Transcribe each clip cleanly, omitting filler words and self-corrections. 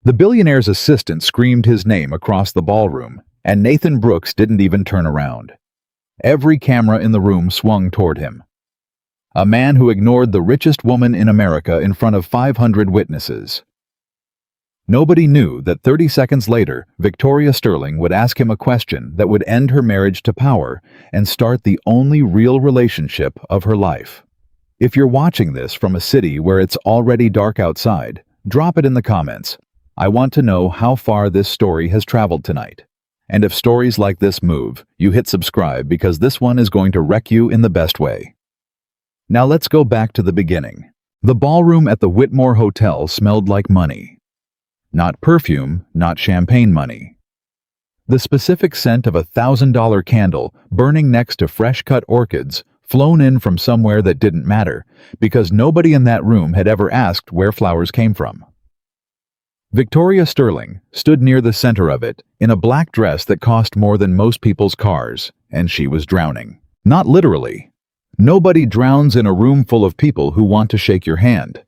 The billionaire's assistant screamed his name across the ballroom, and Nathan Brooks didn't even turn around. Every camera in the room swung toward him. A man who ignored the richest woman in America in front of 500 witnesses. Nobody knew that 30 seconds later, Victoria Sterling would ask him a question that would end her marriage to power and start the only real relationship of her life. If you're watching this from a city where it's already dark outside, drop it in the comments. I want to know how far this story has traveled tonight. And if stories like this move, you hit subscribe because this one is going to wreck you in the best way. Now let's go back to the beginning. The ballroom at the Whitmore Hotel smelled like money. Not perfume, not champagne money. The specific scent of a $1,000 candle burning next to fresh-cut orchids flown in from somewhere that didn't matter because nobody in that room had ever asked where flowers came from. Victoria Sterling stood near the center of it in a black dress that cost more than most people's cars, and she was drowning. Not literally. Nobody drowns in a room full of people who want to shake your hand.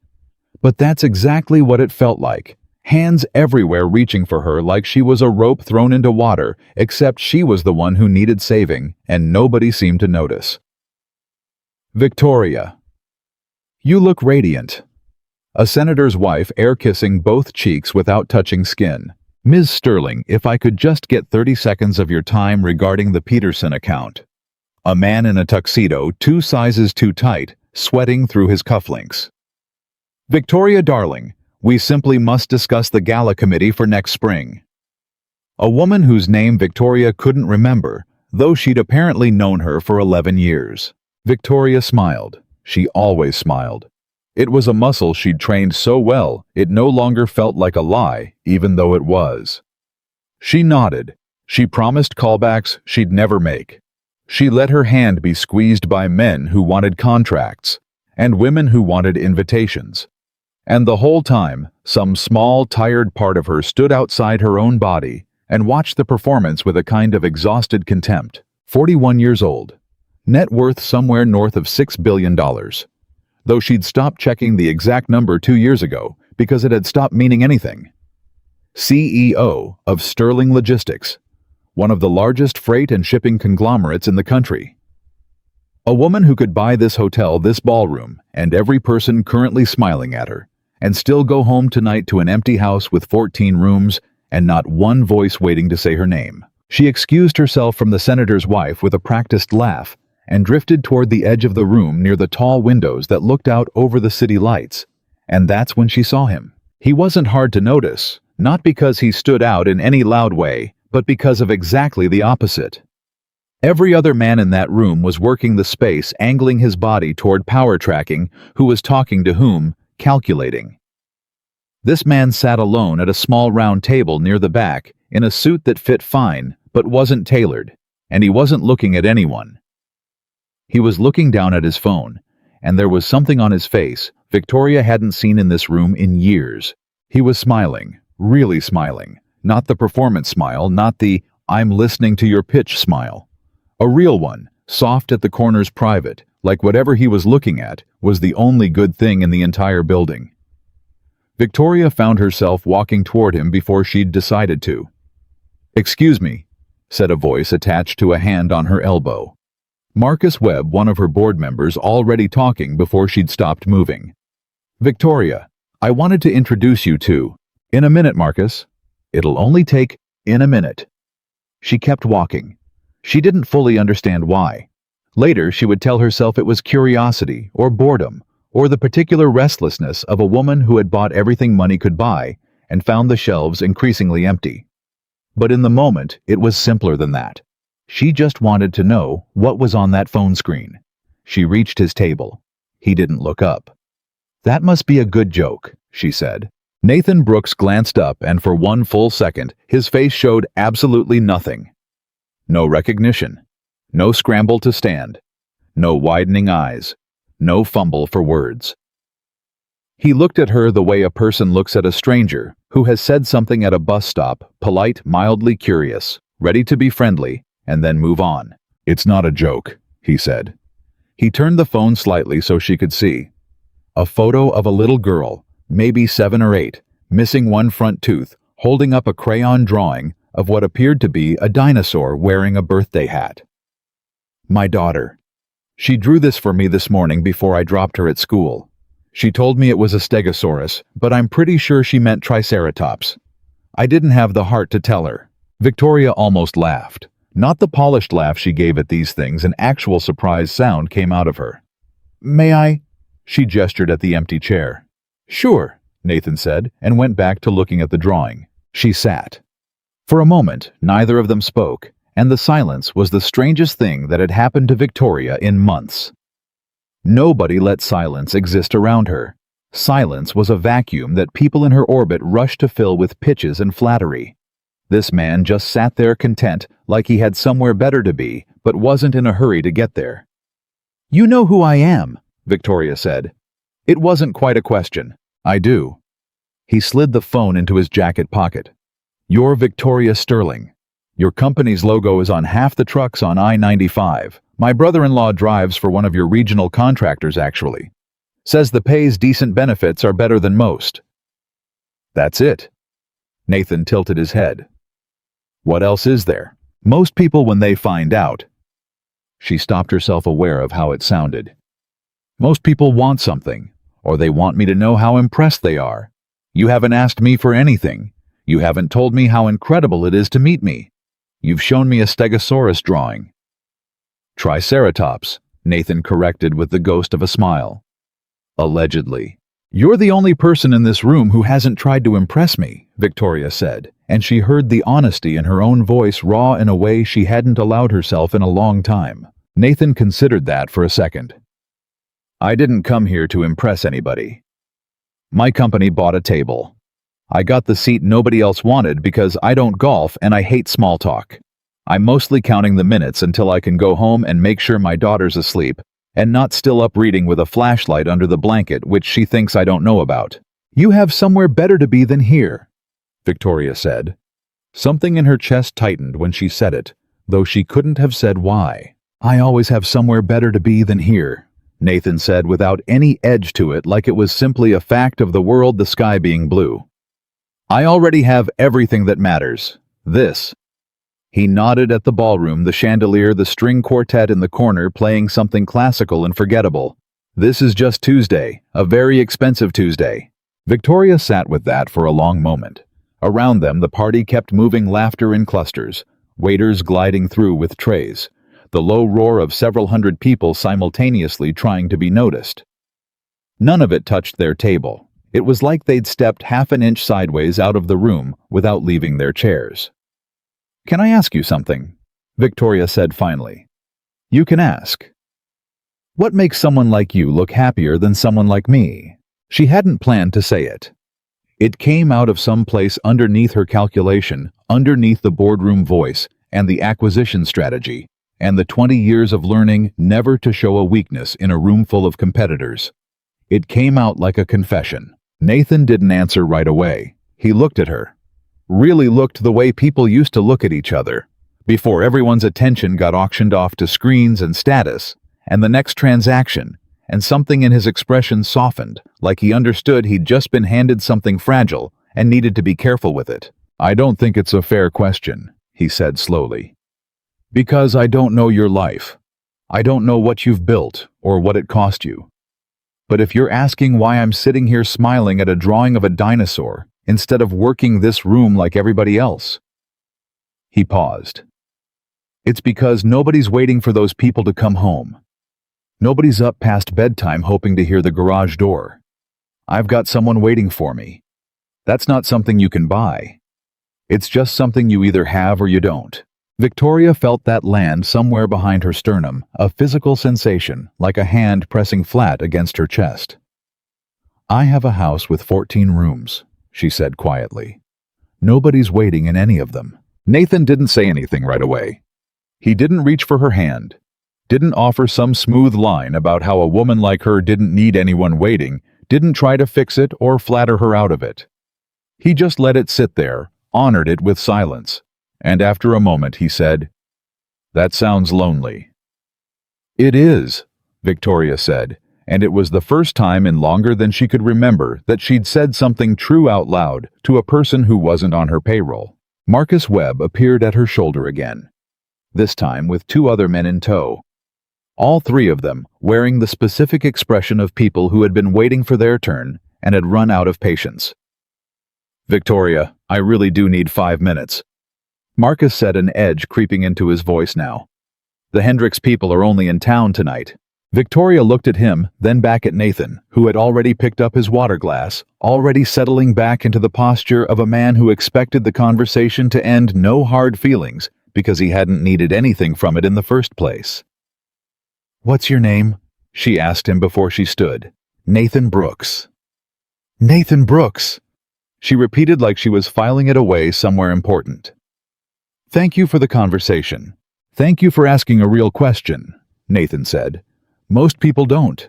But that's exactly what it felt like. Hands everywhere reaching for her like she was a rope thrown into water, except she was the one who needed saving, and nobody seemed to notice. Victoria. You look radiant. A senator's wife air-kissing both cheeks without touching skin. Ms. Sterling, if I could just get 30 seconds of your time regarding the Peterson account. A man in a tuxedo, 2 sizes too tight, sweating through his cufflinks. Victoria darling, we simply must discuss the gala committee for next spring. A woman whose name Victoria couldn't remember, though she'd apparently known her for 11 years. Victoria smiled. She always smiled. It was a muscle she'd trained so well, it no longer felt like a lie, even though it was. She nodded. She promised callbacks she'd never make. She let her hand be squeezed by men who wanted contracts, and women who wanted invitations. And the whole time, some small, tired part of her stood outside her own body and watched the performance with a kind of exhausted contempt. 41 years old. Net worth somewhere north of $6 billion. Though she'd stopped checking the exact number 2 years ago because it had stopped meaning anything. CEO of Sterling Logistics, one of the largest freight and shipping conglomerates in the country. A woman who could buy this hotel, this ballroom, and every person currently smiling at her, and still go home tonight to an empty house with 14 rooms and not one voice waiting to say her name. She excused herself from the senator's wife with a practiced laugh and drifted toward the edge of the room near the tall windows that looked out over the city lights. And that's when she saw him. He wasn't hard to notice, not because he stood out in any loud way, but because of exactly the opposite. Every other man in that room was working the space, angling his body toward power tracking, who was talking to whom, calculating. This man sat alone at a small round table near the back, in a suit that fit fine, but wasn't tailored, and he wasn't looking at anyone. He was looking down at his phone, and there was something on his face Victoria hadn't seen in this room in years. He was smiling, really smiling, not the performance smile, not the "I'm listening to your pitch" smile. A real one, soft at the corners, private, like whatever he was looking at was the only good thing in the entire building. Victoria found herself walking toward him before she'd decided to. "Excuse me," said a voice attached to a hand on her elbow. Marcus Webb, one of her board members, already talking before she'd stopped moving. "Victoria, I wanted to introduce you to..." "In a minute, Marcus. It'll only take..." "In a minute." She kept walking. She didn't fully understand why. Later, she would tell herself it was curiosity or boredom or the particular restlessness of a woman who had bought everything money could buy and found the shelves increasingly empty. But in the moment, it was simpler than that. She just wanted to know what was on that phone screen. She reached his table. He didn't look up. "That must be a good joke," she said. Nathan Brooks glanced up, and for one full second, his face showed absolutely nothing. No recognition. No scramble to stand. No widening eyes. No fumble for words. He looked at her the way a person looks at a stranger who has said something at a bus stop, polite, mildly curious, ready to be friendly, and then move on. "It's not a joke," he said. He turned the phone slightly so she could see. A photo of a little girl, maybe 7 or 8, missing one front tooth, holding up a crayon drawing of what appeared to be a dinosaur wearing a birthday hat. My daughter. She drew this for me this morning before I dropped her at school. She told me it was a stegosaurus, but I'm pretty sure she meant triceratops. I didn't have the heart to tell her. Victoria almost laughed. Not the polished laugh she gave at these things, an actual surprised sound came out of her. May I? She gestured at the empty chair. Sure, Nathan said, and went back to looking at the drawing. She sat. For a moment, neither of them spoke, and the silence was the strangest thing that had happened to Victoria in months. Nobody let silence exist around her. Silence was a vacuum that people in her orbit rushed to fill with pitches and flattery. This man just sat there content, like he had somewhere better to be, but wasn't in a hurry to get there. You know who I am, Victoria said. It wasn't quite a question. I do. He slid the phone into his jacket pocket. You're Victoria Sterling. Your company's logo is on half the trucks on I-95. My brother-in-law drives for one of your regional contractors, actually. Says the pay's decent, benefits are better than most. That's it. Nathan tilted his head. What else is there? Most people, when they find out. She stopped herself, aware of how it sounded. Most people want something, or they want me to know how impressed they are. You haven't asked me for anything. You haven't told me how incredible it is to meet me. You've shown me a stegosaurus drawing. Triceratops, Nathan corrected with the ghost of a smile. Allegedly. You're the only person in this room who hasn't tried to impress me, Victoria said, and she heard the honesty in her own voice, raw in a way she hadn't allowed herself in a long time. Nathan considered that for a second. I didn't come here to impress anybody. My company bought a table. I got the seat nobody else wanted because I don't golf and I hate small talk. I'm mostly counting the minutes until I can go home and make sure my daughter's asleep and not still up reading with a flashlight under the blanket, which she thinks I don't know about. You have somewhere better to be than here, Victoria said. Something in her chest tightened when she said it, though she couldn't have said why. I always have somewhere better to be than here, Nathan said without any edge to it, like it was simply a fact of the world, the sky being blue. I already have everything that matters. This. He nodded at the ballroom, the chandelier, the string quartet in the corner playing something classical and forgettable. This is just Tuesday, a very expensive Tuesday. Victoria sat with that for a long moment. Around them, the party kept moving, laughter in clusters, waiters gliding through with trays, the low roar of several hundred people simultaneously trying to be noticed. None of it touched their table. It was like they'd stepped half an inch sideways out of the room without leaving their chairs. Can I ask you something? Victoria said finally. You can ask. What makes someone like you look happier than someone like me? She hadn't planned to say it. It came out of some place underneath her calculation, underneath the boardroom voice and the acquisition strategy, and the 20 years of learning never to show a weakness in a room full of competitors. It came out like a confession. Nathan didn't answer right away. He looked at her. Really looked the way people used to look at each other, before everyone's attention got auctioned off to screens and status, and the next transaction, and something in his expression softened, like he understood he'd just been handed something fragile and needed to be careful with it. I don't think it's a fair question, he said slowly. Because I don't know your life. I don't know what you've built or what it cost you. But if you're asking why I'm sitting here smiling at a drawing of a dinosaur instead of working this room like everybody else. He paused. It's because nobody's waiting for those people to come home. Nobody's up past bedtime hoping to hear the garage door. I've got someone waiting for me. That's not something you can buy. It's just something you either have or you don't. Victoria felt that land somewhere behind her sternum, a physical sensation, like a hand pressing flat against her chest. I have a house with 14 rooms, she said quietly. Nobody's waiting in any of them. Nathan didn't say anything right away. He didn't reach for her hand, didn't offer some smooth line about how a woman like her didn't need anyone waiting, didn't try to fix it or flatter her out of it. He just let it sit there, honored it with silence. And after a moment he said, "That sounds lonely." "It is," Victoria said, and it was the first time in longer than she could remember that she'd said something true out loud to a person who wasn't on her payroll. Marcus Webb appeared at her shoulder again, this time with two other men in tow. All three of them wearing the specific expression of people who had been waiting for their turn and had run out of patience. "Victoria, I really do need 5 minutes." Marcus said, an edge creeping into his voice now. "The Hendricks people are only in town tonight." Victoria looked at him, then back at Nathan, who had already picked up his water glass, already settling back into the posture of a man who expected the conversation to end no hard feelings because he hadn't needed anything from it in the first place. "What's your name?" she asked him before she stood. "Nathan Brooks." "Nathan Brooks," she repeated like she was filing it away somewhere important. "Thank you for the conversation. Thank you for asking a real question," Nathan said. "Most people don't."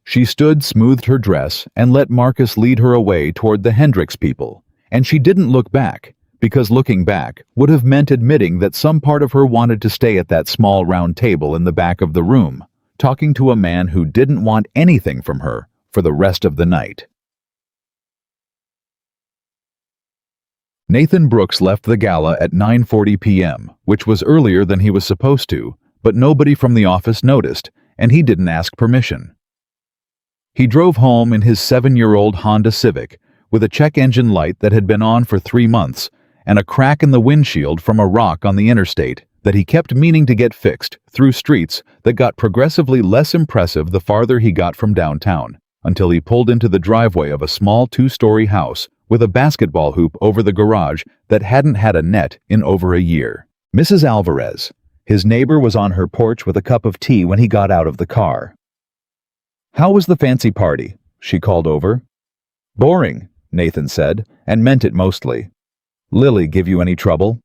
She stood, smoothed her dress, and let Marcus lead her away toward the Hendricks people, and she didn't look back, because looking back would have meant admitting that some part of her wanted to stay at that small round table in the back of the room, talking to a man who didn't want anything from her for the rest of the night. Nathan Brooks left the gala at 9:40 p.m., which was earlier than he was supposed to, but nobody from the office noticed, and he didn't ask permission. He drove home in his 7-year-old Honda Civic with a check engine light that had been on for 3 months and a crack in the windshield from a rock on the interstate that he kept meaning to get fixed through streets that got progressively less impressive the farther he got from downtown, until he pulled into the driveway of a small 2-story house with a basketball hoop over the garage that hadn't had a net in over a year. Mrs. Alvarez, his neighbor, was on her porch with a cup of tea when he got out of the car. "How was the fancy party?" she called over. "Boring," Nathan said, and meant it mostly. "Lily give you any trouble?"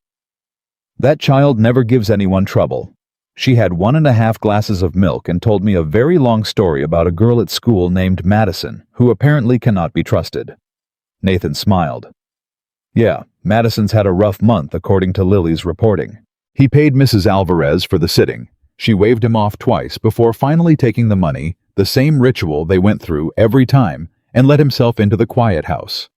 "That child never gives anyone trouble. She had 1.5 glasses of milk and told me a very long story about a girl at school named Madison, who apparently cannot be trusted." Nathan smiled. "Yeah, Madison's had a rough month according to Lily's reporting." He paid Mrs. Alvarez for the sitting. She waved him off twice before finally taking the money, the same ritual they went through every time, and let himself into the quiet house.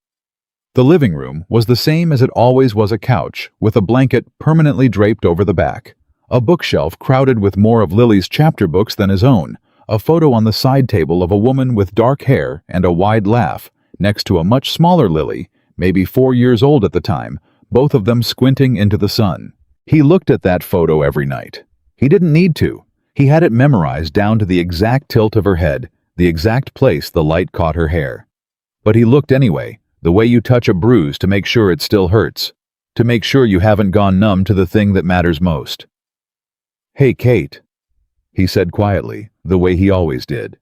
The living room was the same as it always was, a couch with a blanket permanently draped over the back, a bookshelf crowded with more of Lily's chapter books than his own, a photo on the side table of a woman with dark hair and a wide laugh, next to a much smaller Lily, maybe 4 years old at the time, both of them squinting into the sun. He looked at that photo every night. He didn't need to. He had it memorized down to the exact tilt of her head, the exact place the light caught her hair. But he looked anyway, the way you touch a bruise to make sure it still hurts, to make sure you haven't gone numb to the thing that matters most. "Hey, Kate," he said quietly, the way he always did.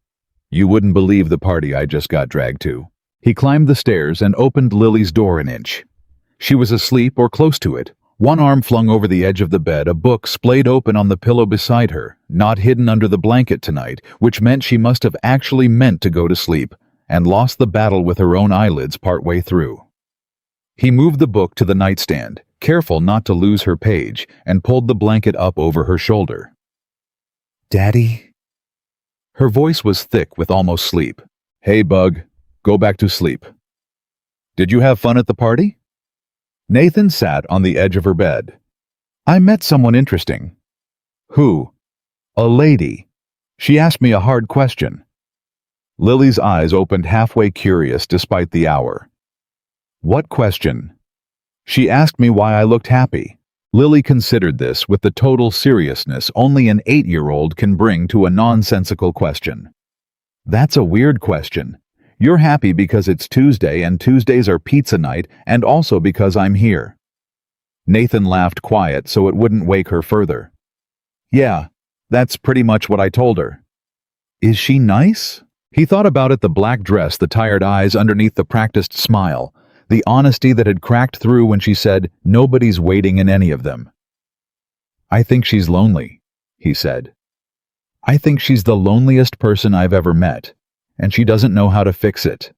"You wouldn't believe the party I just got dragged to." He climbed the stairs and opened Lily's door an inch. She was asleep or close to it, one arm flung over the edge of the bed, a book splayed open on the pillow beside her, not hidden under the blanket tonight, which meant she must have actually meant to go to sleep, and lost the battle with her own eyelids partway through. He moved the book to the nightstand, careful not to lose her page, and pulled the blanket up over her shoulder. "Daddy?" Her voice was thick with almost sleep. "Hey, Bug, go back to sleep." "Did you have fun at the party?" Nathan sat on the edge of her bed. "I met someone interesting." "Who?" "A lady. She asked me a hard question." Lily's eyes opened halfway, curious despite the hour. "What question?" "She asked me why I looked happy." Lily considered this with the total seriousness only an 8-year-old can bring to a nonsensical question. "That's a weird question. You're happy because it's Tuesday and Tuesdays are pizza night, and also because I'm here." Nathan laughed quiet so it wouldn't wake her further. "Yeah, that's pretty much what I told her." "Is she nice?" He thought about it, the black dress, the tired eyes underneath the practiced smile, the honesty that had cracked through when she said, "Nobody's waiting in any of them." "I think she's lonely," he said. "I think she's the loneliest person I've ever met, and she doesn't know how to fix it."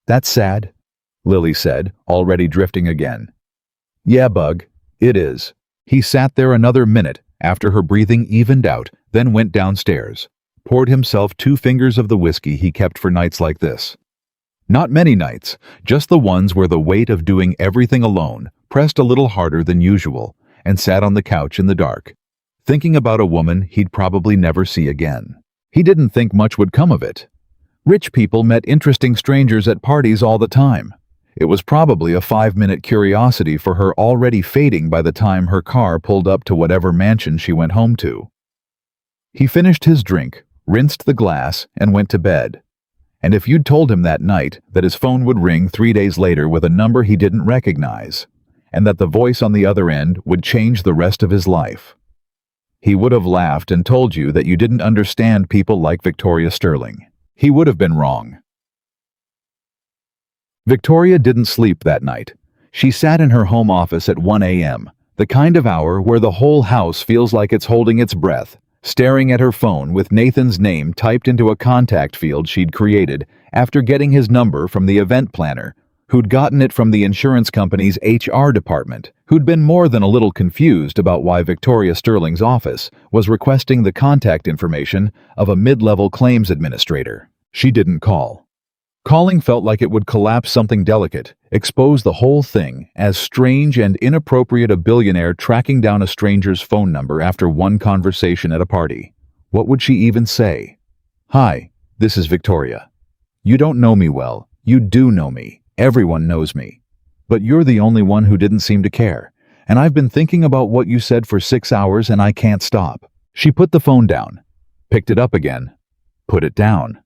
"That's sad," Lily said, already drifting again. "Yeah, Bug, it is." He sat there another minute after her breathing evened out, then went downstairs, poured himself 2 fingers of the whiskey he kept for nights like this. Not many nights, just the ones where the weight of doing everything alone pressed a little harder than usual, and sat on the couch in the dark, thinking about a woman he'd probably never see again. He didn't think much would come of it. Rich people met interesting strangers at parties all the time. It was probably a 5-minute curiosity for her already fading by the time her car pulled up to whatever mansion she went home to. He finished his drink, rinsed the glass, and went to bed. And if you'd told him that night that his phone would ring 3 days later with a number he didn't recognize, and that the voice on the other end would change the rest of his life, he would have laughed and told you that you didn't understand people like Victoria Sterling. He would have been wrong. Victoria didn't sleep that night. She sat in her home office at 1 a.m., the kind of hour where the whole house feels like it's holding its breath, staring at her phone with Nathan's name typed into a contact field she'd created after getting his number from the event planner, who'd gotten it from the insurance company's HR department, who'd been more than a little confused about why Victoria Sterling's office was requesting the contact information of a mid-level claims administrator. She didn't call. Calling felt like it would collapse something delicate, expose the whole thing as strange and inappropriate a billionaire tracking down a stranger's phone number after one conversation at a party. What would she even say? "Hi, this is Victoria. You don't know me well. You do know me. Everyone knows me. But you're the only one who didn't seem to care. And I've been thinking about what you said for 6 hours and I can't stop." She put the phone down, picked it up again, put it down.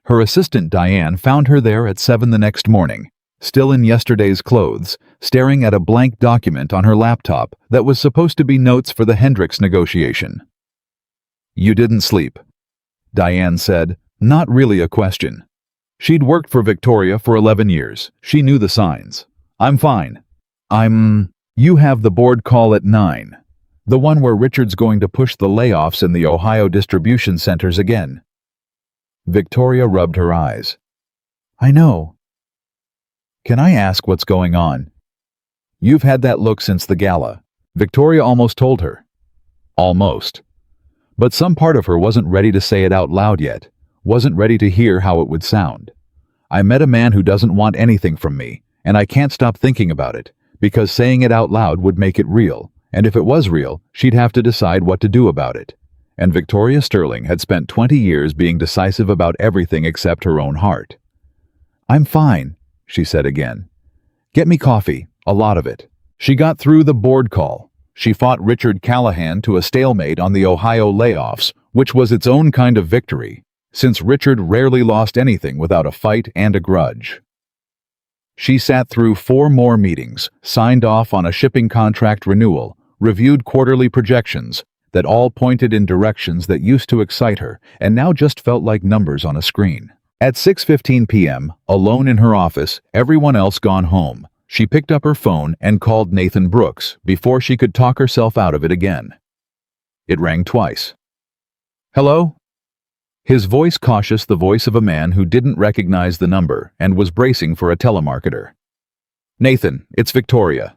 Her assistant Diane found her there at 7 the next morning, still in yesterday's clothes, staring at a blank document on her laptop that was supposed to be notes for the Hendricks negotiation. "You didn't sleep," Diane said, not really a question. She'd worked for Victoria for 11 years. She knew the signs. "I'm fine. You have the board call at 9. The one where Richard's going to push the layoffs in the Ohio distribution centers again." Victoria rubbed her eyes. "I know. Can I ask what's going on?" "You've had that look since the gala," Victoria almost told her. Almost. But some part of her wasn't ready to say it out loud yet, wasn't ready to hear how it would sound. "I met a man who doesn't want anything from me, and I can't stop thinking about it, because saying it out loud would make it real, and if it was real, she'd have to decide what to do about it. And Victoria Sterling had spent 20 years being decisive about everything except her own heart. "I'm fine," she said again. "Get me coffee, a lot of it." She got through the board call. She fought Richard Callahan to a stalemate on the Ohio layoffs, which was its own kind of victory, since Richard rarely lost anything without a fight and a grudge. She sat through 4 more meetings, signed off on a shipping contract renewal, reviewed quarterly projections that all pointed in directions that used to excite her and now just felt like numbers on a screen. At 6:15 p.m., alone in her office, everyone else gone home, she picked up her phone and called Nathan Brooks before she could talk herself out of it again. It rang twice. "Hello?" His voice cautious, the voice of a man who didn't recognize the number and was bracing for a telemarketer. "Nathan, it's Victoria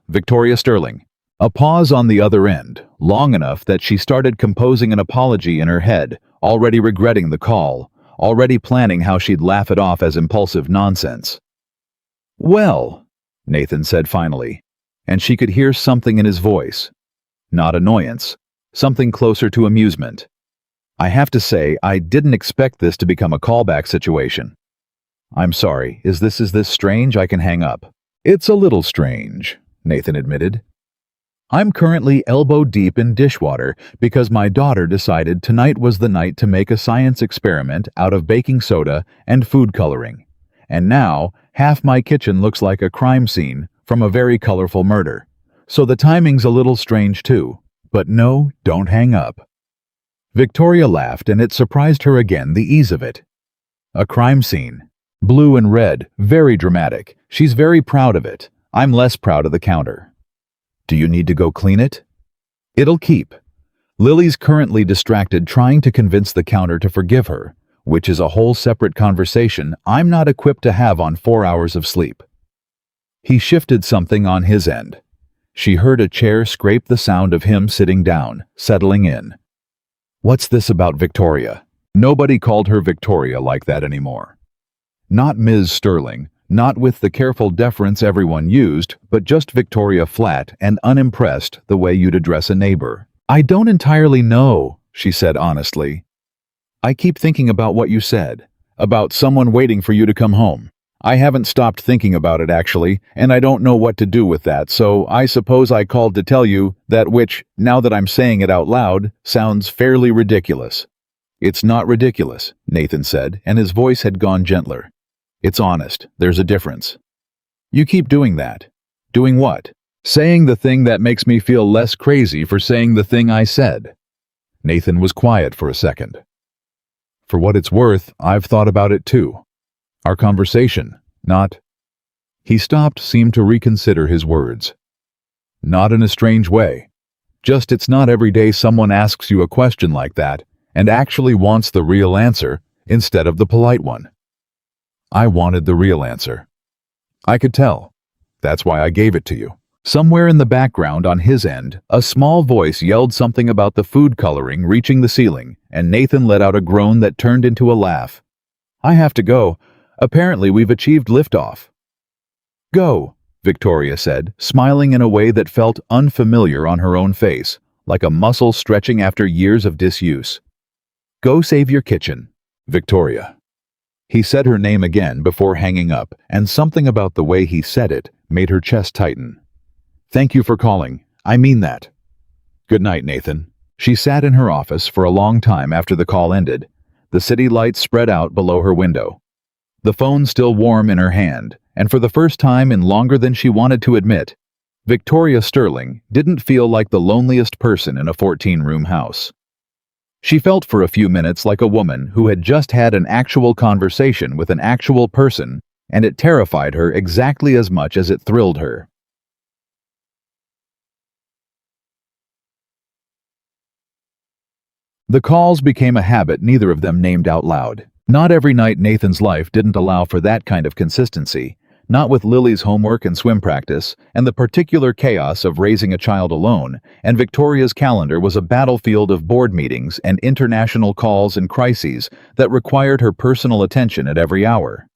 Sterling." A pause on the other end, long enough that she started composing an apology in her head, already regretting the call, already planning how she'd laugh it off as impulsive nonsense. "Well," Nathan said finally, and she could hear something in his voice. Not annoyance, something closer to amusement. "I have to say, I didn't expect this to become a callback situation. I'm sorry, is this strange? I can hang up." "It's a little strange," Nathan admitted. "I'm currently elbow deep in dishwater because my daughter decided tonight was the night to make a science experiment out of baking soda and food coloring. And now, half my kitchen looks like a crime scene from a very colorful murder. So the timing's a little strange too. But no, don't hang up." Victoria laughed, and it surprised her again, the ease of it. A crime scene. Blue and red, very dramatic. She's very proud of it. I'm less proud of the counter. "Do you need to go clean it?" "It'll keep. Lily's currently distracted trying to convince the counter to forgive her, which is a whole separate conversation I'm not equipped to have on 4 hours of sleep." He shifted something on his end. She heard a chair scrape, the sound of him sitting down, settling in. "What's this about Victoria?" Nobody called her Victoria like that anymore. Not Ms. Sterling, not with the careful deference everyone used, but just Victoria flat and unimpressed the way you'd address a neighbor. "I don't entirely know," she said honestly. "I keep thinking about what you said, about someone waiting for you to come home. I haven't stopped thinking about it actually, and I don't know what to do with that, so I suppose I called to tell you that which, now that I'm saying it out loud, sounds fairly ridiculous." "It's not ridiculous," Nathan said, and his voice had gone gentler. "It's honest. There's a difference. You keep doing that." "Doing what?" "Saying the thing that makes me feel less crazy for saying the thing I said." Nathan was quiet for a second. "For what it's worth, I've thought about it too. Our conversation, not—" He stopped, seemed to reconsider his words. "Not in a strange way. Just it's not every day someone asks you a question like that and actually wants the real answer instead of the polite one." "I wanted the real answer." "I could tell. That's why I gave it to you." Somewhere in the background on his end, a small voice yelled something about the food coloring reaching the ceiling, and Nathan let out a groan that turned into a laugh. "I have to go. Apparently we've achieved liftoff." "Go," Victoria said, smiling in a way that felt unfamiliar on her own face, like a muscle stretching after years of disuse. "Go save your kitchen, Victoria." He said her name again before hanging up, and something about the way he said it made her chest tighten. "Thank you for calling. I mean that." "Good night, Nathan." She sat in her office for a long time after the call ended, the city lights spread out below her window. The phone still warm in her hand, and for the first time in longer than she wanted to admit, Victoria Sterling didn't feel like the loneliest person in a 14-room house. She felt for a few minutes like a woman who had just had an actual conversation with an actual person, and it terrified her exactly as much as it thrilled her. The calls became a habit neither of them named out loud. Not every night Nathan's life didn't allow for that kind of consistency, not with Lily's homework and swim practice, and the particular chaos of raising a child alone, and Victoria's calendar was a battlefield of board meetings and international calls and crises that required her personal attention at every hour.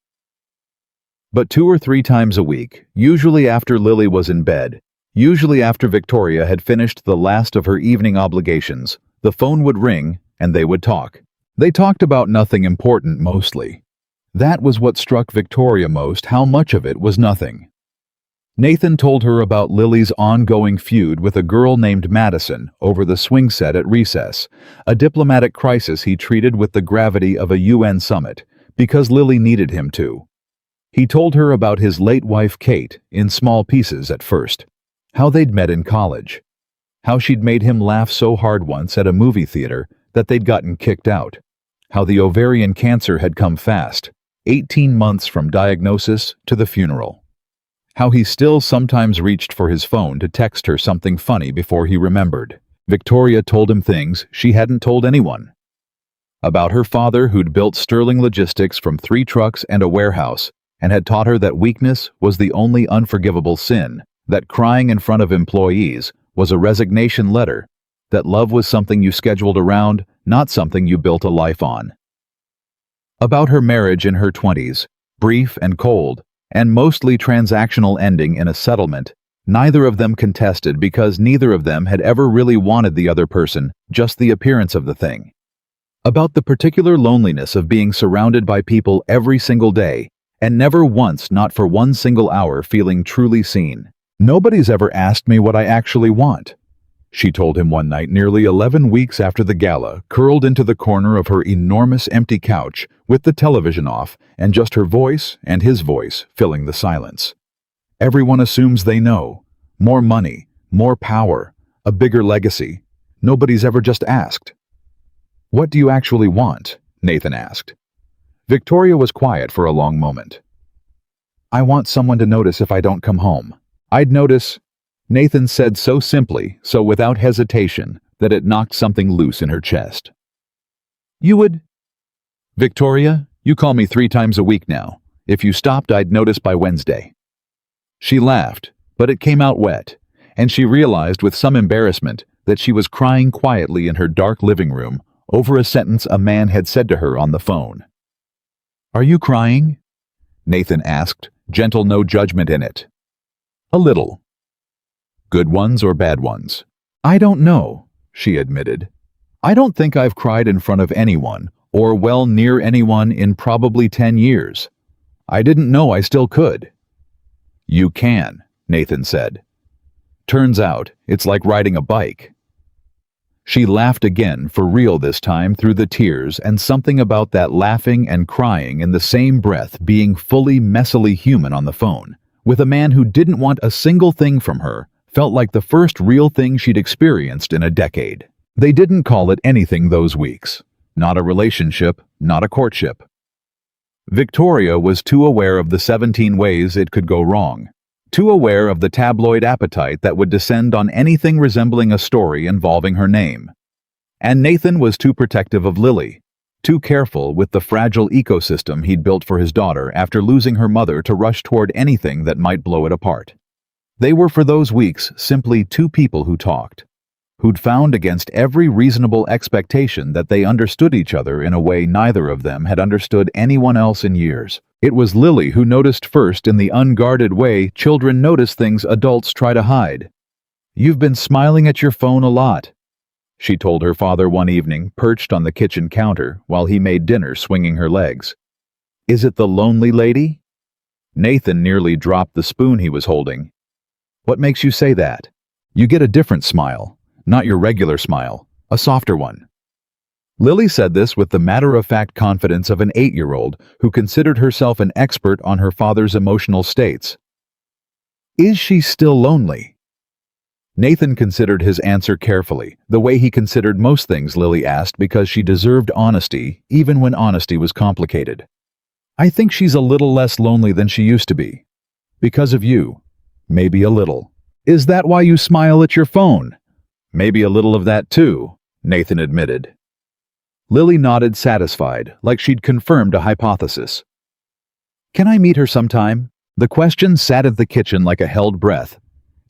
But 2 or 3 times a week, usually after Lily was in bed, usually after Victoria had finished the last of her evening obligations, the phone would ring and they would talk. They talked about nothing important mostly. That was what struck Victoria most, how much of it was nothing. Nathan told her about Lily's ongoing feud with a girl named Madison over the swing set at recess, a diplomatic crisis he treated with the gravity of a UN summit, because Lily needed him to. He told her about his late wife Kate, in small pieces at first, how they'd met in college, how she'd made him laugh so hard once at a movie theater that they'd gotten kicked out, how the ovarian cancer had come fast, 18 months from diagnosis to the funeral, how he still sometimes reached for his phone to text her something funny before he remembered. Victoria told him things she hadn't told anyone. About her father who'd built Sterling Logistics from 3 trucks and a warehouse, and had taught her that weakness was the only unforgivable sin, that crying in front of employees was a resignation letter, that love was something you scheduled around, not something you built a life on. About her marriage in her 20s, brief and cold, and mostly transactional ending in a settlement, neither of them contested because neither of them had ever really wanted the other person, just the appearance of the thing. About the particular loneliness of being surrounded by people every single day, and never once, not for 1 single hour, feeling truly seen. "Nobody's ever asked me what I actually want," she told him one night nearly 11 weeks after the gala, curled into the corner of her enormous empty couch with the television off and just her voice and his voice filling the silence. "Everyone assumes they know. More money, more power, a bigger legacy. Nobody's ever just asked." "What do you actually want?" Nathan asked. Victoria was quiet for a long moment. "I want someone to notice if I don't come home. I'd notice," Nathan said so simply, so without hesitation, that it knocked something loose in her chest. "You would—" "Victoria, you call me 3 times a week now. If you stopped, I'd notice by Wednesday." She laughed, but it came out wet, and she realized with some embarrassment that she was crying quietly in her dark living room over a sentence a man had said to her on the phone. "Are you crying?" Nathan asked, gentle, no judgment in it. "A little." "Good ones or bad ones?" "I don't know," she admitted. "I don't think I've cried in front of anyone, or well near anyone, in probably 10 years. I didn't know I still could." "You can," Nathan said. "Turns out, it's like riding a bike." She laughed again, for real this time, through the tears, and something about that laughing and crying in the same breath being fully messily human on the phone, with a man who didn't want a single thing from her, felt like the first real thing she'd experienced in a decade. They didn't call it anything those weeks. Not a relationship, not a courtship. Victoria was too aware of the 17 ways it could go wrong. Too aware of the tabloid appetite that would descend on anything resembling a story involving her name. And Nathan was too protective of Lily, too careful with the fragile ecosystem he'd built for his daughter after losing her mother to rush toward anything that might blow it apart. They were for those weeks simply two people who talked, who'd found against every reasonable expectation that they understood each other in a way neither of them had understood anyone else in years. It was Lily who noticed first, in the unguarded way children notice things adults try to hide. "You've been smiling at your phone a lot," she told her father one evening, perched on the kitchen counter while he made dinner, swinging her legs. "Is it the lonely lady?" Nathan nearly dropped the spoon he was holding. "What makes you say that? You get a different smile, not your regular smile, a softer one." Lily said this with the matter-of-fact confidence of an 8-year-old who considered herself an expert on her father's emotional states. "Is she still lonely?" Nathan considered his answer carefully, the way he considered most things Lily asked, because she deserved honesty, even when honesty was complicated. "I think she's a little less lonely than she used to be. Because of you. Maybe a little." "Is that why you smile at your phone?" "Maybe a little of that too," Nathan admitted. Lily nodded, satisfied, like she'd confirmed a hypothesis. "Can I meet her sometime?" The question sat at the kitchen like a held breath.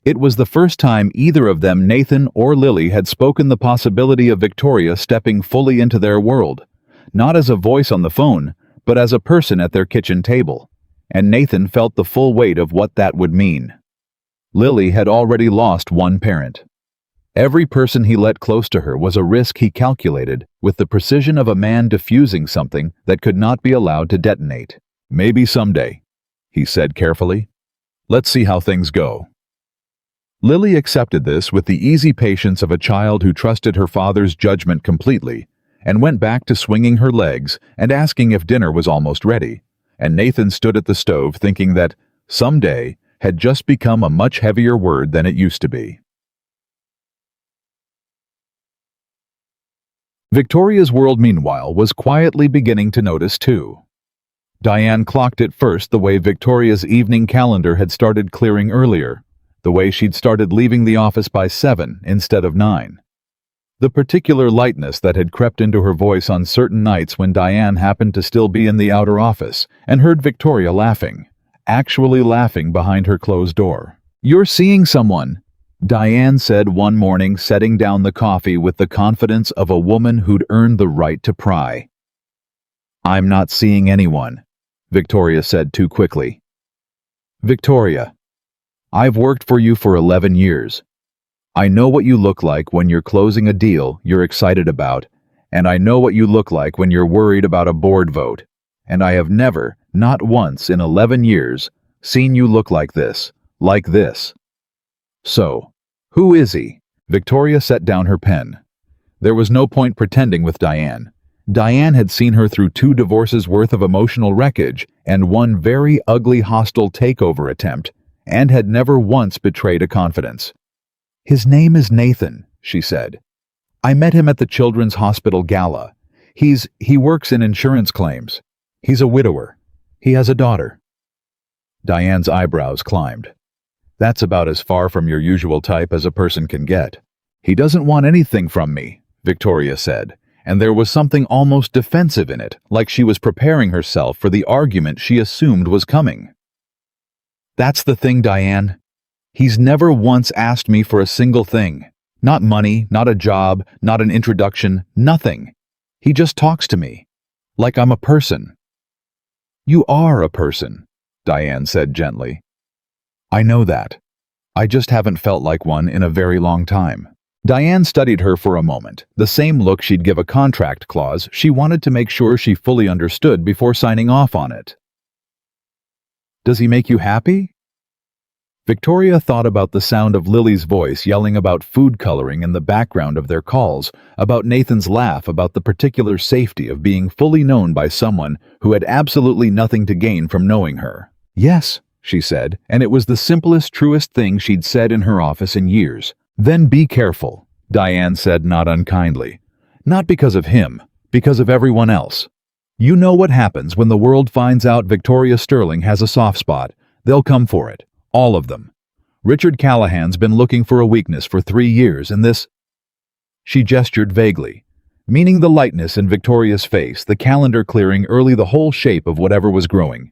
It was the first time either of them, Nathan or Lily, had spoken the possibility of Victoria stepping fully into their world, not as a voice on the phone, but as a person at their kitchen table, and Nathan felt the full weight of what that would mean. Lily had already lost one parent. Every person he let close to her was a risk he calculated with the precision of a man diffusing something that could not be allowed to detonate. "Maybe someday," he said carefully. "Let's see how things go." Lily accepted this with the easy patience of a child who trusted her father's judgment completely, and went back to swinging her legs and asking if dinner was almost ready, and Nathan stood at the stove thinking that "someday" had just become a much heavier word than it used to be. Victoria's world, meanwhile, was quietly beginning to notice too. Diane clocked it first, the way Victoria's evening calendar had started clearing earlier, the way she'd started leaving the office by 7 instead of 9. The particular lightness that had crept into her voice on certain nights when Diane happened to still be in the outer office and heard Victoria laughing, actually laughing behind her closed door. "You're seeing someone," Diane said one morning, setting down the coffee with the confidence of a woman who'd earned the right to pry. "I'm not seeing anyone," Victoria said too quickly. "Victoria, I've worked for you for 11 years. I know what you look like when you're closing a deal you're excited about, and I know what you look like when you're worried about a board vote, and I have never, not once in 11 years, seen you look like this, like this. So, who is he?" Victoria set down her pen. There was no point pretending with Diane. Diane had seen her through 2 divorces worth of emotional wreckage and one very ugly hostile takeover attempt, and had never once betrayed a confidence. "His name is Nathan," she said. "I met him at the Children's Hospital Gala. He works in insurance claims. He's a widower. He has a daughter." Diane's eyebrows climbed. "That's about as far from your usual type as a person can get." "He doesn't want anything from me," Victoria said, and there was something almost defensive in it, like she was preparing herself for the argument she assumed was coming. "That's the thing, Diane. He's never once asked me for a single thing. Not money, not a job, not an introduction, nothing. He just talks to me. Like I'm a person." "You are a person," Diane said gently. "I know that. I just haven't felt like one in a very long time." Diane studied her for a moment, the same look she'd give a contract clause she wanted to make sure she fully understood before signing off on it. "Does he make you happy?" Victoria thought about the sound of Lily's voice yelling about food coloring in the background of their calls, about Nathan's laugh about the particular safety of being fully known by someone who had absolutely nothing to gain from knowing her. "Yes," she said, and it was the simplest, truest thing she'd said in her office in years. "Then be careful," Diane said not unkindly. "Not because of him, because of everyone else. You know what happens when the world finds out Victoria Sterling has a soft spot. They'll come for it. All of them. Richard Callahan's been looking for a weakness for 3 years, and this—" She gestured vaguely, meaning the lightness in Victoria's face, the calendar clearing early the whole shape of whatever was growing.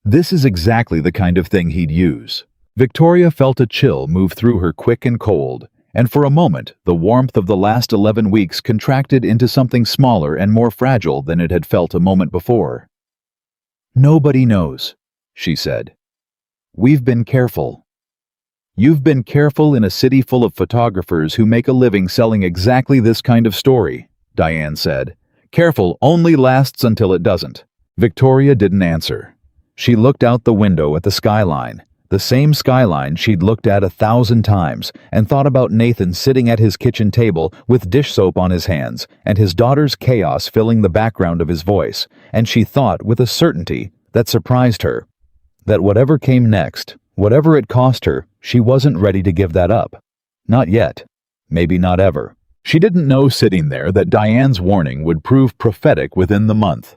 This is exactly the kind of thing he'd use. Victoria felt a chill move through her quick and cold, and for a moment the warmth of the last 11 weeks contracted into something smaller and more fragile than it had felt a moment before. "Nobody knows," she said. "We've been careful." "You've been careful in a city full of photographers who make a living selling exactly this kind of story," Diane said. "Careful only lasts until it doesn't." Victoria didn't answer. She looked out the window at the skyline, the same skyline she'd looked at 1,000 times, and thought about Nathan sitting at his kitchen table with dish soap on his hands and his daughter's chaos filling the background of his voice, and she thought with a certainty that surprised her that whatever came next, whatever it cost her, she wasn't ready to give that up. Not yet. Maybe not ever. She didn't know sitting there that Diane's warning would prove prophetic within the month.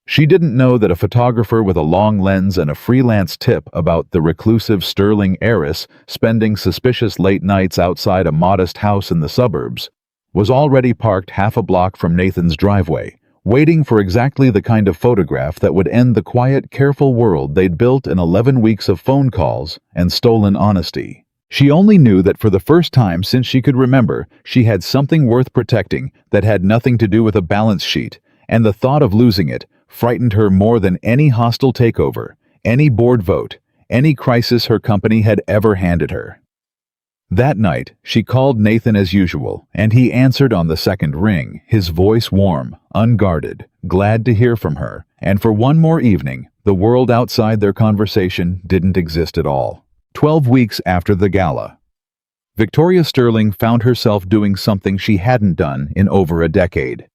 She didn't know that a photographer with a long lens and a freelance tip about the reclusive Sterling heiress spending suspicious late nights outside a modest house in the suburbs was already parked half a block from Nathan's driveway, waiting for exactly the kind of photograph that would end the quiet, careful world they'd built in 11 weeks of phone calls and stolen honesty. She only knew that for the first time since she could remember, she had something worth protecting that had nothing to do with a balance sheet, and the thought of losing it frightened her more than any hostile takeover, any board vote, any crisis her company had ever handed her. That night, she called Nathan as usual, and he answered on the second ring, his voice warm, unguarded, glad to hear from her, and for one more evening, the world outside their conversation didn't exist at all. 12 weeks after the gala, Victoria Sterling found herself doing something she hadn't done in over a decade.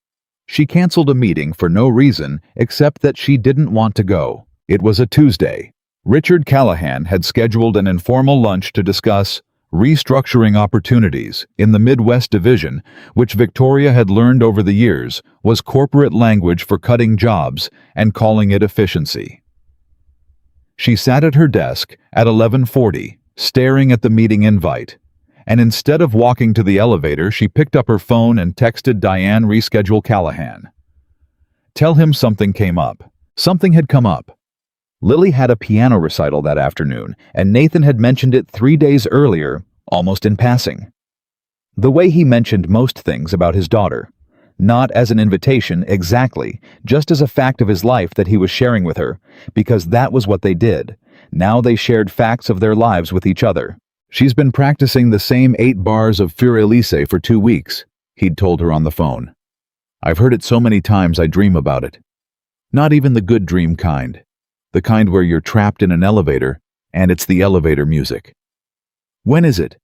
She canceled a meeting for no reason except that she didn't want to go. It was a Tuesday. Richard Callahan had scheduled an informal lunch to discuss restructuring opportunities in the Midwest Division, which Victoria had learned over the years was corporate language for cutting jobs and calling it efficiency. She sat at her desk at 11:40, staring at the meeting invite, and instead of walking to the elevator, she picked up her phone and texted Diane reschedule Callahan. Tell him something came up. Something had come up. Lily had a piano recital that afternoon, and Nathan had mentioned it 3 days earlier, almost in passing. The way he mentioned most things about his daughter. Not as an invitation, exactly, just as a fact of his life that he was sharing with her, because that was what they did. Now they shared facts of their lives with each other. She's been practicing the same 8 bars of Fur Elise for 2 weeks, he'd told her on the phone. I've heard it so many times I dream about it. Not even the good dream kind. The kind where you're trapped in an elevator, and it's the elevator music. When is it?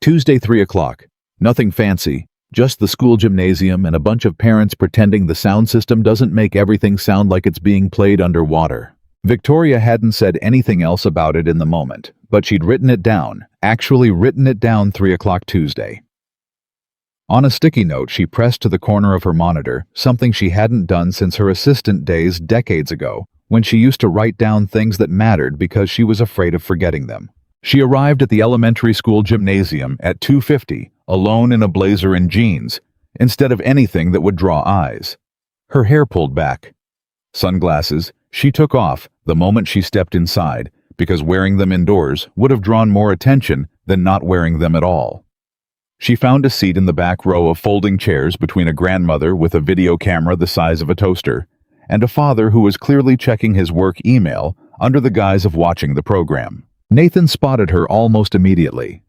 Tuesday, 3 o'clock. Nothing fancy, just the school gymnasium and a bunch of parents pretending the sound system doesn't make everything sound like it's being played underwater. Victoria hadn't said anything else about it in the moment, but she'd written it down, actually written it down 3 o'clock Tuesday. On a sticky note she pressed to the corner of her monitor, something she hadn't done since her assistant days decades ago, when she used to write down things that mattered because she was afraid of forgetting them. She arrived at the elementary school gymnasium at 2:50, alone in a blazer and jeans, instead of anything that would draw eyes. Her hair pulled back. Sunglasses she took off the moment she stepped inside, because wearing them indoors would have drawn more attention than not wearing them at all. She found a seat in the back row of folding chairs between a grandmother with a video camera the size of a toaster and a father who was clearly checking his work email under the guise of watching the program. Nathan spotted her almost immediately.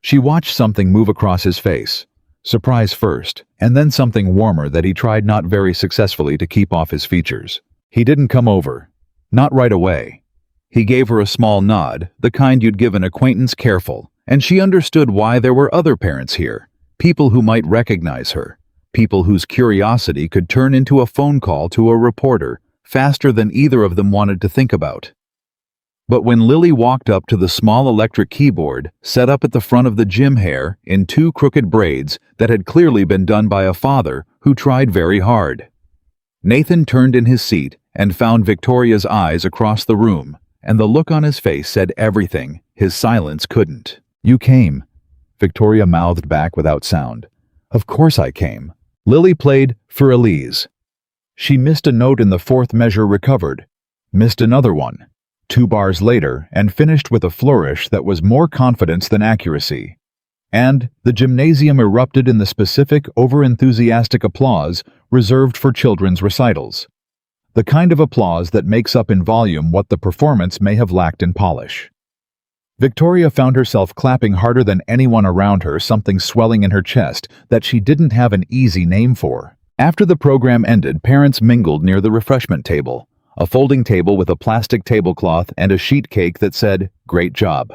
She watched something move across his face, surprise first, and then something warmer that he tried not very successfully to keep off his features. He didn't come over. Not right away. He gave her a small nod, the kind you'd give an acquaintance careful, and she understood why there were other parents here, people who might recognize her, people whose curiosity could turn into a phone call to a reporter faster than either of them wanted to think about. But when Lily walked up to the small electric keyboard set up at the front of the gym hair in two crooked braids that had clearly been done by a father who tried very hard, Nathan turned in his seat and found Victoria's eyes across the room, and the look on his face said everything his silence couldn't. "You came," Victoria mouthed back without sound. "Of course I came." Lily played for Elise. She missed a note in the fourth measure recovered, missed another one, 2 bars later, and finished with a flourish that was more confidence than accuracy. And the gymnasium erupted in the specific, over-enthusiastic applause reserved for children's recitals. The kind of applause that makes up in volume what the performance may have lacked in polish. Victoria found herself clapping harder than anyone around her, something swelling in her chest that she didn't have an easy name for. After the program ended, parents mingled near the refreshment table, a folding table with a plastic tablecloth and a sheet cake that said, "Great job."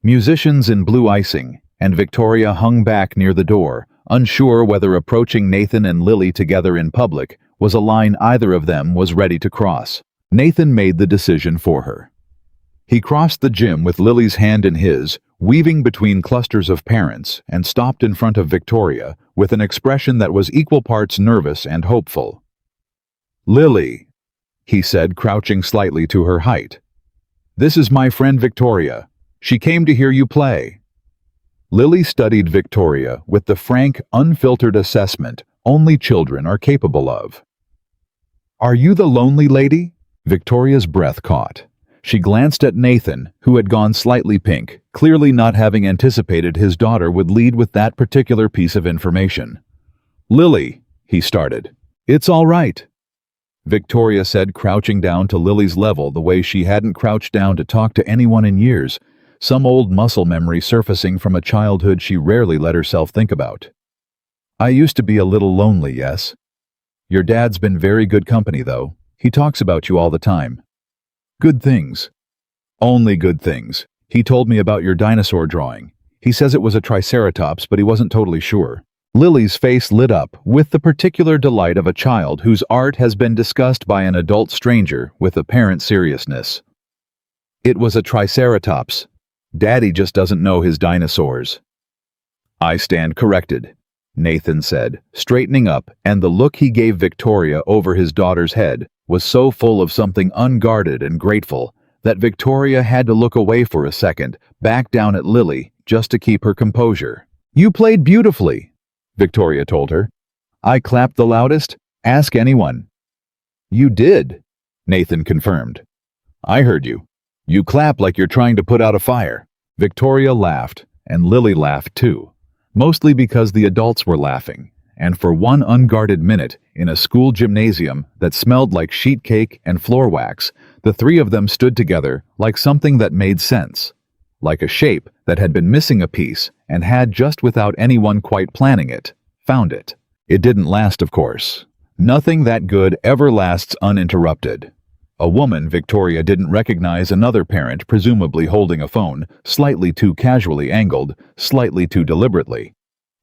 Musicians in blue icing, and Victoria hung back near the door, unsure whether approaching Nathan and Lily together in public was a line either of them was ready to cross. Nathan made the decision for her. He crossed the gym with Lily's hand in his, weaving between clusters of parents, and stopped in front of Victoria with an expression that was equal parts nervous and hopeful. "Lily," he said, crouching slightly to her height. "This is my friend Victoria. She came to hear you play." Lily studied Victoria with the frank, unfiltered assessment only children are capable of. "Are you the lonely lady?" Victoria's breath caught. She glanced at Nathan, who had gone slightly pink, clearly not having anticipated his daughter would lead with that particular piece of information. "Lily," he started. "It's all right," Victoria said, crouching down to Lily's level the way she hadn't crouched down to talk to anyone in years, some old muscle memory surfacing from a childhood she rarely let herself think about. "I used to be a little lonely, yes. Your dad's been very good company, though. He talks about you all the time. Good things. Only good things. He told me about your dinosaur drawing. He says it was a triceratops, but he wasn't totally sure." Lily's face lit up with the particular delight of a child whose art has been discussed by an adult stranger with apparent seriousness. "It was a triceratops. Daddy just doesn't know his dinosaurs." "I stand corrected," Nathan said, straightening up, and the look he gave Victoria over his daughter's head was so full of something unguarded and grateful that Victoria had to look away for a second, back down at Lily, just to keep her composure. "You played beautifully," Victoria told her. "I clapped the loudest. Ask anyone." "You did," Nathan confirmed. "I heard you. You clap like you're trying to put out a fire." Victoria laughed, and Lily laughed too, mostly because the adults were laughing, and for one unguarded minute, in a school gymnasium that smelled like sheet cake and floor wax, the three of them stood together like something that made sense, like a shape that had been missing a piece and had, just without anyone quite planning it, found it. It didn't last, of course. Nothing that good ever lasts uninterrupted. A woman Victoria didn't recognize another parent presumably holding a phone, slightly too casually angled, slightly too deliberately,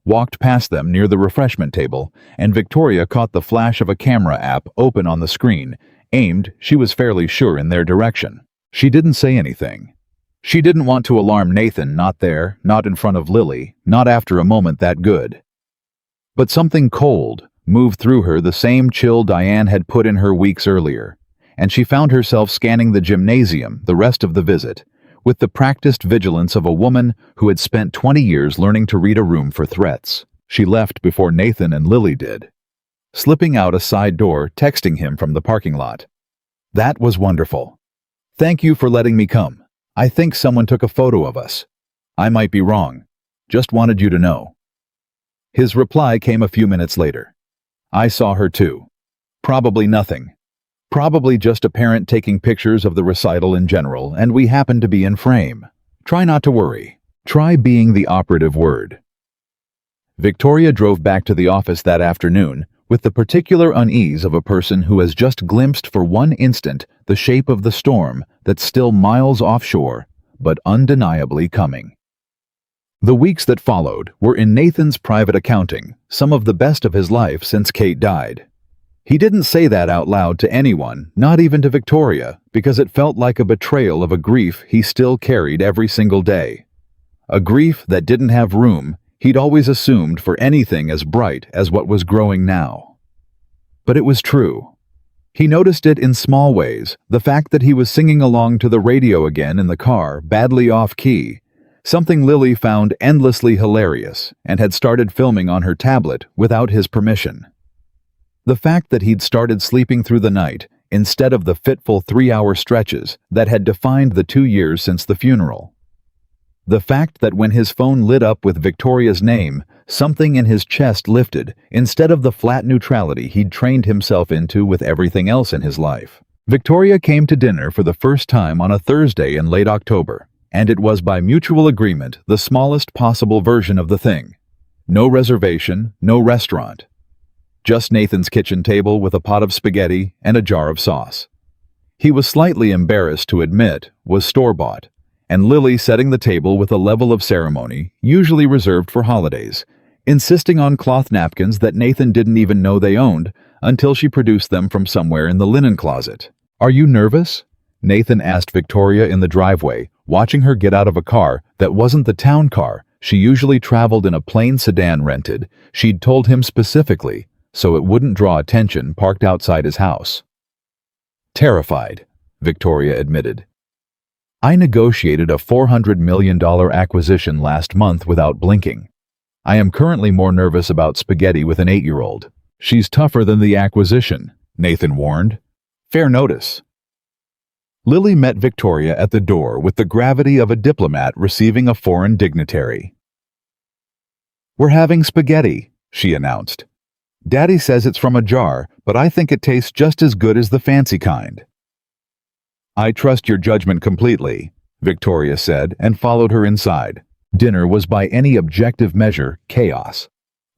walked past them near the refreshment table, and Victoria caught the flash of a camera app open on the screen, aimed, she was fairly sure, in their direction. She didn't say anything. She didn't want to alarm Nathan, not there, not in front of Lily, not after a moment that good. But something cold moved through her, the same chill Diane had put in her weeks earlier, and she found herself scanning the gymnasium the rest of the visit, with the practiced vigilance of a woman who had spent 20 years learning to read a room for threats. She left before Nathan and Lily did, slipping out a side door, texting him from the parking lot. "That was wonderful. Thank you for letting me come. I think someone took a photo of us. I might be wrong." Just wanted you to know." His reply came a few minutes later. "I saw her too. Probably nothing. Probably just a parent taking pictures of the recital in general, and we happen to be in frame. Try not to worry. Try being the operative word." Victoria drove back to the office that afternoon with the particular unease of a person who has just glimpsed for one instant the shape of the storm that's still miles offshore, but undeniably coming. The weeks that followed were in Nathan's private accounting, some of the best of his life since Kate died. He didn't say that out loud to anyone, not even to Victoria, because it felt like a betrayal of a grief he still carried every single day. A grief that didn't have room he'd always assumed for anything as bright as what was growing now. But it was true. He noticed it in small ways, the fact that he was singing along to the radio again in the car, badly off-key, something Lily found endlessly hilarious and had started filming on her tablet without his permission. The fact that he'd started sleeping through the night instead of the fitful 3-hour stretches that had defined the 2 years since the funeral. The fact that when his phone lit up with Victoria's name, something in his chest lifted instead of the flat neutrality he'd trained himself into with everything else in his life. Victoria came to dinner for the first time on a Thursday in late October, and it was by mutual agreement the smallest possible version of the thing. No reservation, no restaurant. Just Nathan's kitchen table with a pot of spaghetti and a jar of sauce. He was slightly embarrassed to admit was store-bought, and Lily setting the table with a level of ceremony usually reserved for holidays, insisting on cloth napkins that Nathan didn't even know they owned until she produced them from somewhere in the linen closet. "Are you nervous?" Nathan asked Victoria in the driveway, watching her get out of a car that wasn't the town car. She usually traveled in a plain sedan rented, she'd told him specifically, so it wouldn't draw attention, parked outside his house. "Terrified," Victoria admitted. "I negotiated a $400 million acquisition last month without blinking. I am currently more nervous about spaghetti with an 8-year-old. She's tougher than the acquisition," Nathan warned. "Fair notice." Lily met Victoria at the door with the gravity of a diplomat receiving a foreign dignitary. "We're having spaghetti," she announced. "Daddy says it's from a jar, but I think it tastes just as good as the fancy kind." "I trust your judgment completely," Victoria said and followed her inside. Dinner was by any objective measure chaos.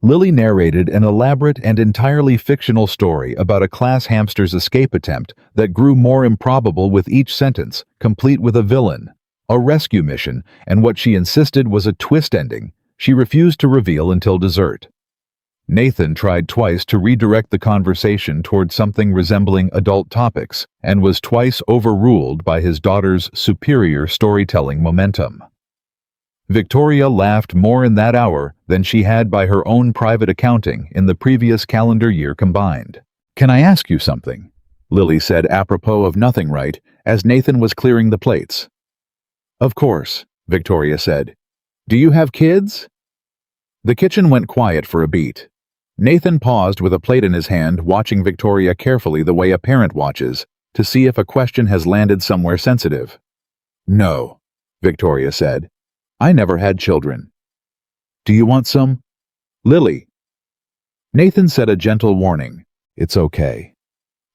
Lily narrated an elaborate and entirely fictional story about a class hamster's escape attempt that grew more improbable with each sentence, complete with a villain, a rescue mission, and what she insisted was a twist ending she refused to reveal until dessert. Nathan tried twice to redirect the conversation toward something resembling adult topics and was twice overruled by his daughter's superior storytelling momentum. Victoria laughed more in that hour than she had by her own private accounting in the previous calendar year combined. "Can I ask you something?" Lily said apropos of nothing right as Nathan was clearing the plates. "Of course," Victoria said. "Do you have kids?" The kitchen went quiet for a beat. Nathan paused with a plate in his hand, watching Victoria carefully the way a parent watches, to see if a question has landed somewhere sensitive. "No," Victoria said. "I never had children." "Do you want some?" "Lily." Nathan said a gentle warning. "It's okay."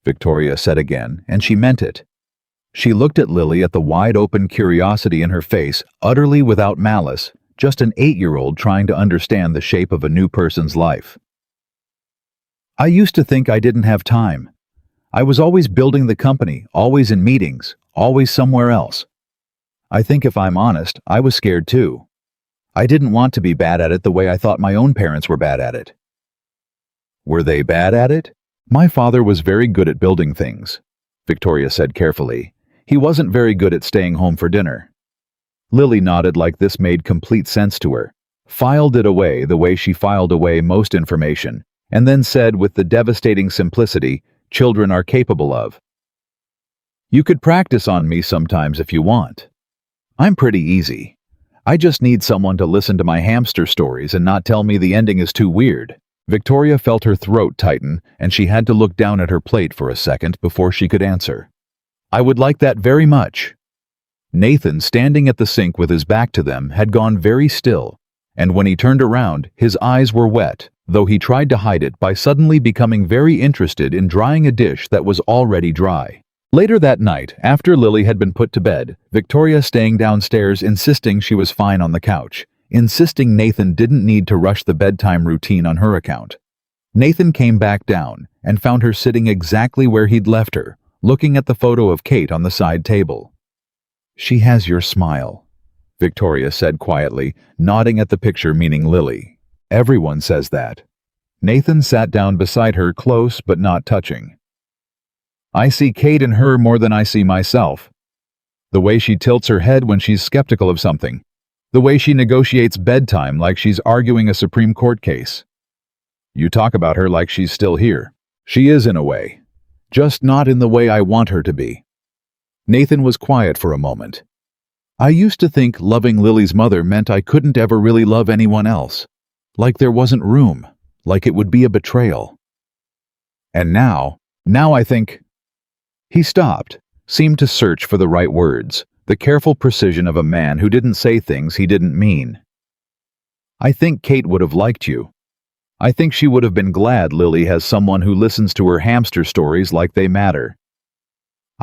Victoria said again, and she meant it. She looked at Lily at the wide-open curiosity in her face, utterly without malice, just an 8-year-old trying to understand the shape of a new person's life. "I used to think I didn't have time. I was always building the company, always in meetings, always somewhere else. I think if I'm honest, I was scared too. I didn't want to be bad at it the way I thought my own parents were bad at it." "Were they bad at it?" "My father was very good at building things," Victoria said carefully. "He wasn't very good at staying home for dinner." Lily nodded like this made complete sense to her, filed it away the way she filed away most information, and then said with the devastating simplicity children are capable of, "You could practice on me sometimes if you want. I'm pretty easy. I just need someone to listen to my hamster stories and not tell me the ending is too weird." Victoria felt her throat tighten, and she had to look down at her plate for a second before she could answer. "I would like that very much." Nathan, standing at the sink with his back to them, had gone very still, and when he turned around, his eyes were wet, though he tried to hide it by suddenly becoming very interested in drying a dish that was already dry. Later that night, after Lily had been put to bed, Victoria staying downstairs insisting she was fine on the couch, insisting Nathan didn't need to rush the bedtime routine on her account. Nathan came back down and found her sitting exactly where he'd left her, looking at the photo of Kate on the side table. "She has your smile," Victoria said quietly, nodding at the picture meaning Lily. "Everyone says that." Nathan sat down beside her, close but not touching. "I see Kate in her more than I see myself. The way she tilts her head when she's skeptical of something. The way she negotiates bedtime like she's arguing a Supreme Court case. You talk about her like she's still here. She is in a way. Just not in the way I want her to be." Nathan was quiet for a moment. "I used to think loving Lily's mother meant I couldn't ever really love anyone else. Like there wasn't room. Like it would be a betrayal. And now I think—" He stopped, seemed to search for the right words, the careful precision of a man who didn't say things he didn't mean. "I think Kate would have liked you. I think she would have been glad Lily has someone who listens to her hamster stories like they matter.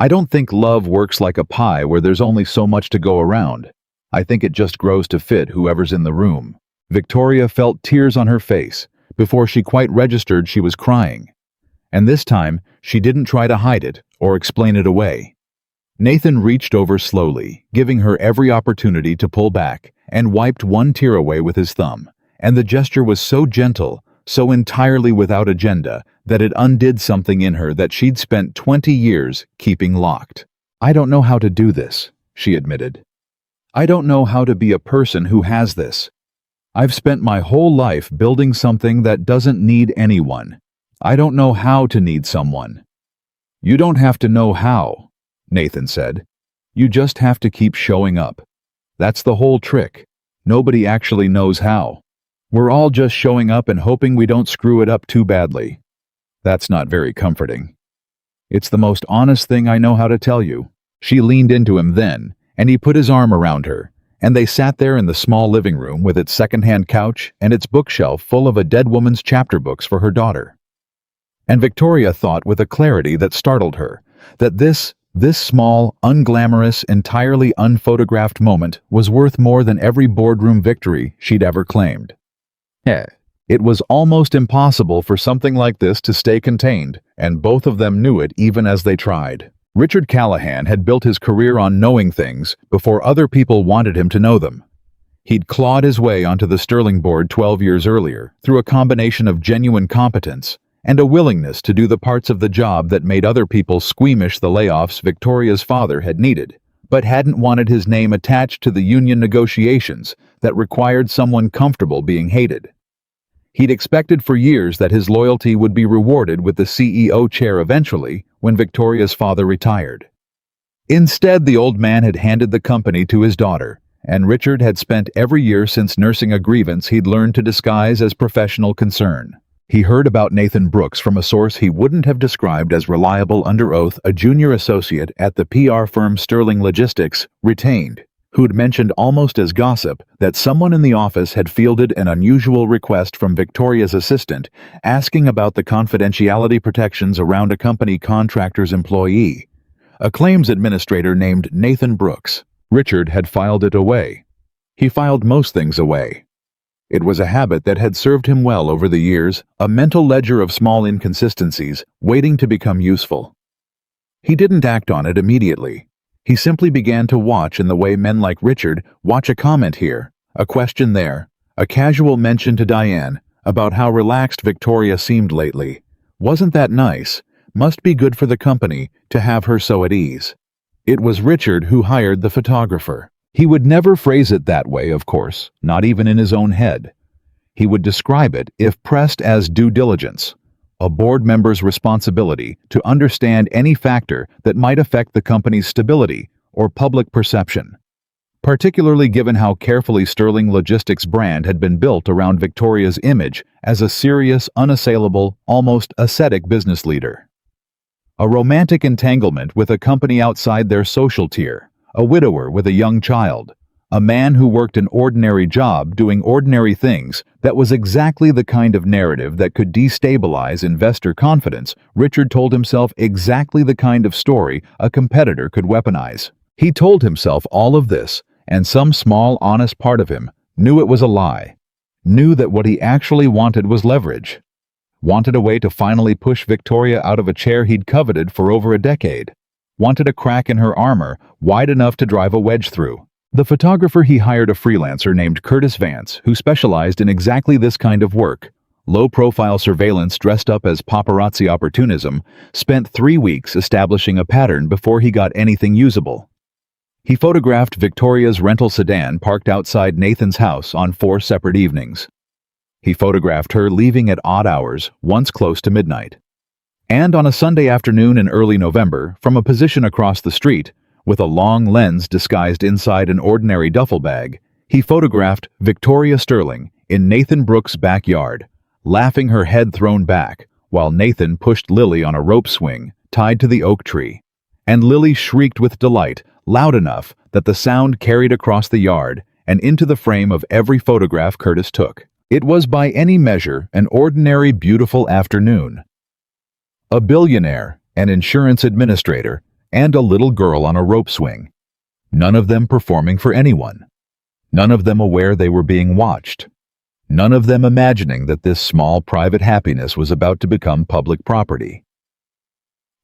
I don't think love works like a pie where there's only so much to go around. I think it just grows to fit whoever's in the room." Victoria felt tears on her face before she quite registered she was crying. And this time, she didn't try to hide it or explain it away. Nathan reached over slowly, giving her every opportunity to pull back, and wiped one tear away with his thumb. And the gesture was so gentle, so entirely without agenda, that it undid something in her that she'd spent 20 years keeping locked. "I don't know how to do this," she admitted. "I don't know how to be a person who has this. I've spent my whole life building something that doesn't need anyone. I don't know how to need someone." "You don't have to know how," Nathan said. "You just have to keep showing up. That's the whole trick. Nobody actually knows how. We're all just showing up and hoping we don't screw it up too badly." "That's not very comforting." "It's the most honest thing I know how to tell you." She leaned into him then, and he put his arm around her, and they sat there in the small living room with its second-hand couch and its bookshelf full of a dead woman's chapter books for her daughter. And Victoria thought with a clarity that startled her that this small, unglamorous, entirely unphotographed moment was worth more than every boardroom victory she'd ever claimed. It was almost impossible for something like this to stay contained, and both of them knew it even as they tried. Richard Callahan had built his career on knowing things before other people wanted him to know them. He'd clawed his way onto the Sterling board 12 years earlier through a combination of genuine competence and a willingness to do the parts of the job that made other people squeamish the layoffs Victoria's father had needed, but hadn't wanted his name attached to the union negotiations that required someone comfortable being hated. He'd expected for years that his loyalty would be rewarded with the CEO chair eventually when Victoria's father retired. Instead, the old man had handed the company to his daughter, and Richard had spent every year since nursing a grievance he'd learned to disguise as professional concern. He heard about Nathan Brooks from a source he wouldn't have described as reliable under oath, a junior associate at the PR firm Sterling Logistics retained, who'd mentioned almost as gossip that someone in the office had fielded an unusual request from Victoria's assistant asking about the confidentiality protections around a company contractor's employee, a claims administrator named Nathan Brooks. Richard had filed it away. He filed most things away. It was a habit that had served him well over the years, a mental ledger of small inconsistencies waiting to become useful. He didn't act on it immediately. He simply began to watch in the way men like Richard watch a comment here, a question there, a casual mention to Diane about how relaxed Victoria seemed lately. Wasn't that nice? Must be good for the company to have her so at ease. It was Richard who hired the photographer. He would never phrase it that way, of course, not even in his own head. He would describe it, if pressed, as due diligence, a board member's responsibility to understand any factor that might affect the company's stability or public perception, particularly given how carefully Sterling Logistics' brand had been built around Victoria's image as a serious, unassailable, almost ascetic business leader. A romantic entanglement with a company outside their social tier, a widower with a young child, A man who worked an ordinary job doing ordinary things. That was exactly the kind of narrative that could destabilize investor confidence. Richard told himself exactly the kind of story a competitor could weaponize. He told himself all of this, and some small, honest part of him knew it was a lie. Knew that what he actually wanted was leverage. Wanted a way to finally push Victoria out of a chair he'd coveted for over a decade. Wanted a crack in her armor wide enough to drive a wedge through. The photographer he hired, a freelancer named Curtis Vance, who specialized in exactly this kind of work. Low-profile surveillance dressed up as paparazzi opportunism, spent 3 weeks establishing a pattern before he got anything usable. He photographed Victoria's rental sedan parked outside Nathan's house on 4 separate evenings. He photographed her leaving at odd hours, once close to midnight. And on a Sunday afternoon in early November, from a position across the street, with a long lens disguised inside an ordinary duffel bag, he photographed Victoria Sterling in Nathan Brooks' backyard, laughing, her head thrown back, while Nathan pushed Lily on a rope swing tied to the oak tree. And Lily shrieked with delight, loud enough that the sound carried across the yard and into the frame of every photograph Curtis took. It was by any measure an ordinary, beautiful afternoon. A billionaire, an insurance administrator, and a little girl on a rope swing. None of them performing for anyone. None of them aware they were being watched. None of them imagining that this small private happiness was about to become public property.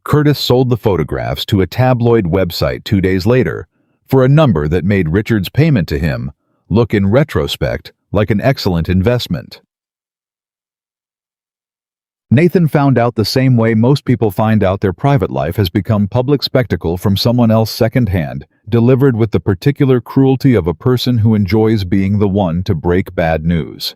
Curtis sold the photographs to a tabloid website 2 days later for a number that made Richard's payment to him look, in retrospect, like an excellent investment. Nathan found out the same way most people find out their private life has become public spectacle from someone else secondhand, delivered with the particular cruelty of a person who enjoys being the one to break bad news.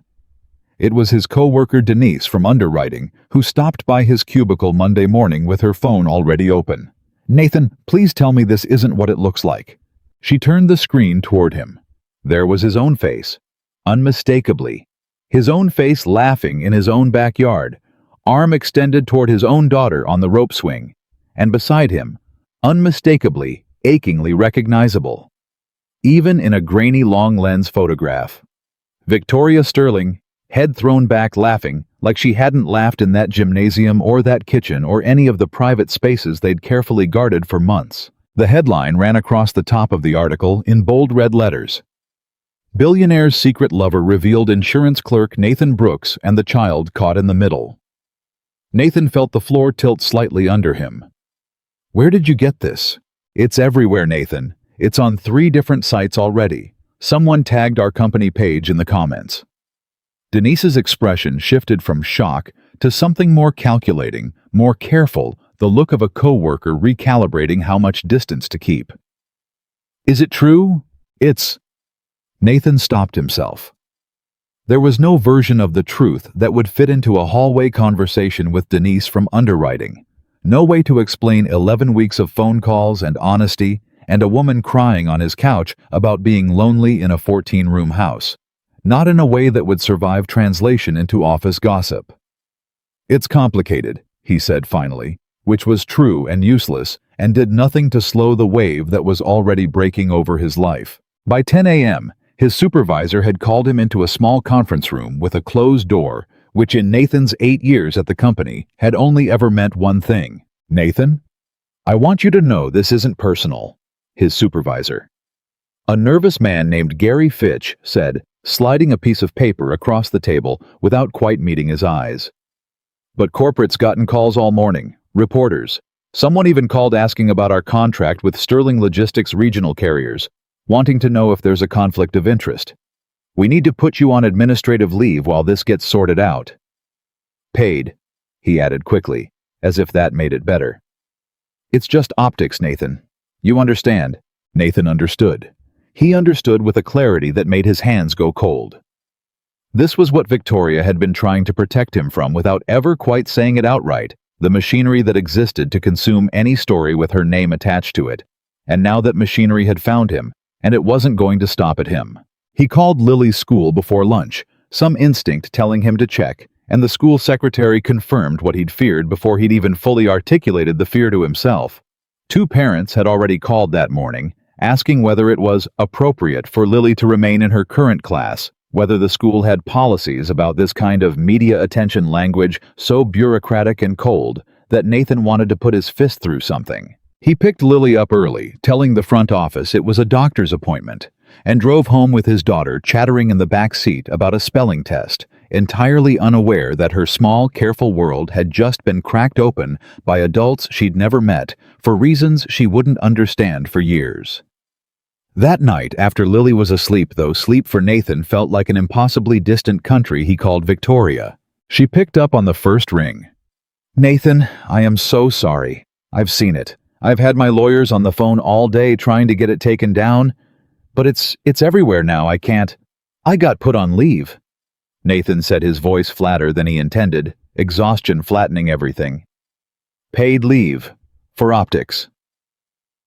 It was his co-worker Denise from underwriting who stopped by his cubicle Monday morning with her phone already open. "Nathan, please tell me this isn't what it looks like." She turned the screen toward him. There was his own face, unmistakably. His own face laughing in his own backyard, arm extended toward his own daughter on the rope swing, and beside him, unmistakably, achingly recognizable. Even in a grainy long-lens photograph. Victoria Sterling, head thrown back, laughing like she hadn't laughed in that gymnasium or that kitchen or any of the private spaces they'd carefully guarded for months. The headline ran across the top of the article in bold red letters. Billionaire's secret lover revealed, insurance clerk Nathan Brooks and the child caught in the middle. Nathan felt the floor tilt slightly under him. "Where did you get this?" "It's everywhere, Nathan. It's on 3 different sites already. Someone tagged our company page in the comments." Denise's expression shifted from shock to something more calculating, more careful, the look of a co-worker recalibrating how much distance to keep. "Is it true?" "It's—" Nathan stopped himself. There was no version of the truth that would fit into a hallway conversation with Denise from underwriting. No way to explain 11 weeks of phone calls and honesty and a woman crying on his couch about being lonely in a 14-room house. Not in a way that would survive translation into office gossip. "It's complicated," he said finally, which was true and useless and did nothing to slow the wave that was already breaking over his life. By 10 a.m., his supervisor had called him into a small conference room with a closed door, which in Nathan's 8 years at the company had only ever meant one thing. "Nathan, I want you to know this isn't personal." His supervisor, a nervous man named Gary Fitch, said, sliding a piece of paper across the table without quite meeting his eyes. "But corporate's gotten calls all morning. Reporters. Someone even called asking about our contract with Sterling Logistics regional carriers, wanting to know if there's a conflict of interest. We need to put you on administrative leave while this gets sorted out." "Paid," he added quickly, as if that made it better. "It's just optics, Nathan. You understand." Nathan understood. He understood with a clarity that made his hands go cold. This was what Victoria had been trying to protect him from without ever quite saying it outright, the machinery that existed to consume any story with her name attached to it. And now that machinery had found him, and it wasn't going to stop at him. He called Lily's school before lunch, some instinct telling him to check, and the school secretary confirmed what he'd feared before he'd even fully articulated the fear to himself. 2 parents had already called that morning, asking whether it was appropriate for Lily to remain in her current class, whether the school had policies about this kind of media attention language so bureaucratic and cold that Nathan wanted to put his fist through something. He picked Lily up early, telling the front office it was a doctor's appointment, and drove home with his daughter chattering in the back seat about a spelling test, entirely unaware that her small, careful world had just been cracked open by adults she'd never met for reasons she wouldn't understand for years. That night, after Lily was asleep, though sleep for Nathan felt like an impossibly distant country he called Victoria, she picked up on the first ring. "Nathan, I am so sorry. I've seen it. I've had my lawyers on the phone all day trying to get it taken down, but it's everywhere now. I got put on leave." Nathan said, his voice flatter than he intended, exhaustion flattening everything. "Paid leave. For optics."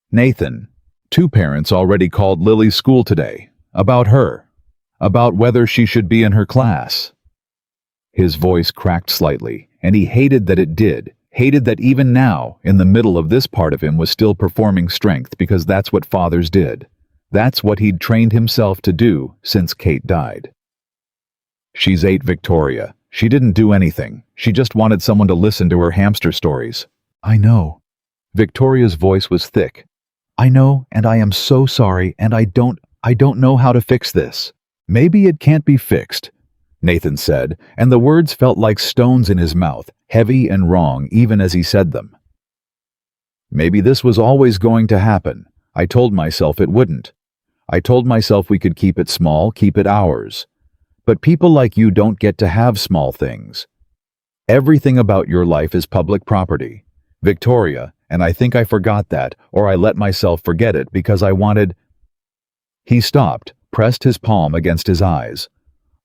"Nathan, 2 parents already called Lily's school today. About her. About whether she should be in her class." His voice cracked slightly, and he hated that it did. Hated that even now, in the middle of this part of him, was still performing strength, because that's what fathers did. That's what he'd trained himself to do since Kate died. "She's 8, Victoria. She didn't do anything. She just wanted someone to listen to her hamster stories." "I know." Victoria's voice was thick. "I know, and I am so sorry, and I don't know how to fix this." "Maybe it can't be fixed," Nathan said, and the words felt like stones in his mouth, heavy and wrong even as he said them. "Maybe this was always going to happen. I told myself it wouldn't. I told myself we could keep it small, keep it ours. But people like you don't get to have small things. Everything about your life is public property, Victoria, and I think I forgot that, or I let myself forget it because I wanted—" He stopped, pressed his palm against his eyes.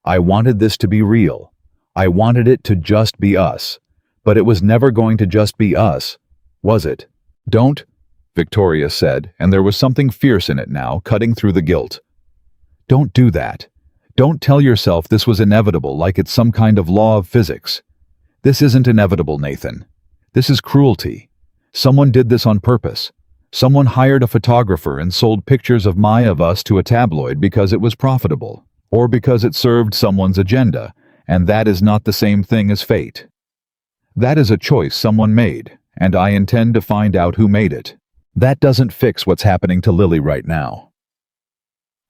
"I wanted this to be real. I wanted it to just be us. But it was never going to just be us, was it?" "Don't," Victoria said, and there was something fierce in it now, cutting through the guilt. "Don't do that. Don't tell yourself this was inevitable like it's some kind of law of physics. This isn't inevitable, Nathan. This is cruelty. Someone did this on purpose. Someone hired a photographer and sold pictures of us to a tabloid because it was profitable, or because it served someone's agenda, and that is not the same thing as fate. That is a choice someone made, and I intend to find out who made it. That doesn't fix what's happening to Lily right now."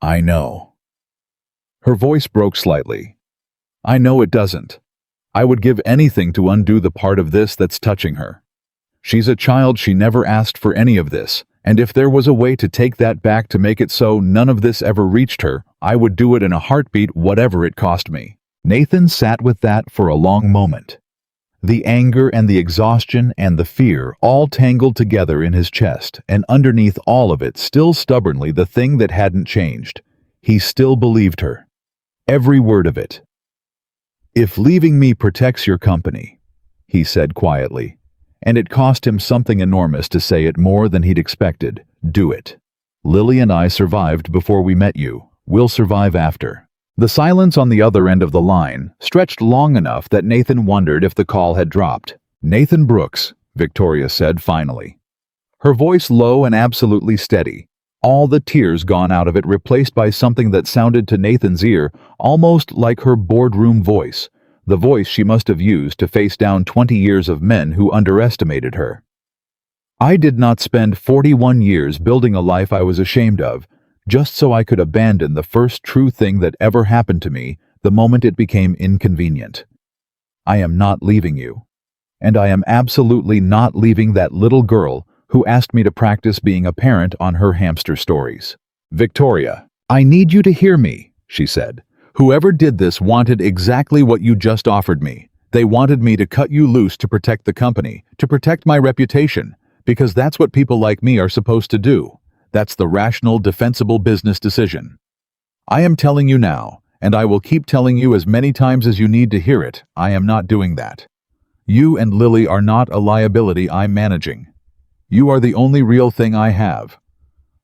"I know." Her voice broke slightly. "I know it doesn't. I would give anything to undo the part of this that's touching her. She's a child. She never asked for any of this, and if there was a way to take that back to make it so none of this ever reached her, I would do it in a heartbeat, whatever it cost me." Nathan sat with that for a long moment. The anger and the exhaustion and the fear all tangled together in his chest, and underneath all of it, still stubbornly, the thing that hadn't changed. He still believed her. Every word of it. "If leaving me protects your company," he said quietly, and it cost him something enormous to say it, more than he'd expected, "do it. Lily and I survived before we met you. We'll survive after." The silence on the other end of the line stretched long enough that Nathan wondered if the call had dropped. "Nathan Brooks," Victoria said finally. Her voice low and absolutely steady, all the tears gone out of it, replaced by something that sounded to Nathan's ear almost like her boardroom voice, the voice she must have used to face down 20 years of men who underestimated her. "I did not spend 41 years building a life I was ashamed of, just so I could abandon the first true thing that ever happened to me the moment it became inconvenient. I am not leaving you. And I am absolutely not leaving that little girl who asked me to practice being a parent on her hamster stories." "Victoria, I need you to hear me," she said. "Whoever did this wanted exactly what you just offered me. They wanted me to cut you loose to protect the company, to protect my reputation, because that's what people like me are supposed to do. That's the rational, defensible business decision. I am telling you now, and I will keep telling you as many times as you need to hear it, I am not doing that. You and Lily are not a liability I'm managing. You are the only real thing I have.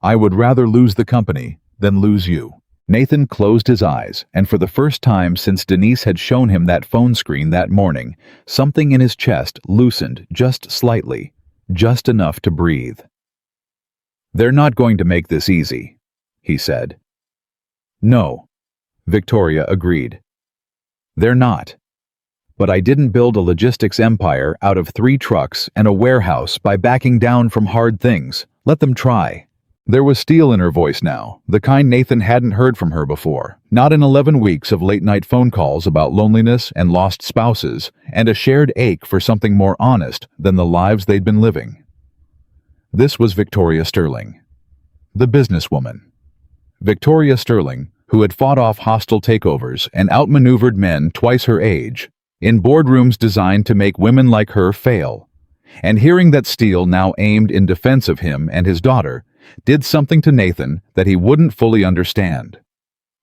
I would rather lose the company than lose you." Nathan closed his eyes, and for the first time since Denise had shown him that phone screen that morning, something in his chest loosened just slightly, just enough to breathe. "They're not going to make this easy," he said. "No," Victoria agreed. "They're not. But I didn't build a logistics empire out of 3 trucks and a warehouse by backing down from hard things. Let them try." There was steel in her voice now, the kind Nathan hadn't heard from her before. Not in 11 weeks of late-night phone calls about loneliness and lost spouses, and a shared ache for something more honest than the lives they'd been living. This was Victoria Sterling, the businesswoman. Victoria Sterling, who had fought off hostile takeovers and outmaneuvered men twice her age, in boardrooms designed to make women like her fail. And hearing that steel now aimed in defense of him and his daughter did something to Nathan that he wouldn't fully understand.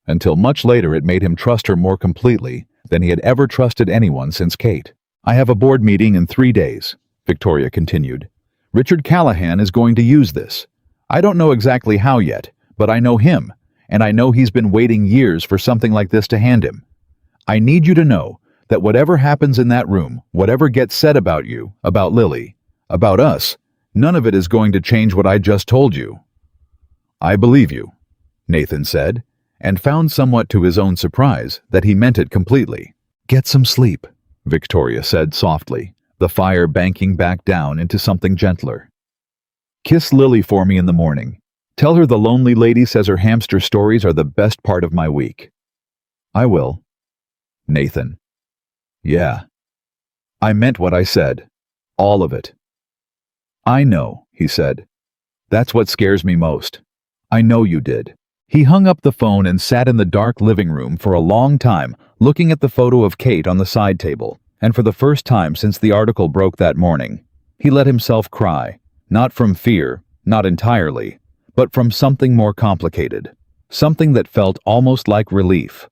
Until much later it made him trust her more completely than he had ever trusted anyone since Kate. "I have a board meeting in 3 days, Victoria continued. "Richard Callahan is going to use this. I don't know exactly how yet, but I know him, and I know he's been waiting years for something like this to hand him. I need you to know that whatever happens in that room, whatever gets said about you, about Lily, about us, none of it is going to change what I just told you." "I believe you," Nathan said, and found somewhat to his own surprise that he meant it completely. "Get some sleep," Victoria said softly, the fire banking back down into something gentler. "Kiss Lily for me in the morning. Tell her the lonely lady says her hamster stories are the best part of my week." "I will." "Nathan." "Yeah. I meant what I said. All of it." "I know," he said. "That's what scares me most. I know you did." He hung up the phone and sat in the dark living room for a long time, looking at the photo of Kate on the side table, and for the first time since the article broke that morning, he let himself cry, not from fear, not entirely, but from something more complicated, something that felt almost like relief.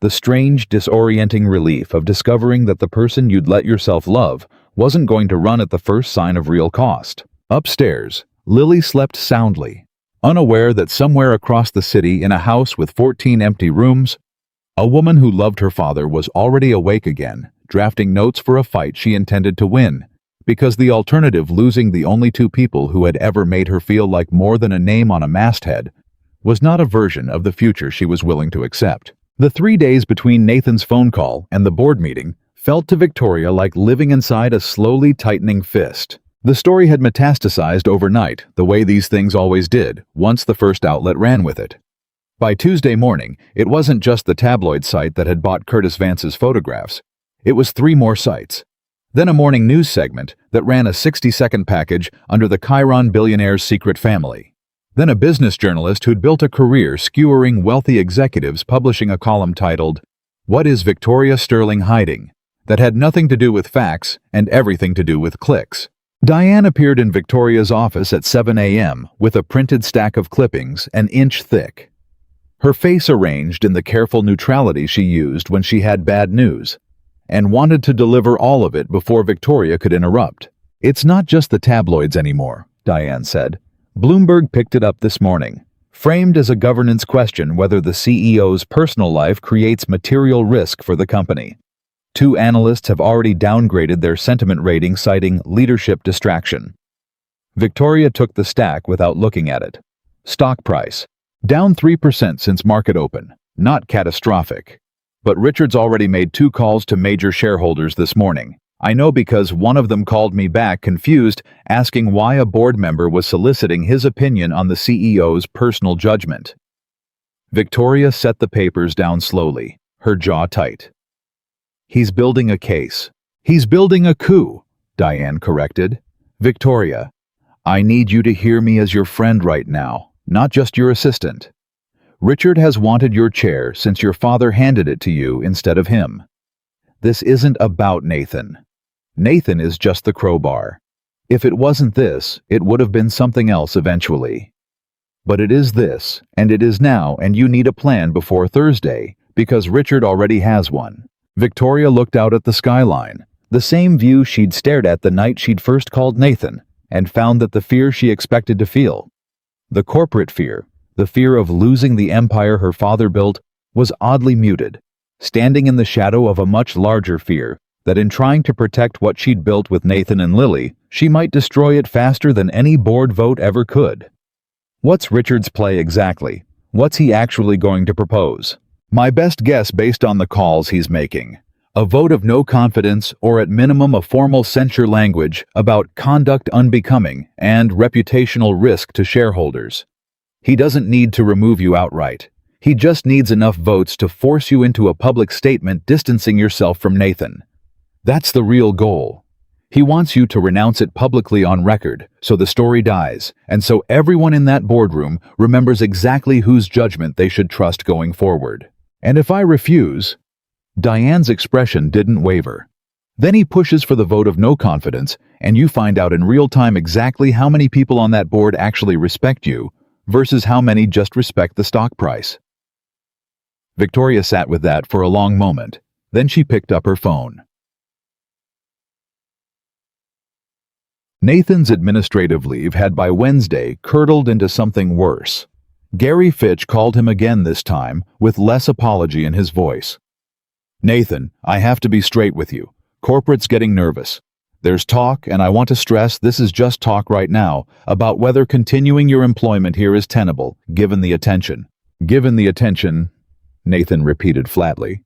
The strange, disorienting relief of discovering that the person you'd let yourself love wasn't going to run at the first sign of real cost. Upstairs, Lily slept soundly, unaware that somewhere across the city in a house with 14 empty rooms, a woman who loved her father was already awake again, drafting notes for a fight she intended to win, because the alternative, losing the only 2 people who had ever made her feel like more than a name on a masthead, was not a version of the future she was willing to accept. The 3 days between Nathan's phone call and the board meeting felt to Victoria like living inside a slowly tightening fist. The story had metastasized overnight, the way these things always did, once the first outlet ran with it. By Tuesday morning, it wasn't just the tabloid site that had bought Curtis Vance's photographs. It was 3 more sites. Then a morning news segment that ran a 60-second package under the Chiron Billionaire's secret family. Then a business journalist who'd built a career skewering wealthy executives publishing a column titled, "What is Victoria Sterling Hiding?" that had nothing to do with facts and everything to do with clicks. Diane appeared in Victoria's office at 7 a.m. with a printed stack of clippings an inch thick. Her face arranged in the careful neutrality she used when she had bad news, and wanted to deliver all of it before Victoria could interrupt. "It's not just the tabloids anymore," Diane said. "Bloomberg picked it up this morning, framed as a governance question whether the CEO's personal life creates material risk for the company. 2 analysts have already downgraded their sentiment rating, citing leadership distraction." Victoria took the stack without looking at it. Stock price, down 3% since market open. Not catastrophic. But Richard's already made 2 calls to major shareholders this morning. I know because one of them called me back confused, asking why a board member was soliciting his opinion on the CEO's personal judgment. Victoria set the papers down slowly, her jaw tight. "He's building a case. He's building a coup," Diane corrected. "Victoria, I need you to hear me as your friend right now, not just your assistant. Richard has wanted your chair since your father handed it to you instead of him. This isn't about Nathan. Nathan is just the crowbar. If it wasn't this, it would have been something else eventually. But it is this, and it is now, and you need a plan before Thursday, because Richard already has one." Victoria looked out at the skyline, the same view she'd stared at the night she'd first called Nathan, and found that the fear she expected to feel, the corporate fear, the fear of losing the empire her father built, was oddly muted, standing in the shadow of a much larger fear that in trying to protect what she'd built with Nathan and Lily, she might destroy it faster than any board vote ever could. What's Richard's play exactly? What's he actually going to propose? My best guess based on the calls he's making. A vote of no confidence or at minimum a formal censure language about conduct unbecoming and reputational risk to shareholders. He doesn't need to remove you outright. He just needs enough votes to force you into a public statement distancing yourself from Nathan. That's the real goal. He wants you to renounce it publicly on record, so the story dies, and so everyone in that boardroom remembers exactly whose judgment they should trust going forward. And if I refuse... Diane's expression didn't waver. Then he pushes for the vote of no confidence, and you find out in real time exactly how many people on that board actually respect you, versus how many just respect the stock price. Victoria sat with that for a long moment. Then she picked up her phone. Nathan's administrative leave had by Wednesday curdled into something worse. Gary Fitch called him again this time, with less apology in his voice. Nathan, I have to be straight with you. Corporate's getting nervous. There's talk, and I want to stress this is just talk right now, about whether continuing your employment here is tenable, given the attention. Given the attention, Nathan repeated flatly.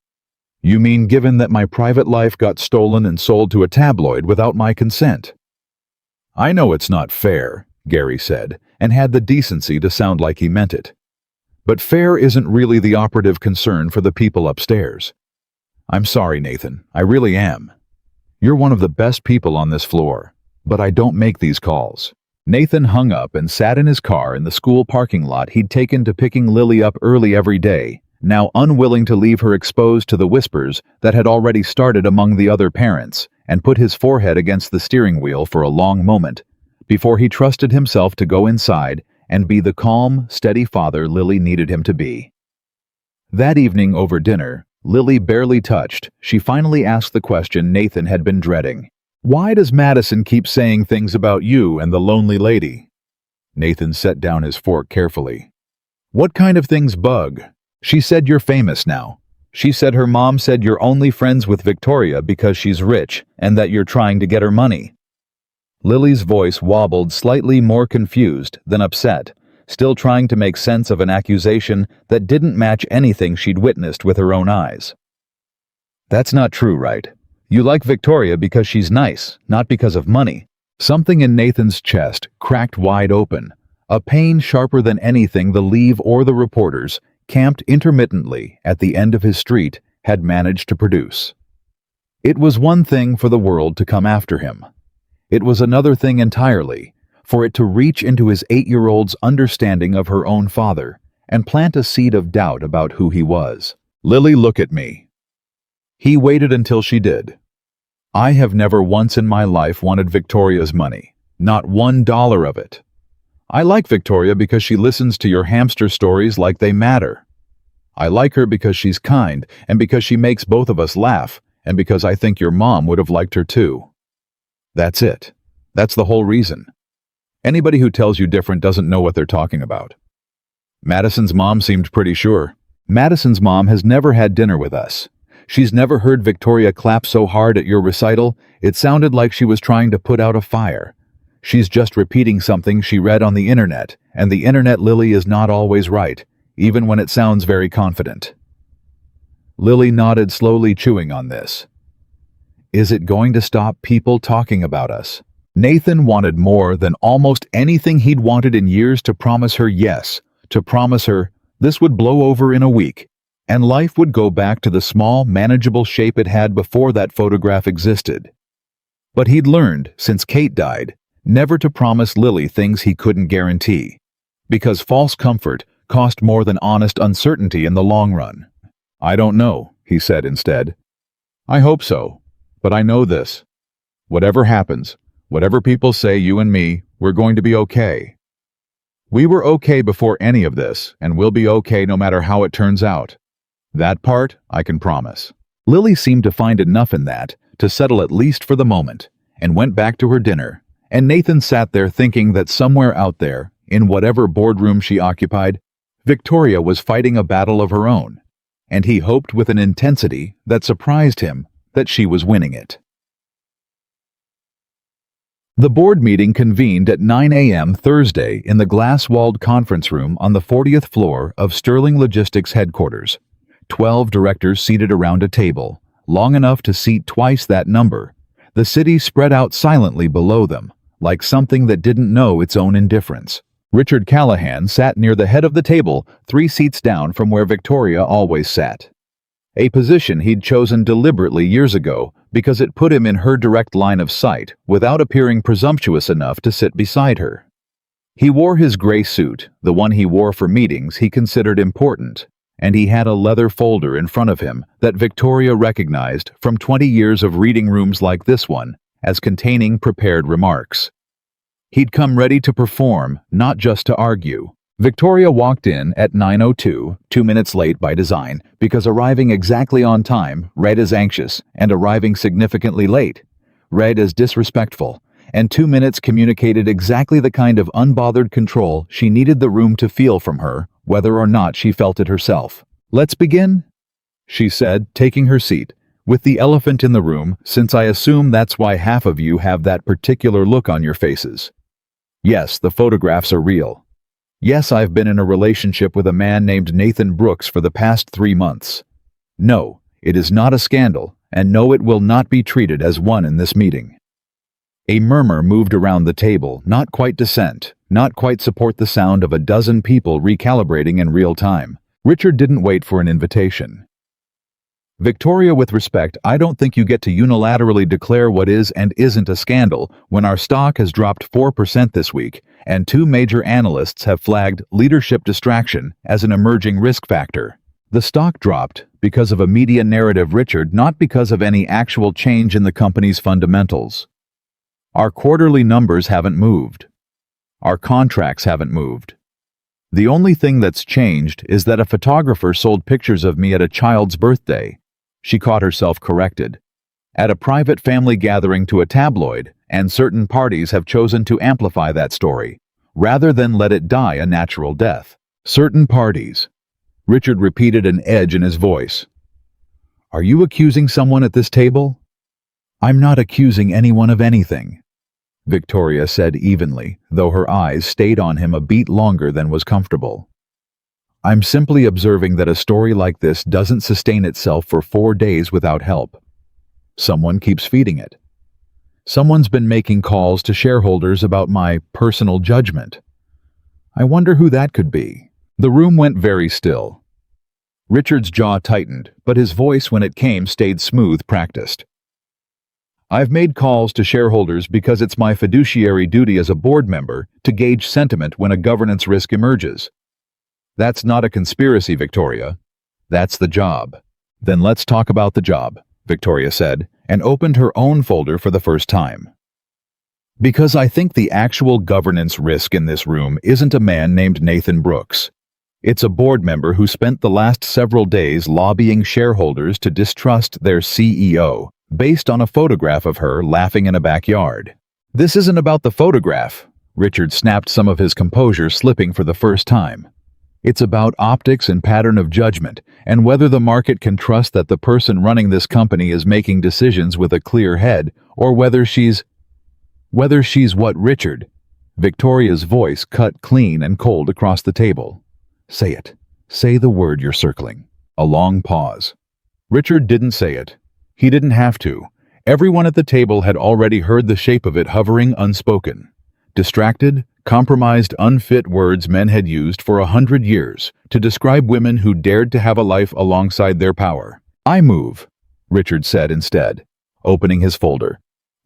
You mean given that my private life got stolen and sold to a tabloid without my consent? I know it's not fair, Gary said, and had the decency to sound like he meant it. But fair isn't really the operative concern for the people upstairs. I'm sorry, Nathan, I really am. You're one of the best people on this floor, but I don't make these calls. Nathan hung up and sat in his car in the school parking lot he'd taken to picking Lily up early every day, now unwilling to leave her exposed to the whispers that had already started among the other parents, and put his forehead against the steering wheel for a long moment, before he trusted himself to go inside and be the calm, steady father Lily needed him to be. That evening over dinner, Lily barely touched, she finally asked the question Nathan had been dreading. Why does Madison keep saying things about you and the lonely lady? Nathan set down his fork carefully. What kind of things bug? She said you're famous now. She said her mom said you're only friends with Victoria because she's rich and that you're trying to get her money. Lily's voice wobbled slightly more confused than upset, still trying to make sense of an accusation that didn't match anything she'd witnessed with her own eyes. That's not true, right? You like Victoria because she's nice, not because of money. Something in Nathan's chest cracked wide open, a pain sharper than anything the Leave or the reporters, camped intermittently at the end of his street, had managed to produce. It was one thing for the world to come after him. It was another thing entirely for it to reach into his 8-year-old's understanding of her own father and plant a seed of doubt about who he was. Lily, look at me. He waited until she did. I have never once in my life wanted Victoria's money, not $1 of it. I like Victoria because she listens to your hamster stories like they matter. I like her because she's kind and because she makes both of us laugh and because I think your mom would have liked her too. That's it. That's the whole reason. Anybody who tells you different doesn't know what they're talking about. Madison's mom seemed pretty sure. Madison's mom has never had dinner with us. She's never heard Victoria clap so hard at your recital, it sounded like she was trying to put out a fire. She's just repeating something she read on the internet, and the internet, Lily, is not always right, even when it sounds very confident. Lily nodded, slowly chewing on this. Is it going to stop people talking about us? Nathan wanted more than almost anything he'd wanted in years to promise her yes, to promise her this would blow over in a week, and life would go back to the small, manageable shape it had before that photograph existed. But he'd learned, since Kate died, never to promise Lily things he couldn't guarantee, because false comfort cost more than honest uncertainty in the long run. I don't know, he said instead. I hope so, but I know this. Whatever happens, whatever people say, you and me, we're going to be okay. We were okay before any of this, and we'll be okay no matter how it turns out. That part, I can promise. Lily seemed to find enough in that to settle at least for the moment, and went back to her dinner, and Nathan sat there thinking that somewhere out there, in whatever boardroom she occupied, Victoria was fighting a battle of her own, and he hoped with an intensity that surprised him that she was winning it. The board meeting convened at 9 a.m. Thursday in the glass-walled conference room on the 40th floor of Sterling Logistics headquarters. 12 directors seated around a table, long enough to seat twice that number. The city spread out silently below them, like something that didn't know its own indifference. Richard Callahan sat near the head of the table, 3 seats down from where Victoria always sat. A position he'd chosen deliberately years ago because it put him in her direct line of sight without appearing presumptuous enough to sit beside her. He wore his gray suit, the one he wore for meetings he considered important, and he had a leather folder in front of him that Victoria recognized from 20 years of reading rooms like this one as containing prepared remarks. He'd come ready to perform, not just to argue. Victoria walked in at 9:02, 2 minutes late by design, because arriving exactly on time read as anxious, and arriving significantly late read as disrespectful, and 2 minutes communicated exactly the kind of unbothered control she needed the room to feel from her, whether or not she felt it herself. "Let's begin," she said, taking her seat, with the elephant in the room, since I assume that's why half of you have that particular look on your faces. Yes, the photographs are real. Yes, I've been in a relationship with a man named Nathan Brooks for the past 3 months. No, it is not a scandal, and no, it will not be treated as one in this meeting. A murmur moved around the table, not quite dissent, not quite support the sound of a dozen people recalibrating in real time. Richard didn't wait for an invitation. "Victoria, with respect, I don't think you get to unilaterally declare what is and isn't a scandal when our stock has dropped 4% this week, and 2 major analysts have flagged leadership distraction as an emerging risk factor. The stock dropped because of a media narrative, Richard, not because of any actual change in the company's fundamentals. Our quarterly numbers haven't moved. Our contracts haven't moved. The only thing that's changed is that a photographer sold pictures of me at a child's birthday." She caught herself corrected. "At a private family gathering to a tabloid, and certain parties have chosen to amplify that story, rather than let it die a natural death." "Certain parties." Richard repeated, an edge in his voice. "Are you accusing someone at this table?" "I'm not accusing anyone of anything," Victoria said evenly, though her eyes stayed on him a beat longer than was comfortable. "I'm simply observing that a story like this doesn't sustain itself for 4 days without help. Someone keeps feeding it. Someone's been making calls to shareholders about my personal judgment. I wonder who that could be." The room went very still. Richard's jaw tightened, but his voice, when it came, stayed smooth, practiced. "I've made calls to shareholders because it's my fiduciary duty as a board member to gauge sentiment when a governance risk emerges. That's not a conspiracy, Victoria. That's the job." "Then let's talk about the job," Victoria said, and opened her own folder for the first time. "Because I think the actual governance risk in this room isn't a man named Nathan Brooks. It's a board member who spent the last several days lobbying shareholders to distrust their CEO, based on a photograph of her laughing in a backyard." "This isn't about the photograph," Richard snapped, some of his composure slipping for the first time. "It's about optics and pattern of judgment, and whether the market can trust that the person running this company is making decisions with a clear head, or whether she's what, Richard?" Victoria's voice cut clean and cold across the table. "Say it. Say the word you're circling." A long pause. Richard didn't say it. He didn't have to. Everyone at the table had already heard the shape of it hovering unspoken. Distracted, compromised, unfit words men had used for 100 years to describe women who dared to have a life alongside their power. "I move," Richard said instead, opening his folder,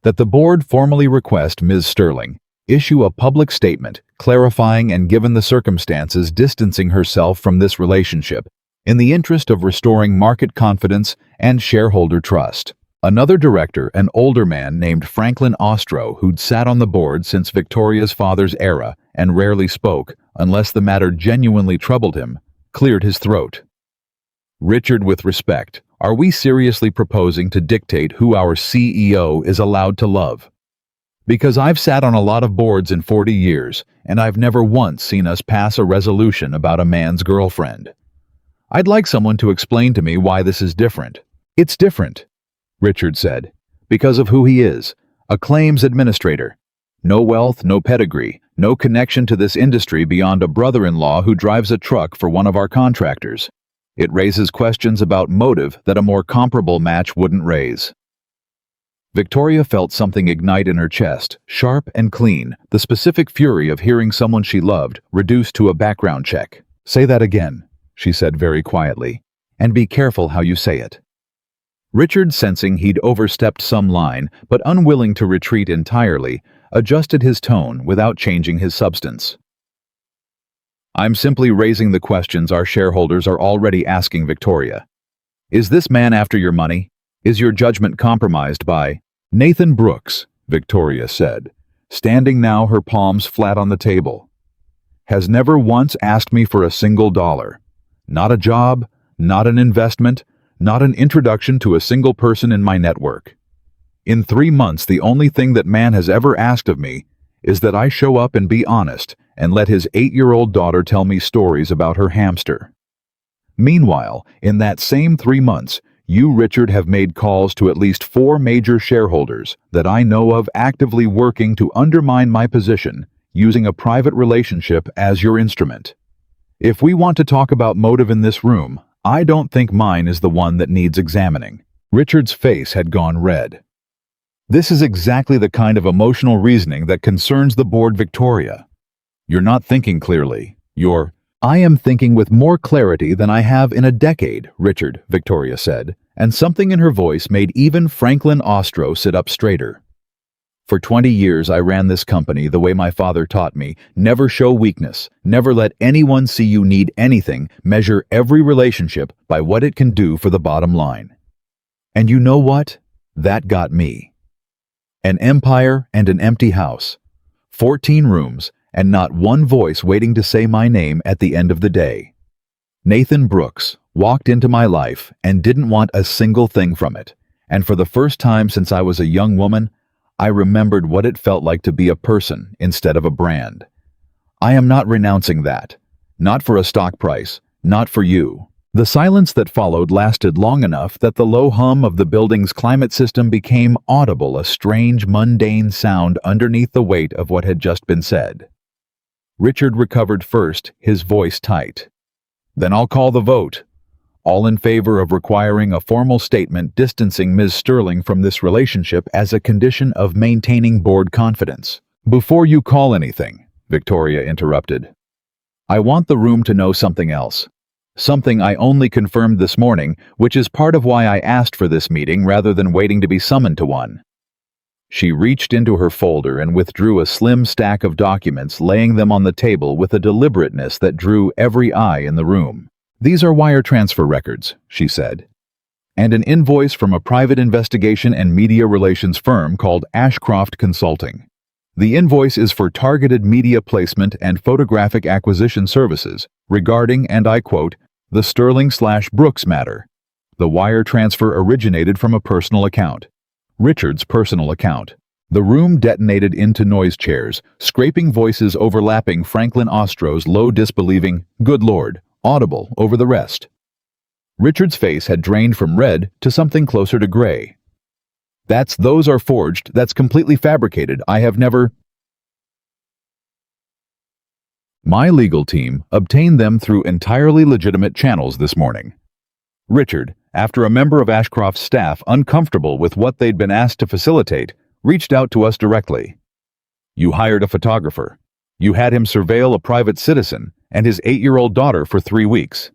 "that the board formally request Ms. Sterling issue a public statement clarifying and, given the circumstances, distancing herself from this relationship in the interest of restoring market confidence and shareholder trust." Another director, an older man named Franklin Ostro, who'd sat on the board since Victoria's father's era and rarely spoke unless the matter genuinely troubled him, cleared his throat. "Richard, with respect, are we seriously proposing to dictate who our CEO is allowed to love? Because I've sat on a lot of boards in 40 years, and I've never once seen us pass a resolution about a man's girlfriend. I'd like someone to explain to me why this is different." "It's different," Richard said, "because of who he is, a claims administrator. No wealth, no pedigree, no connection to this industry beyond a brother-in-law who drives a truck for one of our contractors. It raises questions about motive that a more comparable match wouldn't raise. Victoria felt something ignite in her chest, sharp and clean, the specific fury of hearing someone she loved reduced to a background check. "Say that again," she said very quietly, "and be careful how you say it." Richard, sensing he'd overstepped some line, but unwilling to retreat entirely, adjusted his tone without changing his substance. "I'm simply raising the questions our shareholders are already asking Victoria. Is this man after your money? Is your judgment compromised by—" "Nathan Brooks," Victoria said, standing now her palms flat on the table, "has never once asked me for a single dollar. Not a job, not an investment, not an introduction to a single person in my network. In 3 months, the only thing that man has ever asked of me is that I show up and be honest and let his 8-year-old daughter tell me stories about her hamster. Meanwhile, in that same 3 months, you, Richard, have made calls to at least 4 major shareholders that I know of actively working to undermine my position, using a private relationship as your instrument. If we want to talk about motive in this room, I don't think mine is the one that needs examining." Richard's face had gone red. "This is exactly the kind of emotional reasoning that concerns the board, Victoria. You're not thinking clearly. I am thinking with more clarity than I have in a decade, Richard," Victoria said, and something in her voice made even Franklin Ostro sit up straighter. "For 20 years I ran this company the way my father taught me. Never show weakness, never let anyone see you need anything, measure every relationship by what it can do for the bottom line. And you know what? That got me. An empire and an empty house. 14 rooms, and not one voice waiting to say my name at the end of the day. Nathan Brooks walked into my life and didn't want a single thing from it. And for the first time since I was a young woman, I remembered what it felt like to be a person instead of a brand. I am not renouncing that. Not for a stock price, not for you." The silence that followed lasted long enough that the low hum of the building's climate system became audible, a strange, mundane sound underneath the weight of what had just been said. Richard recovered first, his voice tight. "Then I'll call the vote. All in favor of requiring a formal statement distancing Ms. Sterling from this relationship as a condition of maintaining board confidence." "Before you call anything," Victoria interrupted, "I want the room to know something else. Something I only confirmed this morning, which is part of why I asked for this meeting rather than waiting to be summoned to one." She reached into her folder and withdrew a slim stack of documents, laying them on the table with a deliberateness that drew every eye in the room. "These are wire transfer records," she said, "and an invoice from a private investigation and media relations firm called Ashcroft Consulting. The invoice is for targeted media placement and photographic acquisition services regarding, and I quote, the Sterling/Brooks matter. The wire transfer originated from a personal account. Richard's personal account." The room detonated into noise chairs, scraping voices overlapping Franklin Ostro's low disbelieving, "Good Lord," audible over the rest. Richard's face had drained from red to something closer to gray. Those are forged, that's completely fabricated, I have never—" "My legal team obtained them through entirely legitimate channels this morning. Richard, after a member of Ashcroft's staff, uncomfortable with what they'd been asked to facilitate, reached out to us directly. You hired a photographer. You had him surveil a private citizen and his 8-year-old daughter for 3 weeks.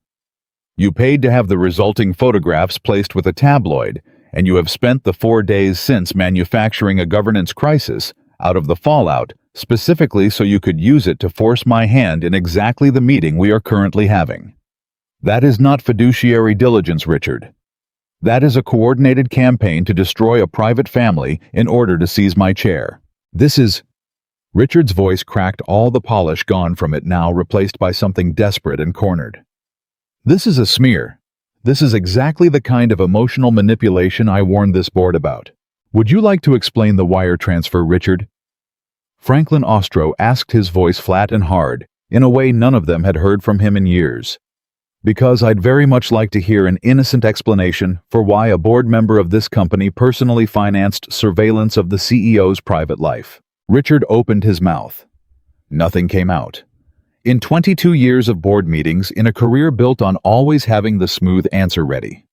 You paid to have the resulting photographs placed with a tabloid, and you have spent the 4 days since manufacturing a governance crisis out of the fallout, specifically so you could use it to force my hand in exactly the meeting we are currently having. That is not fiduciary diligence, Richard. That is a coordinated campaign to destroy a private family in order to seize my chair. This is—" Richard's voice cracked, all the polish gone from it now, replaced by something desperate and cornered. "This is a smear. This is exactly the kind of emotional manipulation I warned this board about. Would you like to explain the wire transfer, Richard?" Franklin Ostro asked, his voice flat and hard, in a way none of them had heard from him in years. "Because I'd very much like to hear an innocent explanation for why a board member of this company personally financed surveillance of the CEO's private life. Richard opened his mouth. Nothing came out. In 22 years of board meetings, in a career built on always having the smooth answer ready,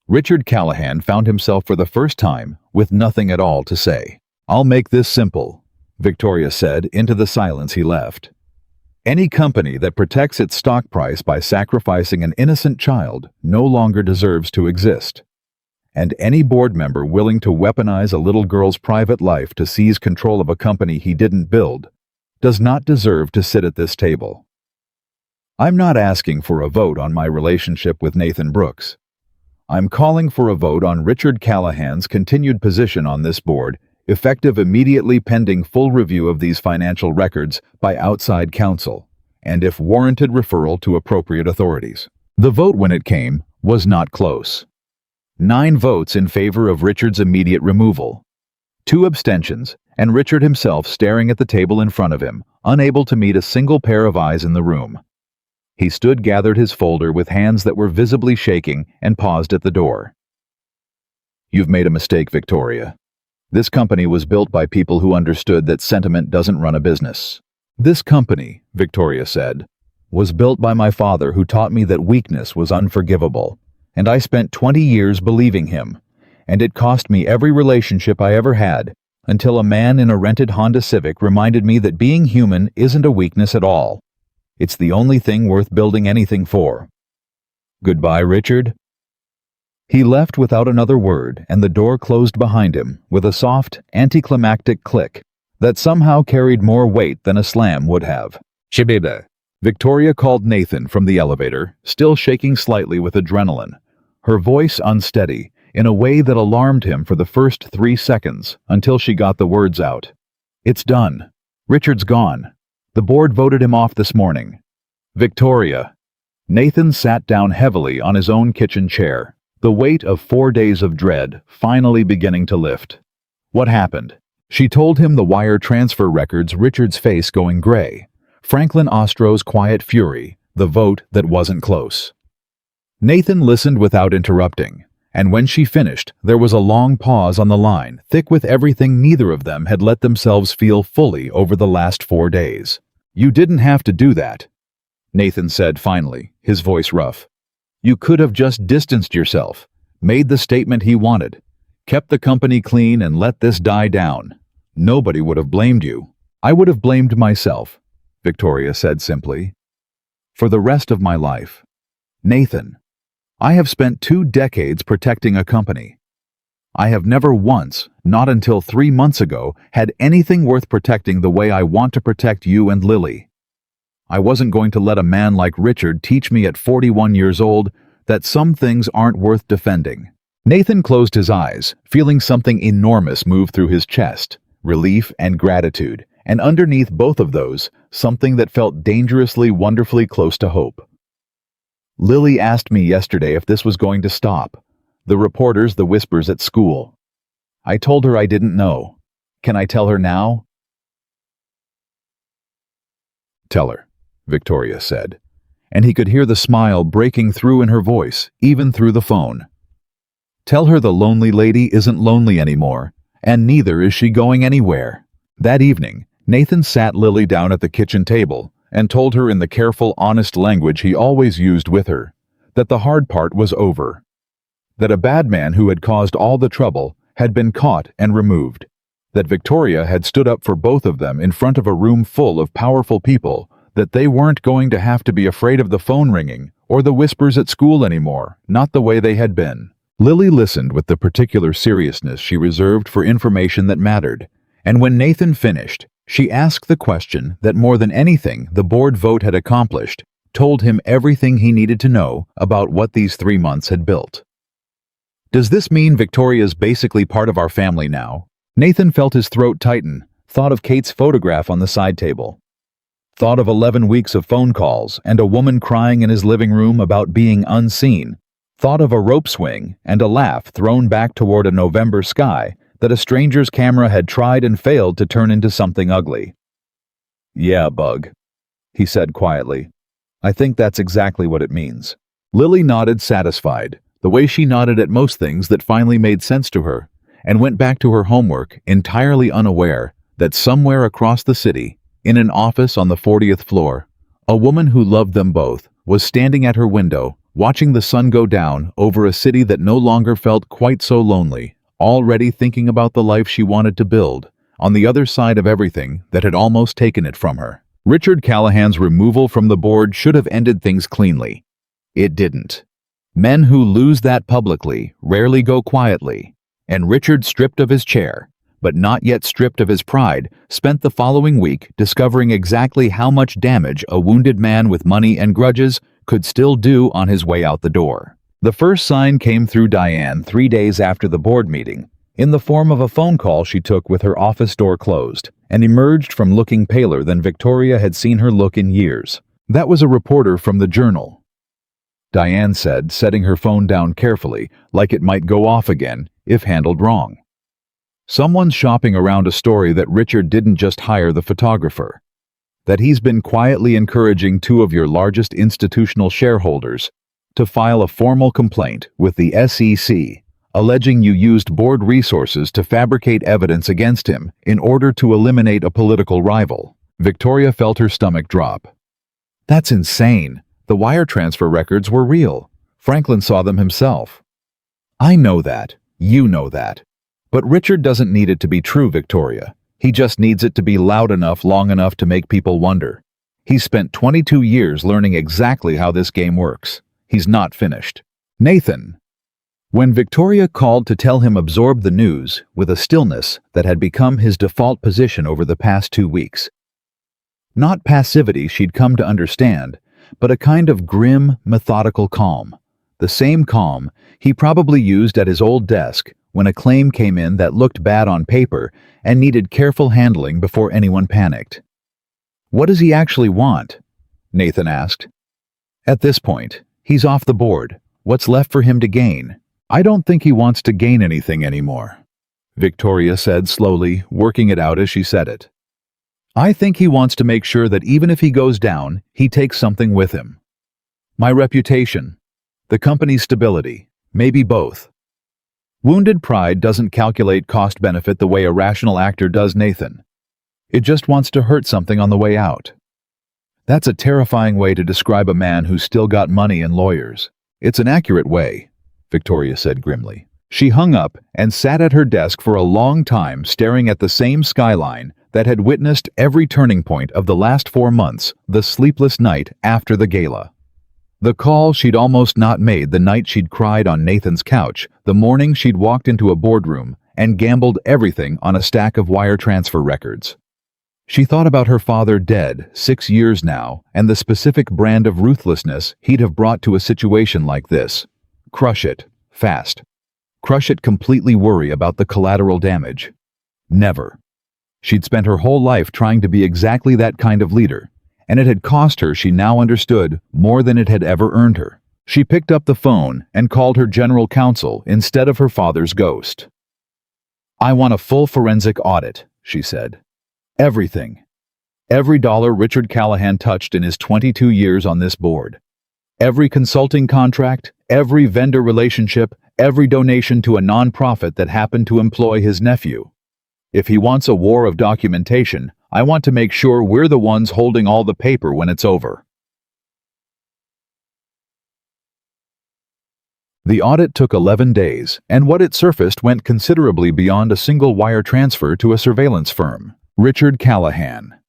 Richard Callahan found himself for the first time with nothing at all to say. "I'll make this simple," Victoria said into the silence he left. "Any company that protects its stock price by sacrificing an innocent child no longer deserves to exist. And any board member willing to weaponize a little girl's private life to seize control of a company he didn't build does not deserve to sit at this table." I'm not asking for a vote on my relationship with Nathan Brooks. I'm calling for a vote on Richard Callahan's continued position on this board, effective immediately pending full review of these financial records by outside counsel, and if warranted, referral to appropriate authorities. The vote, when it came, was not close. 9 votes in favor of Richard's immediate removal, 2 abstentions, and Richard himself staring at the table in front of him, unable to meet a single pair of eyes in the room. He stood, gathered his folder with hands that were visibly shaking, and paused at the door. "You've made a mistake, Victoria. This company was built by people who understood that sentiment doesn't run a business." "This company," Victoria said, "was built by my father, who taught me that weakness was unforgivable, and I spent 20 years believing him, and it cost me every relationship I ever had, until a man in a rented Honda Civic reminded me that being human isn't a weakness at all. It's the only thing worth building anything for. Goodbye, Richard." He left without another word, and the door closed behind him with a soft, anticlimactic click that somehow carried more weight than a slam would have. "Shibida," Victoria called Nathan from the elevator, still shaking slightly with adrenaline, her voice unsteady, in a way that alarmed him for the first 3 seconds, until she got the words out. "It's done. Richard's gone. The board voted him off this morning." "Victoria." Nathan sat down heavily on his own kitchen chair, the weight of 4 days of dread finally beginning to lift. "What happened?" She told him the wire transfer records, Richard's face going gray, Franklin Ostro's quiet fury, the vote that wasn't close. Nathan listened without interrupting, and when she finished, there was a long pause on the line, thick with everything neither of them had let themselves feel fully over the last 4 days. "You didn't have to do that," Nathan said finally, his voice rough. "You could have just distanced yourself, made the statement he wanted, kept the company clean and let this die down. Nobody would have blamed you." "I would have blamed myself," Victoria said simply. "For the rest of my life. Nathan, I have spent 2 decades protecting a company. I have never once, not until 3 months ago, had anything worth protecting the way I want to protect you and Lily. I wasn't going to let a man like Richard teach me at 41 years old that some things aren't worth defending." Nathan closed his eyes, feeling something enormous move through his chest, relief and gratitude, and underneath both of those, something that felt dangerously, wonderfully close to hope. "Lily asked me yesterday if this was going to stop. The reporters, the whispers at school. I told her I didn't know. Can I tell her now?" "Tell her," Victoria said, and he could hear the smile breaking through in her voice, even through the phone. "Tell her the lonely lady isn't lonely anymore, and neither is she going anywhere." That evening, Nathan sat Lily down at the kitchen table and told her in the careful, honest language he always used with her, that the hard part was over. That a bad man who had caused all the trouble had been caught and removed. That Victoria had stood up for both of them in front of a room full of powerful people, that they weren't going to have to be afraid of the phone ringing or the whispers at school anymore, not the way they had been. Lily listened with the particular seriousness she reserved for information that mattered, and when Nathan finished, she asked the question that more than anything the board vote had accomplished, told him everything he needed to know about what these 3 months had built. "Does this mean Victoria's basically part of our family now?" Nathan felt his throat tighten, thought of Kate's photograph on the side table. Thought of 11 weeks of phone calls and a woman crying in his living room about being unseen. Thought of a rope swing and a laugh thrown back toward a November sky that a stranger's camera had tried and failed to turn into something ugly. "Yeah, Bug," he said quietly. "I think that's exactly what it means." Lily nodded, satisfied, the way she nodded at most things that finally made sense to her, and went back to her homework, entirely unaware that somewhere across the city, in an office on the 40th floor, a woman who loved them both was standing at her window, watching the sun go down over a city that no longer felt quite so lonely, already thinking about the life she wanted to build, on the other side of everything that had almost taken it from her. Richard Callahan's removal from the board should have ended things cleanly. It didn't. Men who lose that publicly rarely go quietly, and Richard, stripped of his chair, but not yet stripped of his pride, spent the following week discovering exactly how much damage a wounded man with money and grudges could still do on his way out the door. The first sign came through Diane 3 days after the board meeting, in the form of a phone call she took with her office door closed, and emerged from looking paler than Victoria had seen her look in years. That was a reporter from the Journal, Diane said, setting her phone down carefully, like it might go off again if handled wrong. Someone's shopping around a story that Richard didn't just hire the photographer, that he's been quietly encouraging 2 of your largest institutional shareholders to file a formal complaint with the SEC, alleging you used board resources to fabricate evidence against him in order to eliminate a political rival. Victoria felt her stomach drop. That's insane. The wire transfer records were real. Franklin saw them himself. I know that. You know that. But Richard doesn't need it to be true, Victoria. He just needs it to be loud enough, long enough to make people wonder. He's spent 22 years learning exactly how this game works. He's not finished. Nathan. When Victoria called to tell him absorb the news with a stillness that had become his default position over the past 2 weeks. Not passivity she'd come to understand, but a kind of grim, methodical calm. The same calm he probably used at his old desk when a claim came in that looked bad on paper and needed careful handling before anyone panicked. What does he actually want? Nathan asked. At this point, he's off the board. What's left for him to gain? I don't think he wants to gain anything anymore, Victoria said slowly, working it out as she said it. I think he wants to make sure that even if he goes down, he takes something with him. My reputation, the company's stability, maybe both. Wounded pride doesn't calculate cost-benefit the way a rational actor does, Nathan. It just wants to hurt something on the way out. That's a terrifying way to describe a man who's still got money and lawyers. It's an accurate way, Victoria said grimly. She hung up and sat at her desk for a long time, staring at the same skyline that had witnessed every turning point of the last 4 months, the sleepless night after the gala. The call she'd almost not made the night she'd cried on Nathan's couch, the morning she'd walked into a boardroom and gambled everything on a stack of wire transfer records. She thought about her father, dead 6 years now, and the specific brand of ruthlessness he'd have brought to a situation like this. Crush it, fast. Crush it, completely worry about the collateral damage. Never. She'd spent her whole life trying to be exactly that kind of leader, and it had cost her, she now understood, more than it had ever earned her. She picked up the phone and called her general counsel instead of her father's ghost. I want a full forensic audit, she said. Everything. Every dollar Richard Callahan touched in his 22 years on this board. Every consulting contract, every vendor relationship, every donation to a nonprofit that happened to employ his nephew. If he wants a war of documentation, I want to make sure we're the ones holding all the paper when it's over. The audit took 11 days, and what it surfaced went considerably beyond a single wire transfer to a surveillance firm, Richard Callahan.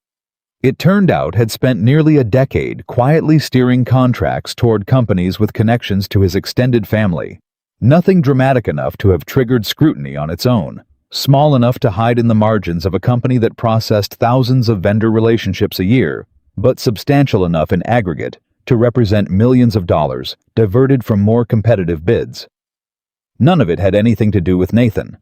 It turned out had spent nearly a decade quietly steering contracts toward companies with connections to his extended family. Nothing dramatic enough to have triggered scrutiny on its own. Small enough to hide in the margins of a company that processed thousands of vendor relationships a year, but substantial enough in aggregate to represent millions of dollars diverted from more competitive bids. None of it had anything to do with Nathan.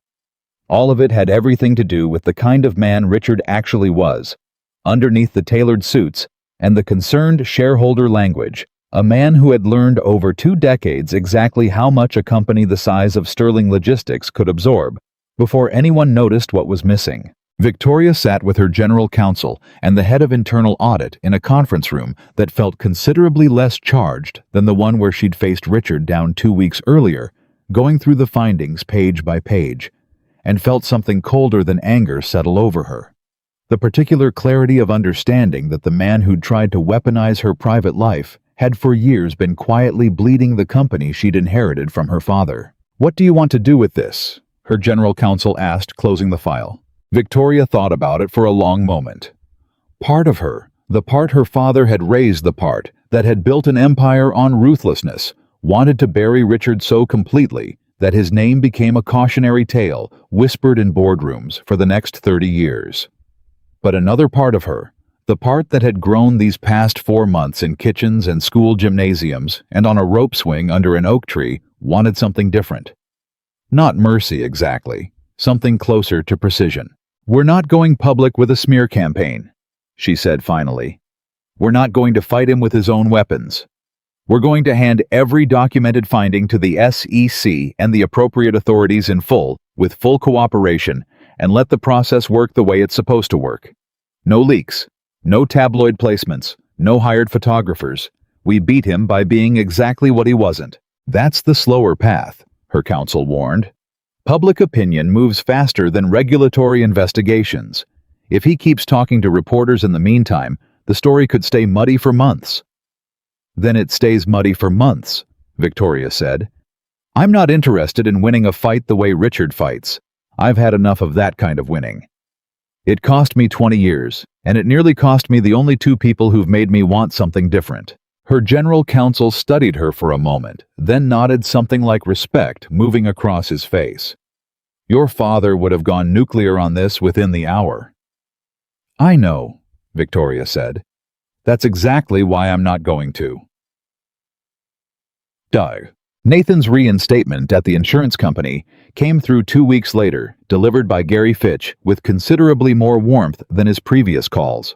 All of it had everything to do with the kind of man Richard actually was, underneath the tailored suits and the concerned shareholder language, a man who had learned over 2 decades exactly how much a company the size of Sterling Logistics could absorb, before anyone noticed what was missing. Victoria sat with her general counsel and the head of internal audit in a conference room that felt considerably less charged than the one where she'd faced Richard down 2 weeks earlier, going through the findings page by page, and felt something colder than anger settle over her. The particular clarity of understanding that the man who'd tried to weaponize her private life had for years been quietly bleeding the company she'd inherited from her father. "What do you want to do with this?" her general counsel asked, closing the file. Victoria thought about it for a long moment. Part of her, the part her father had raised, the part that had built an empire on ruthlessness, wanted to bury Richard so completely that his name became a cautionary tale whispered in boardrooms for the next 30 years. But another part of her, the part that had grown these past 4 months in kitchens and school gymnasiums and on a rope swing under an oak tree, wanted something different. Not mercy exactly, something closer to precision. "We're not going public with a smear campaign," she said finally. "We're not going to fight him with his own weapons. We're going to hand every documented finding to the SEC and the appropriate authorities in full, with full cooperation, and let the process work the way it's supposed to work. No leaks, no tabloid placements, no hired photographers. We beat him by being exactly what he wasn't." "That's the slower path," her counsel warned. "Public opinion moves faster than regulatory investigations. If he keeps talking to reporters in the meantime, the story could stay muddy for months." "Then it stays muddy for months," Victoria said. "I'm not interested in winning a fight the way Richard fights. I've had enough of that kind of winning. It cost me 20 years, and it nearly cost me the only 2 people who've made me want something different." Her general counsel studied her for a moment, then nodded, something like respect moving across his face. "Your father would have gone nuclear on this within the hour." "I know," Victoria said. "That's exactly why I'm not going to." Doug. Nathan's reinstatement at the insurance company came through 2 weeks later, delivered by Gary Fitch with considerably more warmth than his previous calls.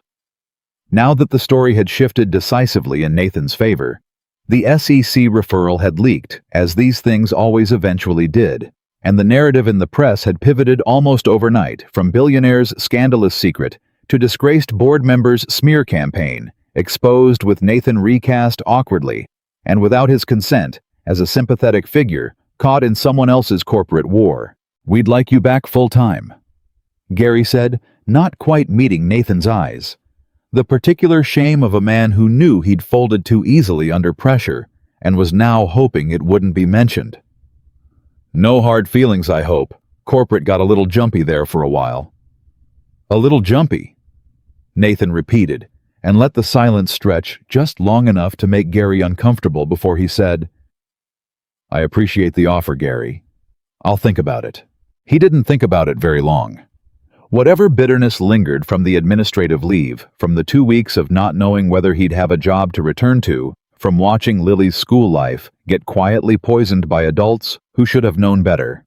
Now that the story had shifted decisively in Nathan's favor, the SEC referral had leaked, as these things always eventually did, and the narrative in the press had pivoted almost overnight from Billionaire's scandalous secret to disgraced board members' smear campaign, exposed with Nathan recast awkwardly and without his consent as a sympathetic figure caught in someone else's corporate war. "We'd like you back full-time," Gary said, not quite meeting Nathan's eyes. The particular shame of a man who knew he'd folded too easily under pressure and was now hoping it wouldn't be mentioned. "No hard feelings, I hope. Corporate got a little jumpy there for a while." "A little jumpy," Nathan repeated, and let the silence stretch just long enough to make Gary uncomfortable before he said, "I appreciate the offer, Gary. I'll think about it." He didn't think about it very long. Whatever bitterness lingered from the administrative leave, from the 2 weeks of not knowing whether he'd have a job to return to, from watching Lily's school life get quietly poisoned by adults who should have known better,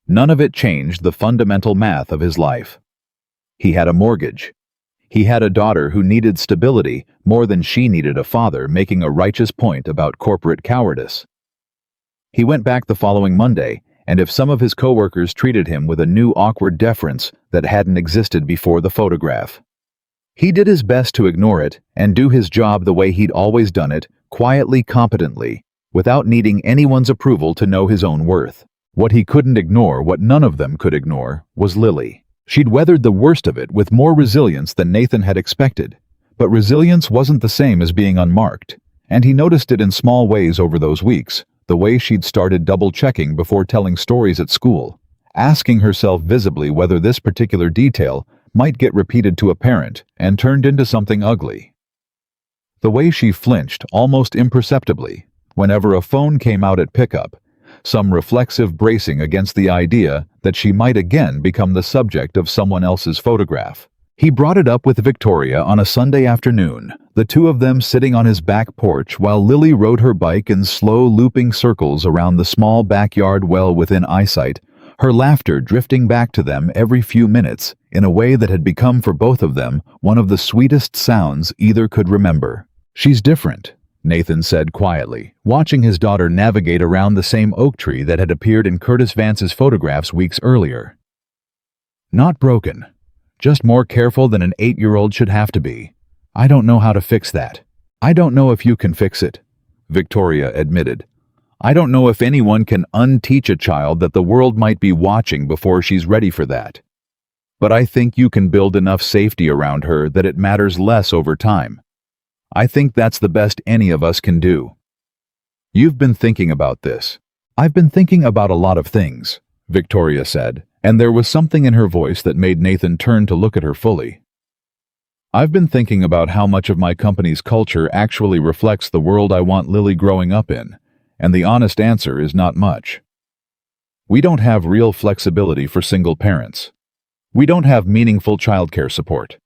none of it changed the fundamental math of his life. He had a mortgage. He had a daughter who needed stability more than she needed a father making a righteous point about corporate cowardice. He went back the following Monday, and if some of his coworkers treated him with a new awkward deference that hadn't existed before the photograph, he did his best to ignore it and do his job the way he'd always done it, quietly, competently, without needing anyone's approval to know his own worth. What he couldn't ignore, what none of them could ignore, was Lily. She'd weathered the worst of it with more resilience than Nathan had expected, but resilience wasn't the same as being unmarked, and he noticed it in small ways over those weeks. The way she'd started double-checking before telling stories at school, asking herself visibly whether this particular detail might get repeated to a parent and turned into something ugly. The way she flinched almost imperceptibly whenever a phone came out at pickup, some reflexive bracing against the idea that she might again become the subject of someone else's photograph. He brought it up with Victoria on a Sunday afternoon, the 2 of them sitting on his back porch while Lily rode her bike in slow looping circles around the small backyard well within eyesight, her laughter drifting back to them every few minutes in a way that had become for both of them one of the sweetest sounds either could remember. "She's different," Nathan said quietly, watching his daughter navigate around the same oak tree that had appeared in Curtis Vance's photographs weeks earlier. "Not broken. Just more careful than an 8-year-old should have to be. I don't know how to fix that." "I don't know if you can fix it," Victoria admitted. "I don't know if anyone can unteach a child that the world might be watching before she's ready for that." But I think you can build enough safety around her that it matters less over time. I think that's the best any of us can do. You've been thinking about this. I've been thinking about a lot of things, Victoria said, and there was something in her voice that made Nathan turn to look at her fully. I've been thinking about how much of my company's culture actually reflects the world I want Lily growing up in, and the honest answer is not much. We don't have real flexibility for single parents. We don't have meaningful childcare support.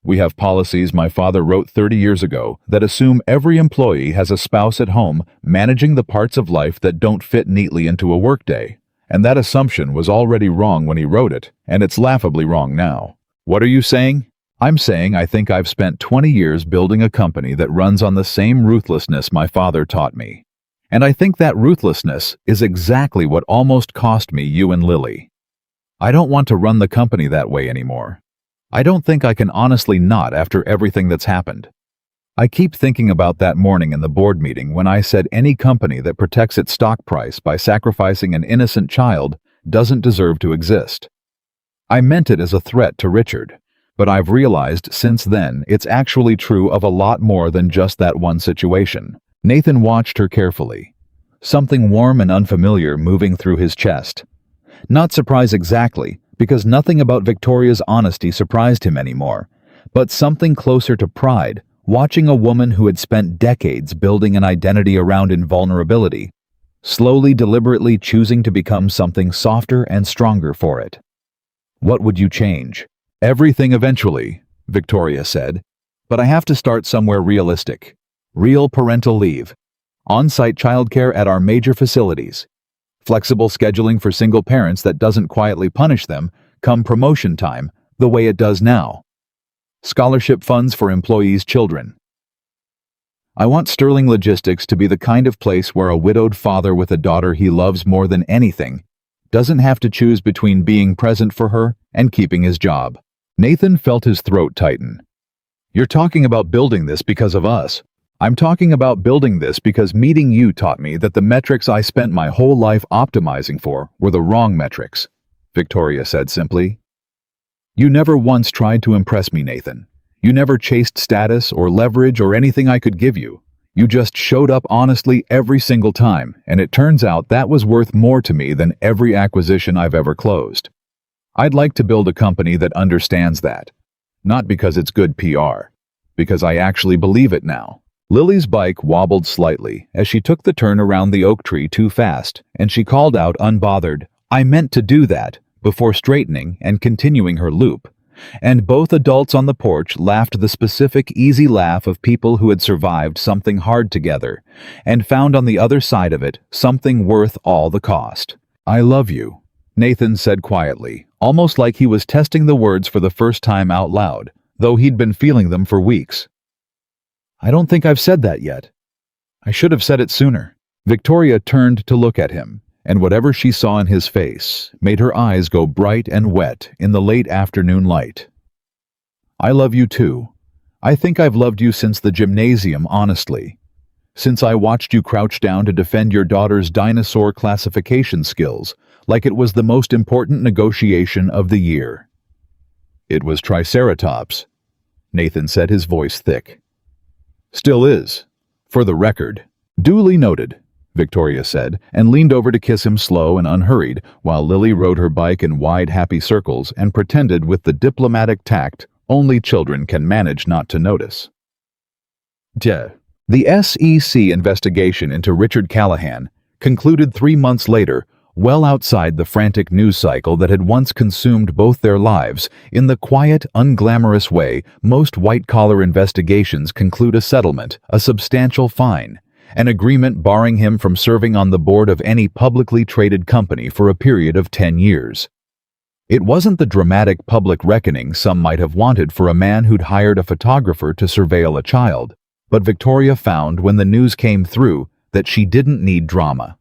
We have policies my father wrote 30 years ago that assume every employee has a spouse at home managing the parts of life that don't fit neatly into a workday. And that assumption was already wrong when he wrote it, and it's laughably wrong now. What are you saying? I'm saying I think I've spent 20 years building a company that runs on the same ruthlessness my father taught me. And I think that ruthlessness is exactly what almost cost me you and Lily. I don't want to run the company that way anymore. I don't think I can honestly not after everything that's happened. I keep thinking about that morning in the board meeting when I said any company that protects its stock price by sacrificing an innocent child doesn't deserve to exist. I meant it as a threat to Richard, but I've realized since then it's actually true of a lot more than just that one situation. Nathan watched her carefully, something warm and unfamiliar moving through his chest. Not surprise exactly, because nothing about Victoria's honesty surprised him anymore, but something closer to pride, watching a woman who had spent decades building an identity around invulnerability, slowly, deliberately choosing to become something softer and stronger for it. What would you change? Everything eventually, Victoria said, but I have to start somewhere realistic. Real parental leave, on-site childcare at our major facilities, flexible scheduling for single parents that doesn't quietly punish them come promotion time the way it does now, scholarship funds for employees' children. I want Sterling Logistics to be the kind of place where a widowed father with a daughter he loves more than anything doesn't have to choose between being present for her and keeping his job. Nathan felt his throat tighten. You're talking about building this because of us. I'm talking about building this because meeting you taught me that the metrics I spent my whole life optimizing for were the wrong metrics, Victoria said simply. You never once tried to impress me, Nathan. You never chased status or leverage or anything I could give you. You just showed up honestly every single time, and it turns out that was worth more to me than every acquisition I've ever closed. I'd like to build a company that understands that. Not because it's good PR, because I actually believe it now. Lily's bike wobbled slightly as she took the turn around the oak tree too fast, and she called out unbothered, "I meant to do that," before straightening and continuing her loop. And both adults on the porch laughed the specific easy laugh of people who had survived something hard together and found on the other side of it something worth all the cost. I love you, Nathan said quietly, almost like he was testing the words for the first time out loud, though he'd been feeling them for weeks. I don't think I've said that yet. I should have said it sooner. Victoria turned to look at him, and whatever she saw in his face made her eyes go bright and wet in the late afternoon light. I love you too. I think I've loved you since the gymnasium, honestly. Since I watched you crouch down to defend your daughter's dinosaur classification skills like it was the most important negotiation of the year. It was Triceratops, Nathan said, his voice thick. Still is, for the record. Duly noted, Victoria said, and leaned over to kiss him slow and unhurried, while Lily rode her bike in wide, happy circles and pretended with the diplomatic tact only children can manage not to notice. The SEC investigation into Richard Callahan concluded 3 months later, well outside the frantic news cycle that had once consumed both their lives. In the quiet, unglamorous way most white-collar investigations conclude: a settlement, a substantial fine, an agreement barring him from serving on the board of any publicly traded company for a period of 10 years. It wasn't the dramatic public reckoning some might have wanted for a man who'd hired a photographer to surveil a child, but Victoria found when the news came through that she didn't need drama.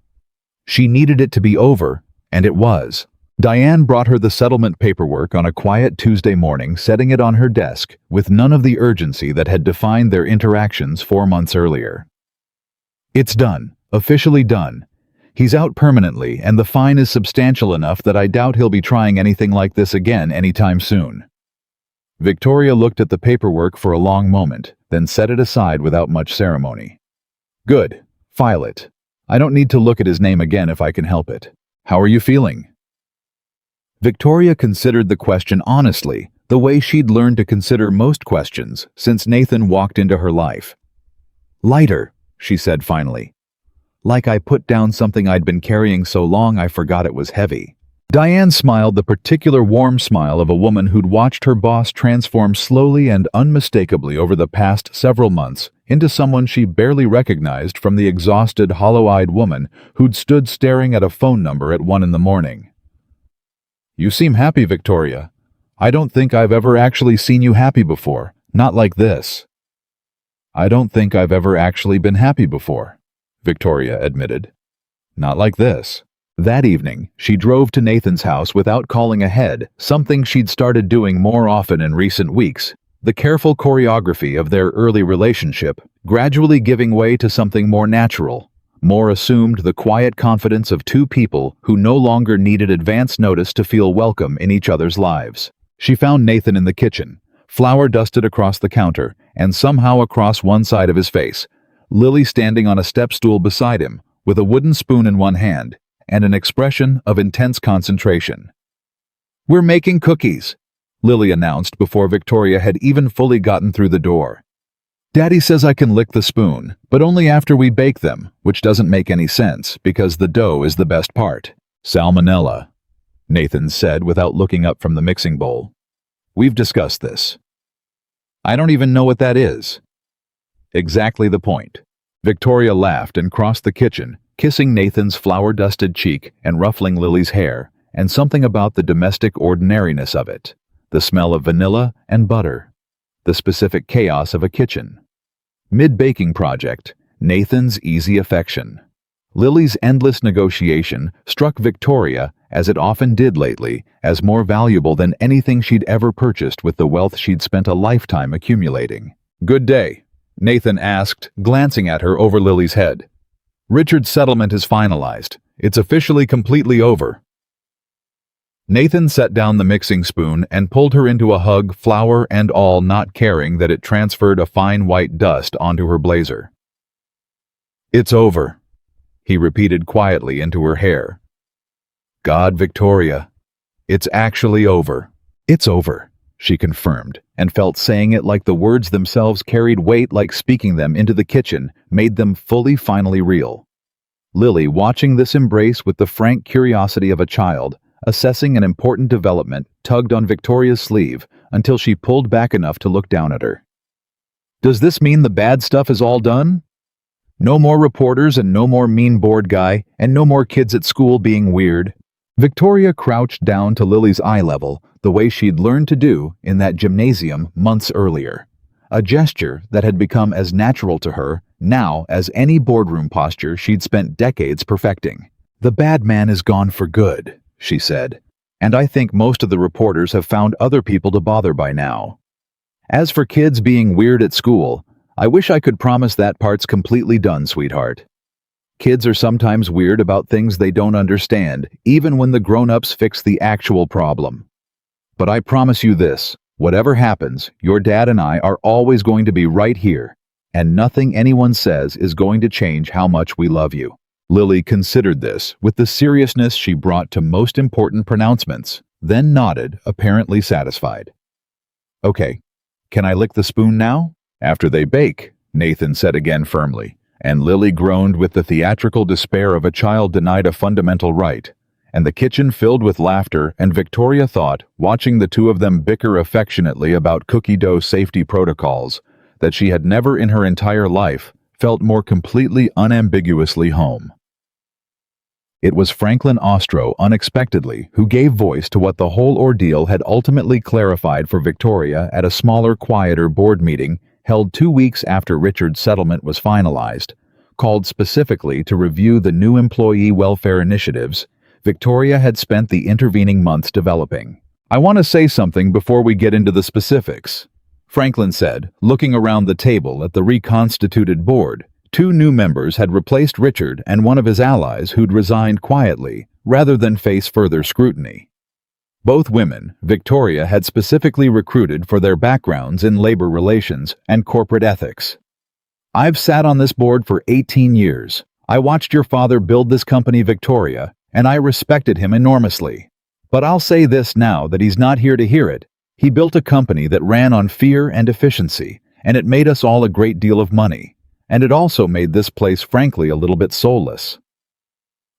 She needed it to be over, and it was. Diane brought her the settlement paperwork on a quiet Tuesday morning, setting it on her desk with none of the urgency that had defined their interactions 4 months earlier. It's done, officially done. He's out permanently, and the fine is substantial enough that I doubt he'll be trying anything like this again anytime soon." Victoria looked at the paperwork for a long moment, then set it aside without much ceremony. "Good. File it. I don't need to look at his name again if I can help it. How are you feeling?" Victoria considered the question honestly, the way she'd learned to consider most questions since Nathan walked into her life. "Lighter," she said finally. "Like I put down something I'd been carrying so long I forgot it was heavy." Diane smiled the particular warm smile of a woman who'd watched her boss transform slowly and unmistakably over the past several months into someone she barely recognized from the exhausted, hollow-eyed woman who'd stood staring at a phone number at 1 in the morning. "You seem happy, Victoria. I don't think I've ever actually seen you happy before, not like this." "I don't think I've ever actually been happy before," Victoria admitted. "Not like this." That evening, she drove to Nathan's house without calling ahead, something she'd started doing more often in recent weeks. The careful choreography of their early relationship, gradually giving way to something more natural, more assumed, the quiet confidence of two people who no longer needed advance notice to feel welcome in each other's lives. She found Nathan in the kitchen, flour dusted across the counter, and somehow across one side of his face, Lily standing on a step stool beside him, with a wooden spoon in one hand, and an expression of intense concentration. "We're making cookies," Lily announced before Victoria had even fully gotten through the door. "Daddy says I can lick the spoon, but only after we bake them, which doesn't make any sense because the dough is the best part." "Salmonella," Nathan said without looking up from the mixing bowl. "We've discussed this." "I don't even know what that is." "Exactly the point." Victoria laughed and crossed the kitchen, kissing Nathan's flour-dusted cheek and ruffling Lily's hair, and something about the domestic ordinariness of it, the smell of vanilla and butter, the specific chaos of a kitchen. Mid-baking project, Nathan's easy affection. Lily's endless negotiation struck Victoria, as it often did lately, as more valuable than anything she'd ever purchased with the wealth she'd spent a lifetime accumulating. "Good day," Nathan asked, glancing at her over Lily's head. "Richard's settlement is finalized. It's officially completely over." Nathan set down the mixing spoon and pulled her into a hug, flour and all, not caring that it transferred a fine white dust onto her blazer. "It's over," he repeated quietly into her hair. "God, Victoria, it's actually over." "It's over," she confirmed, and felt saying it like the words themselves carried weight, like speaking them into the kitchen made them finally real. Lily, watching this embrace with the frank curiosity of a child, assessing an important development, tugged on Victoria's sleeve until she pulled back enough to look down at her. "Does this mean the bad stuff is all done? No more reporters and no more mean board guy and no more kids at school being weird?" Victoria crouched down to Lily's eye level, the way she'd learned to do in that gymnasium months earlier. A gesture that had become as natural to her now as any boardroom posture she'd spent decades perfecting. "The bad man is gone for good," she said, "and I think most of the reporters have found other people to bother by now. As for kids being weird at school, I wish I could promise that part's completely done, sweetheart. Kids are sometimes weird about things they don't understand, even when the grown-ups fix the actual problem. But I promise you this, whatever happens, your dad and I are always going to be right here, and nothing anyone says is going to change how much we love you." Lily considered this with the seriousness she brought to most important pronouncements, then nodded, apparently satisfied. "Okay, can I lick the spoon now?" "After they bake," Nathan said again firmly, and Lily groaned with the theatrical despair of a child denied a fundamental right, and the kitchen filled with laughter, and Victoria thought, watching the two of them bicker affectionately about cookie dough safety protocols, that she had never in her entire life felt more completely unambiguously home. It was Franklin Ostro, unexpectedly, who gave voice to what the whole ordeal had ultimately clarified for Victoria at a smaller, quieter board meeting held 2 weeks after Richard's settlement was finalized. Called specifically to review the new employee welfare initiatives Victoria had spent the intervening months developing. "I want to say something before we get into the specifics," Franklin said, looking around the table at the reconstituted board, 2 new members had replaced Richard and one of his allies who'd resigned quietly rather than face further scrutiny. Both women, Victoria had specifically recruited for their backgrounds in labor relations and corporate ethics. "I've sat on this board for 18 years. I watched your father build this company, Victoria, and I respected him enormously. But I'll say this now that he's not here to hear it. He built a company that ran on fear and efficiency, and it made us all a great deal of money. And it also made this place frankly a little bit soulless."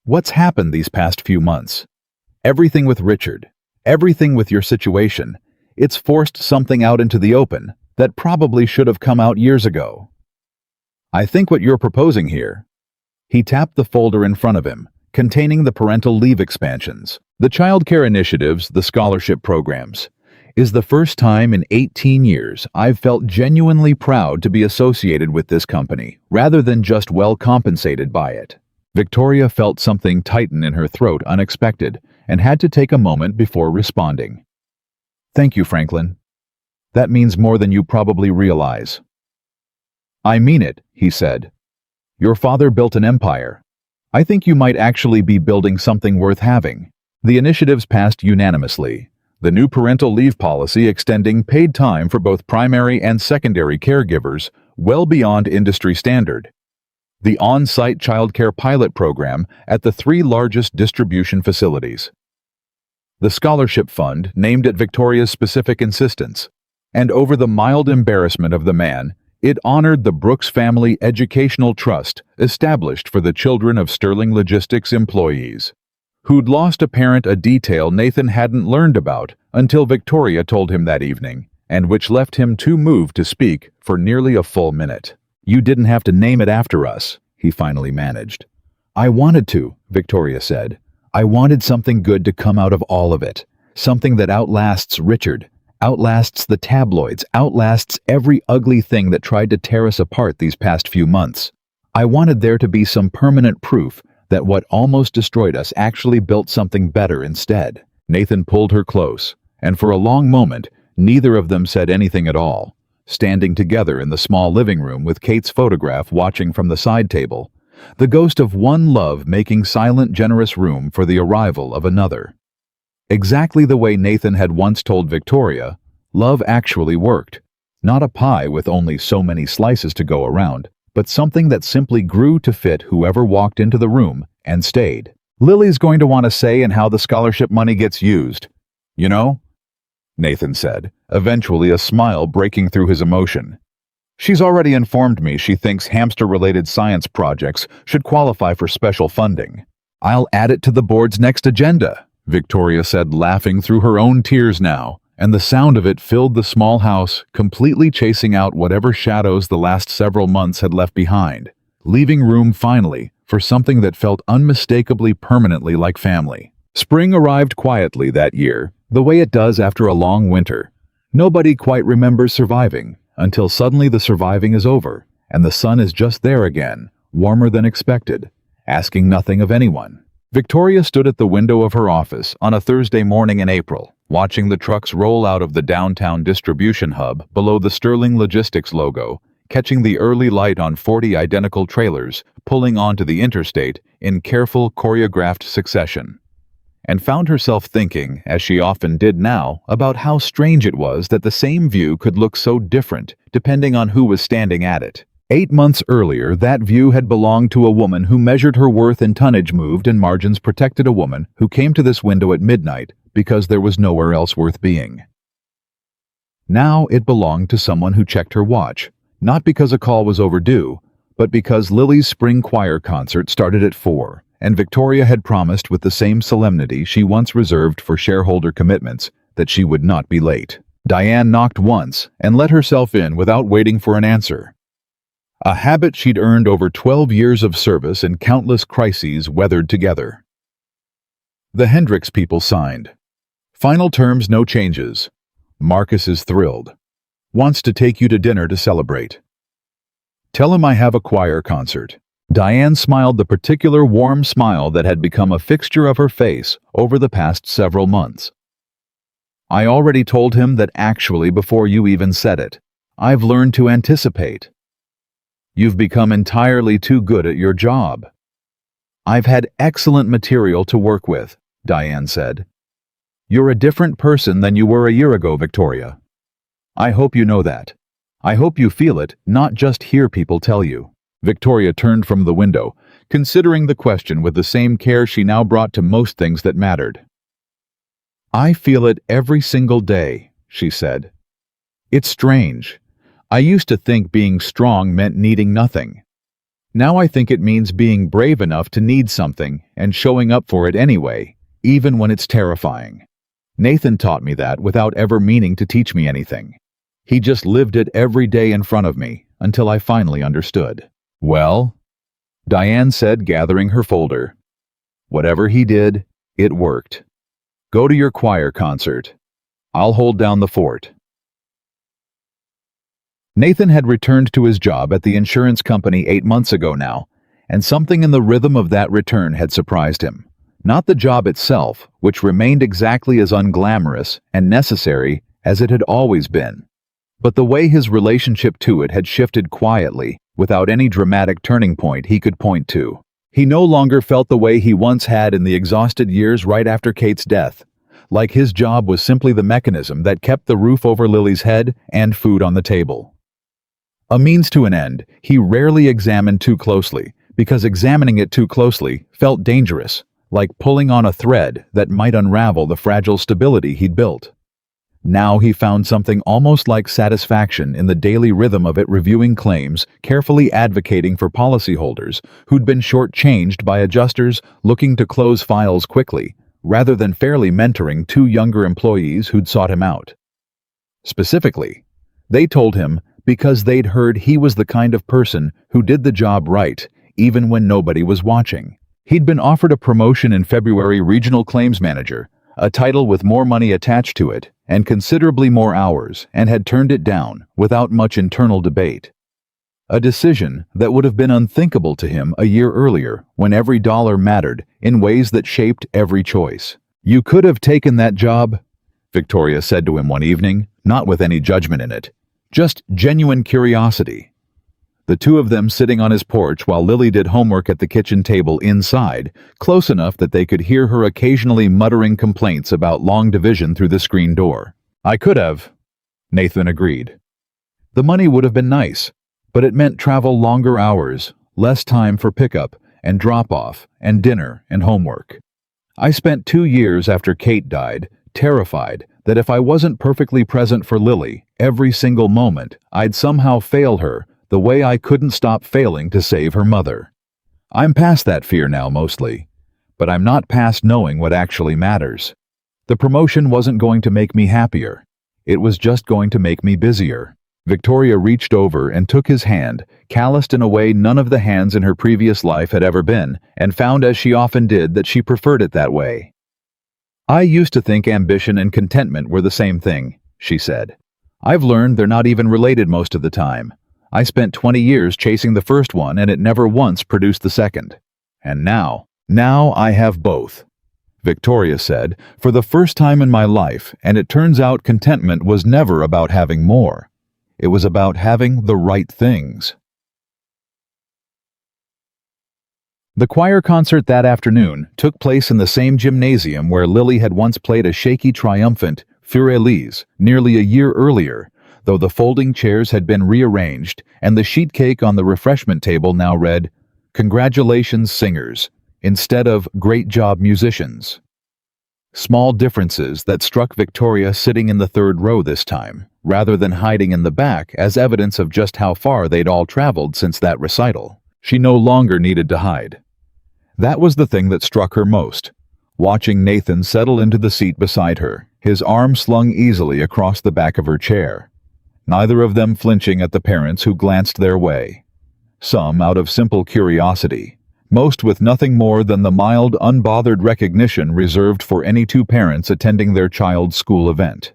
What's happened these past few months? Everything with Richard. Everything with your situation. It's forced something out into the open that probably should have come out years ago. "I think what you're proposing here." He tapped the folder in front of him, containing the parental leave expansions, the child care initiatives, the scholarship programs, "is the first time in 18 years I've felt genuinely proud to be associated with this company, rather than just well compensated by it." Victoria felt something tighten in her throat unexpected, and had to take a moment before responding. "Thank you, Franklin. That means more than you probably realize." "I mean it," he said. "Your father built an empire. I think you might actually be building something worth having." The initiatives passed unanimously. The new parental leave policy extending paid time for both primary and secondary caregivers well beyond industry standard. The on-site childcare pilot program at the 3 largest distribution facilities. The scholarship fund named at Victoria's specific insistence, and over the mild embarrassment of the man, it honored the Brooks Family Educational Trust established for the children of Sterling Logistics employees, who'd lost a parent, a detail Nathan hadn't learned about until Victoria told him that evening, and which left him too moved to speak for nearly a full minute. "You didn't have to name it after us," he finally managed. "I wanted to," Victoria said. "I wanted something good to come out of all of it. Something that outlasts Richard, outlasts the tabloids, outlasts every ugly thing that tried to tear us apart these past few months. I wanted there to be some permanent proof that what almost destroyed us actually built something better instead." Nathan pulled her close, and for a long moment, neither of them said anything at all, standing together in the small living room with Kate's photograph watching from the side table, the ghost of one love making silent, generous room for the arrival of another. Exactly the way Nathan had once told Victoria, love actually worked. Not a pie with only so many slices to go around, but something that simply grew to fit whoever walked into the room and stayed. "Lily's going to want a say in how the scholarship money gets used. You know?" Nathan said, eventually a smile breaking through his emotion. "She's already informed me she thinks hamster-related science projects should qualify for special funding. I'll add it to the board's next agenda," Victoria said, laughing through her own tears now, and the sound of it filled the small house, completely chasing out whatever shadows the last several months had left behind, leaving room finally for something that felt unmistakably permanently like family. Spring arrived quietly that year, the way it does after a long winter. Nobody quite remembers surviving, until suddenly the surviving is over, and the sun is just there again, warmer than expected, asking nothing of anyone. Victoria stood at the window of her office on a Thursday morning in April, watching the trucks roll out of the downtown distribution hub below the Sterling Logistics logo, catching the early light on 40 identical trailers pulling onto the interstate in careful, choreographed succession, and found herself thinking, as she often did now, about how strange it was that the same view could look so different depending on who was standing at it. 8 months earlier, that view had belonged to a woman who measured her worth in tonnage moved and margins protected, a woman who came to this window at midnight because there was nowhere else worth being. Now it belonged to someone who checked her watch, not because a call was overdue, but because Lily's spring choir concert started at 4, and Victoria had promised with the same solemnity she once reserved for shareholder commitments that she would not be late. Diane knocked once and let herself in without waiting for an answer. A habit she'd earned over 12 years of service and countless crises weathered together. The Hendricks people signed. Final terms, no changes. Marcus is thrilled. Wants to take you to dinner to celebrate. Tell him I have a choir concert. Diane smiled, the particular warm smile that had become a fixture of her face over the past several months. I already told him that, actually, before you even said it. I've learned to anticipate. You've become entirely too good at your job." "I've had excellent material to work with," Diane said. "You're a different person than you were a year ago, Victoria. I hope you know that. I hope you feel it, not just hear people tell you." Victoria turned from the window, considering the question with the same care she now brought to most things that mattered. "I feel it every single day," she said. "It's strange. I used to think being strong meant needing nothing. Now I think it means being brave enough to need something and showing up for it anyway, even when it's terrifying. Nathan taught me that without ever meaning to teach me anything. He just lived it every day in front of me until I finally understood." "Well," Diane said, gathering her folder, "whatever he did, it worked. Go to your choir concert. I'll hold down the fort." Nathan had returned to his job at the insurance company 8 months ago now, and something in the rhythm of that return had surprised him. Not the job itself, which remained exactly as unglamorous and necessary as it had always been, but the way his relationship to it had shifted quietly, without any dramatic turning point he could point to. He no longer felt the way he once had in the exhausted years right after Kate's death, like his job was simply the mechanism that kept the roof over Lily's head and food on the table. A means to an end he rarely examined too closely, because examining it too closely felt dangerous, like pulling on a thread that might unravel the fragile stability he'd built. Now he found something almost like satisfaction in the daily rhythm of it, reviewing claims, carefully advocating for policyholders who'd been shortchanged by adjusters looking to close files quickly, rather than fairly mentoring 2 younger employees who'd sought him out. Specifically, they told him because they'd heard he was the kind of person who did the job right, even when nobody was watching. He'd been offered a promotion in February, regional claims manager, a title with more money attached to it and considerably more hours, and had turned it down without much internal debate. A decision that would have been unthinkable to him a year earlier, when every dollar mattered in ways that shaped every choice. "You could have taken that job," Victoria said to him one evening, not with any judgment in it, just genuine curiosity. The two of them sitting on his porch while Lily did homework at the kitchen table inside, close enough that they could hear her occasionally muttering complaints about long division through the screen door. "I could have," Nathan agreed. "The money would have been nice, but it meant travel longer hours, less time for pickup and drop-off and dinner and homework. I spent 2 years after Kate died, terrified that if I wasn't perfectly present for Lily every single moment, I'd somehow fail her the way I couldn't stop failing to save her mother. I'm past that fear now mostly, but I'm not past knowing what actually matters. The promotion wasn't going to make me happier. It was just going to make me busier." Victoria reached over and took his hand, calloused in a way none of the hands in her previous life had ever been, and found, as she often did, that she preferred it that way. "I used to think ambition and contentment were the same thing," she said. "I've learned they're not even related most of the time. I spent 20 years chasing the first one and it never once produced the second. And now I have both," Victoria said, "for the first time in my life, and it turns out contentment was never about having more. It was about having the right things." The choir concert that afternoon took place in the same gymnasium where Lily had once played a shaky, triumphant Für Elise nearly a year earlier, though the folding chairs had been rearranged and the sheet cake on the refreshment table now read, "Congratulations, singers," instead of "Great job, musicians." Small differences that struck Victoria sitting in the 3rd row this time, rather than hiding in the back as evidence of just how far they'd all traveled since that recital. She no longer needed to hide. That was the thing that struck her most, watching Nathan settle into the seat beside her, his arm slung easily across the back of her chair. Neither of them flinching at the parents who glanced their way. Some out of simple curiosity, most with nothing more than the mild, unbothered recognition reserved for any 2 parents attending their child's school event.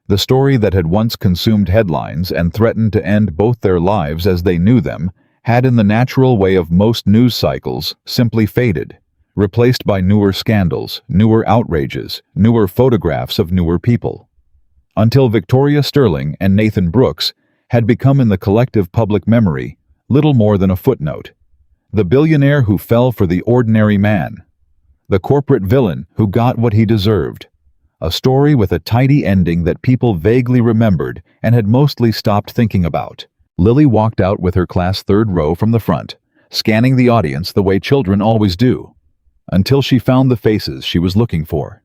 The story that had once consumed headlines and threatened to end both their lives as they knew them had, in the natural way of most news cycles, simply faded, replaced by newer scandals, newer outrages, newer photographs of newer people. Until Victoria Sterling and Nathan Brooks had become in the collective public memory little more than a footnote. The billionaire who fell for the ordinary man. The corporate villain who got what he deserved. A story with a tidy ending that people vaguely remembered and had mostly stopped thinking about. Lily walked out with her class third row from the front, scanning the audience the way children always do, until she found the faces she was looking for.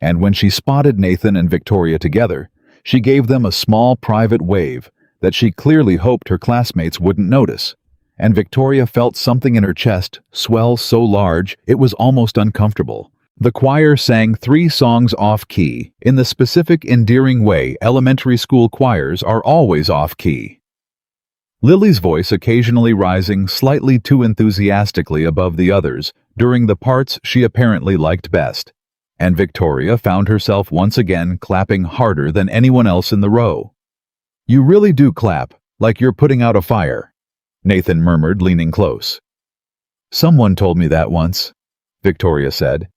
And when she spotted Nathan and Victoria together, she gave them a small private wave that she clearly hoped her classmates wouldn't notice. And Victoria felt something in her chest swell so large it was almost uncomfortable. The choir sang 3 songs off-key, in the specific endearing way elementary school choirs are always off-key. Lily's voice occasionally rising slightly too enthusiastically above the others during the parts she apparently liked best. And Victoria found herself once again clapping harder than anyone else in the row. "You really do clap, like you're putting out a fire," Nathan murmured, leaning close. "Someone told me that once," Victoria said.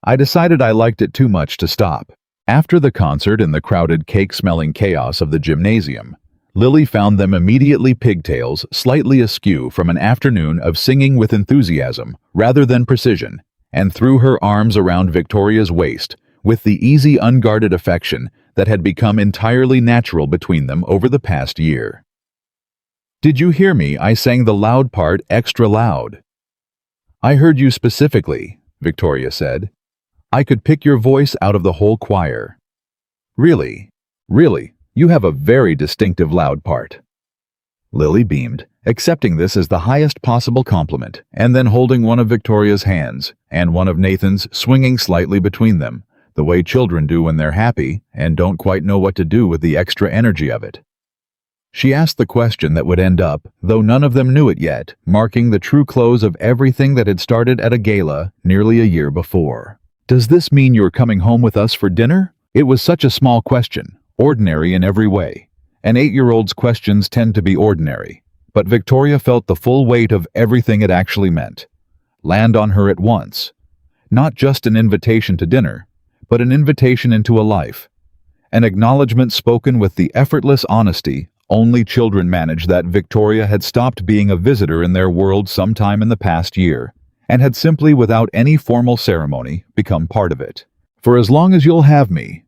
"I decided I liked it too much to stop." After the concert in the crowded cake-smelling chaos of the gymnasium, Lily found them immediately pigtails slightly askew from an afternoon of singing with enthusiasm rather than precision, and threw her arms around Victoria's waist with the easy, unguarded affection that had become entirely natural between them over the past year. "Did you hear me? I sang the loud part extra loud." "I heard you specifically," Victoria said. "I could pick your voice out of the whole choir." Really, you have a very distinctive loud part." Lily beamed, accepting this as the highest possible compliment, and then holding one of Victoria's hands, and one of Nathan's swinging slightly between them, the way children do when they're happy and don't quite know what to do with the extra energy of it. She asked the question that would end up, though none of them knew it yet, marking the true close of everything that had started at a gala nearly a year before. "Does this mean you're coming home with us for dinner?" It was such a small question, ordinary in every way. An 8-year-old's questions tend to be ordinary, but Victoria felt the full weight of everything it actually meant land on her at once. Not just an invitation to dinner, but an invitation into a life. An acknowledgement spoken with the effortless honesty only children manage that Victoria had stopped being a visitor in their world sometime in the past year, and had simply, without any formal ceremony, become part of it. "For as long as you'll have me,"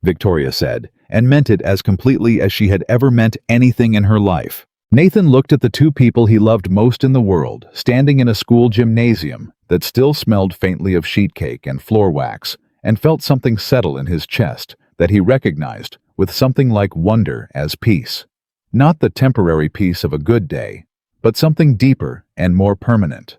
Victoria said, and meant it as completely as she had ever meant anything in her life. Nathan looked at the 2 people he loved most in the world, standing in a school gymnasium that still smelled faintly of sheet cake and floor wax, and felt something settle in his chest that he recognized with something like wonder as peace. Not the temporary peace of a good day, but something deeper and more permanent.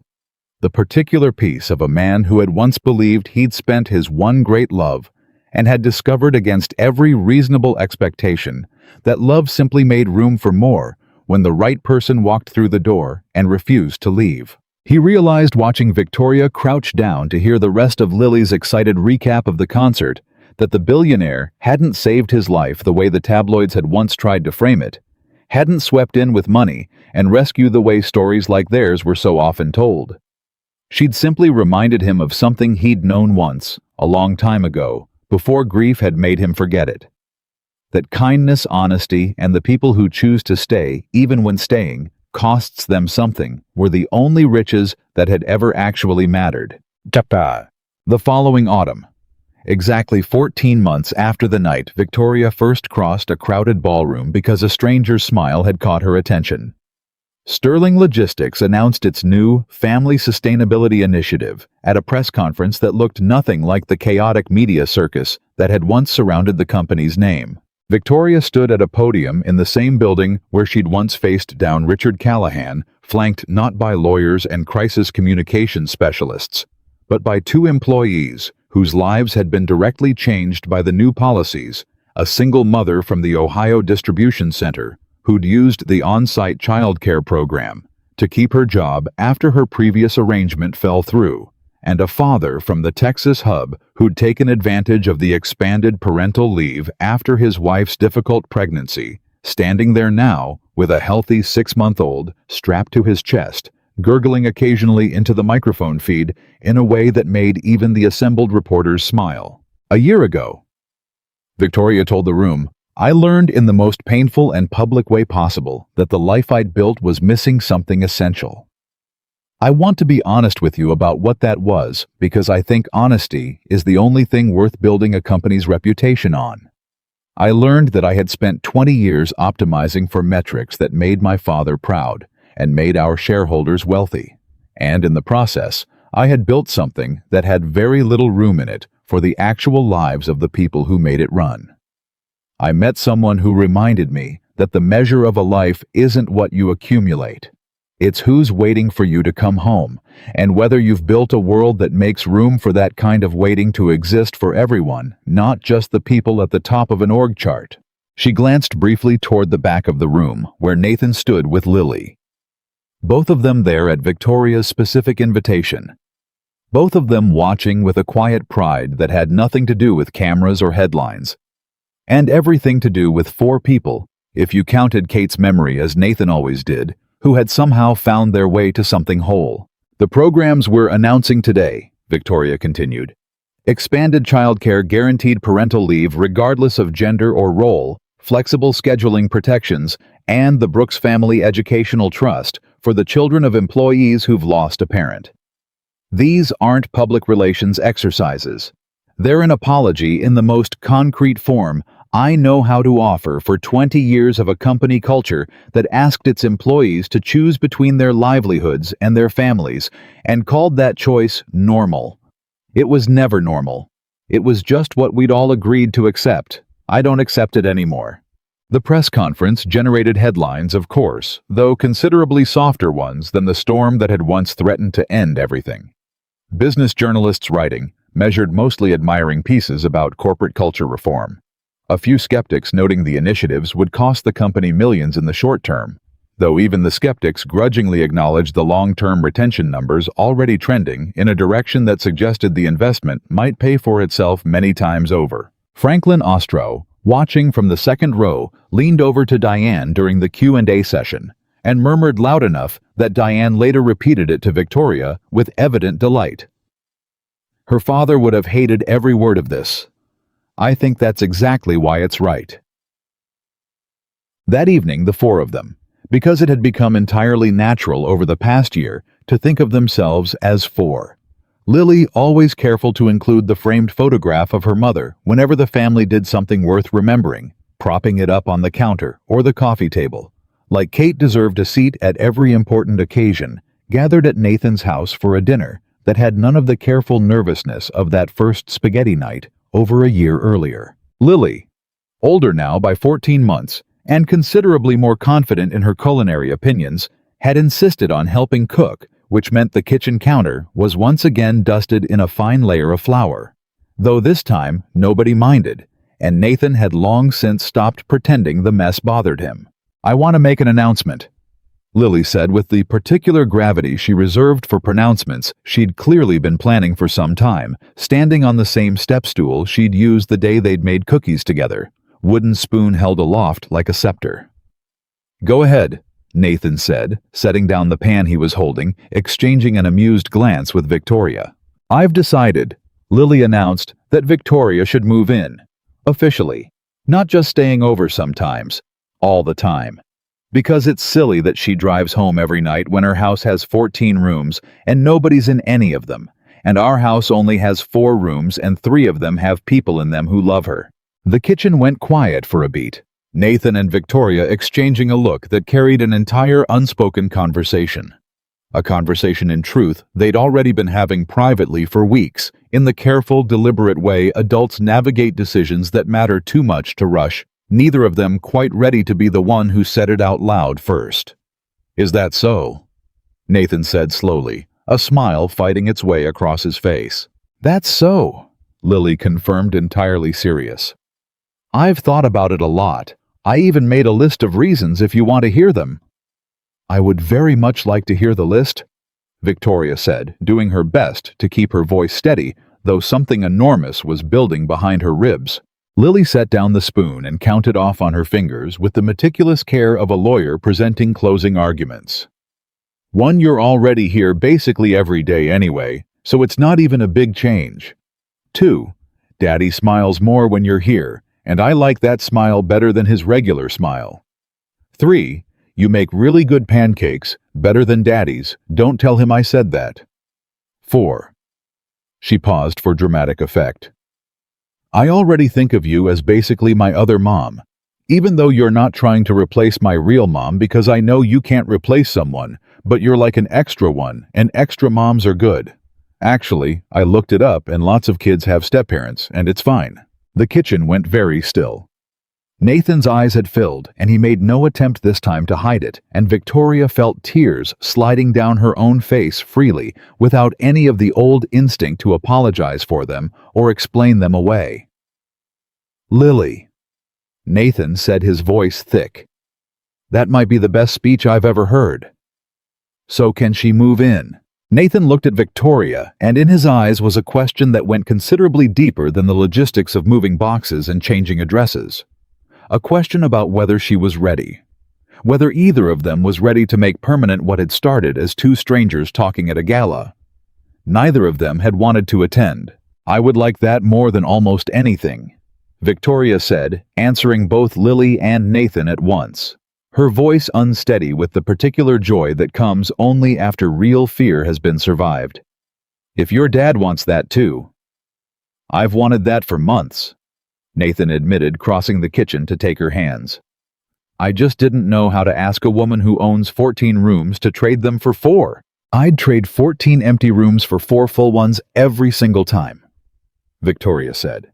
The particular peace of a man who had once believed he'd spent his one great love and had discovered against every reasonable expectation that love simply made room for more when the right person walked through the door and refused to leave. He realized watching Victoria crouch down to hear the rest of Lily's excited recap of the concert that the billionaire hadn't saved his life the way the tabloids had once tried to frame it, hadn't swept in with money and rescued the way stories like theirs were so often told. She'd simply reminded him of something he'd known once, a long time ago, before grief had made him forget it. That kindness, honesty, and the people who choose to stay, even when staying, costs them something, were the only riches that had ever actually mattered. The following autumn, exactly 14 months after the night Victoria first crossed a crowded ballroom because a stranger's smile had caught her attention, Sterling Logistics announced its new Family Sustainability Initiative at a press conference that looked nothing like the chaotic media circus that had once surrounded the company's name. Victoria stood at a podium in the same building where she'd once faced down Richard Callahan, flanked not by lawyers and crisis communications specialists, but by 2 employees whose lives had been directly changed by the new policies, a single mother from the Ohio distribution center who'd used the on-site childcare program to keep her job after her previous arrangement fell through, and a father from the Texas hub who'd taken advantage of the expanded parental leave after his wife's difficult pregnancy, standing there now with a healthy 6-month-old strapped to his chest, gurgling occasionally into the microphone feed in a way that made even the assembled reporters smile. A year ago, Victoria told the room, I learned in the most painful and public way possible that the life I'd built was missing something essential. I want to be honest with you about what that was because I think honesty is the only thing worth building a company's reputation on. I learned that I had spent 20 years optimizing for metrics that made my father proud and made our shareholders wealthy. And in the process, I had built something that had very little room in it for the actual lives of the people who made it run. I met someone who reminded me that the measure of a life isn't what you accumulate. It's who's waiting for you to come home, and whether you've built a world that makes room for that kind of waiting to exist for everyone, not just the people at the top of an org chart. She glanced briefly toward the back of the room, where Nathan stood with Lily. Both of them there at Victoria's specific invitation. Both of them watching with a quiet pride that had nothing to do with cameras or headlines, and everything to do with 4 people, if you counted Kate's memory as Nathan always did, who had somehow found their way to something whole. The programs we're announcing today, Victoria continued. Expanded childcare, guaranteed parental leave regardless of gender or role, flexible scheduling protections, and the Brooks Family Educational Trust for the children of employees who've lost a parent. These aren't public relations exercises. They're an apology in the most concrete form I know how to offer for 20 years of a company culture that asked its employees to choose between their livelihoods and their families and called that choice normal. It was never normal. It was just what we'd all agreed to accept. I don't accept it anymore. The press conference generated headlines, of course, though considerably softer ones than the storm that had once threatened to end everything. Business journalists writing, measured mostly admiring pieces about corporate culture reform. A few skeptics noting the initiatives would cost the company millions in the short term, though even the skeptics grudgingly acknowledged the long-term retention numbers already trending in a direction that suggested the investment might pay for itself many times over. Franklin Ostrow, watching from the second row, leaned over to Diane during the Q&A session and murmured loud enough that Diane later repeated it to Victoria with evident delight. Her father would have hated every word of this. I think that's exactly why it's right. That evening, the 4 of them, because it had become entirely natural over the past year to think of themselves as 4. Lily, always careful to include the framed photograph of her mother whenever the family did something worth remembering, propping it up on the counter or the coffee table. Like Kate deserved a seat at every important occasion, gathered at Nathan's house for a dinner that had none of the careful nervousness of that first spaghetti night over a year earlier. Lily, older now by 14 months and considerably more confident in her culinary opinions, had insisted on helping cook, which meant the kitchen counter was once again dusted in a fine layer of flour. Though this time nobody minded, and Nathan had long since stopped pretending the mess bothered him. I want to make an announcement, Lily said with the particular gravity she reserved for pronouncements she'd clearly been planning for some time, standing on the same step stool she'd used the day they'd made cookies together, wooden spoon held aloft like a scepter. Go ahead, Nathan said, setting down the pan he was holding, exchanging an amused glance with Victoria. I've decided, Lily announced, that Victoria should move in. Officially. Not just staying over sometimes. All the time. Because it's silly that she drives home every night when her house has 14 rooms and nobody's in any of them, and our house only has 4 rooms and 3 of them have people in them who love her. The kitchen went quiet for a beat, Nathan and Victoria exchanging a look that carried an entire unspoken conversation. A conversation in truth they'd already been having privately for weeks, in the careful, deliberate way adults navigate decisions that matter too much to rush, neither of them quite ready to be the one who said it out loud first. Is that so? Nathan said slowly, a smile fighting its way across his face. That's so, Lily confirmed, entirely serious. I've thought about it a lot. I even made a list of reasons if you want to hear them. I would very much like to hear the list, Victoria said, doing her best to keep her voice steady, though something enormous was building behind her ribs. Lily set down the spoon and counted off on her fingers with the meticulous care of a lawyer presenting closing arguments. 1, you're already here basically every day anyway, so it's not even a big change. 2, Daddy smiles more when you're here, and I like that smile better than his regular smile. 3. You make really good pancakes, better than Daddy's. Don't tell him I said that. 4. She paused for dramatic effect. I already think of you as basically my other mom, even though you're not trying to replace my real mom, because I know you can't replace someone, but you're like an extra one, and extra moms are good. Actually, I looked it up and lots of kids have step-parents, and it's fine. The kitchen went very still. Nathan's eyes had filled, and he made no attempt this time to hide it, and Victoria felt tears sliding down her own face freely, without any of the old instinct to apologize for them or explain them away. Lily, Nathan said, his voice thick. That might be the best speech I've ever heard. So can she move in? Nathan looked at Victoria, and in his eyes was a question that went considerably deeper than the logistics of moving boxes and changing addresses. A question about whether she was ready. Whether either of them was ready to make permanent what had started as two strangers talking at a gala. Neither of them had wanted to attend. I would like that more than almost anything, Victoria said, answering both Lily and Nathan at once, her voice unsteady with the particular joy that comes only after real fear has been survived. If your dad wants that too. I've wanted that for months, Nathan admitted, crossing the kitchen to take her hands. I just didn't know how to ask a woman who owns 14 rooms to trade them for 4. I'd trade 14 empty rooms for 4 full ones every single time, Victoria said.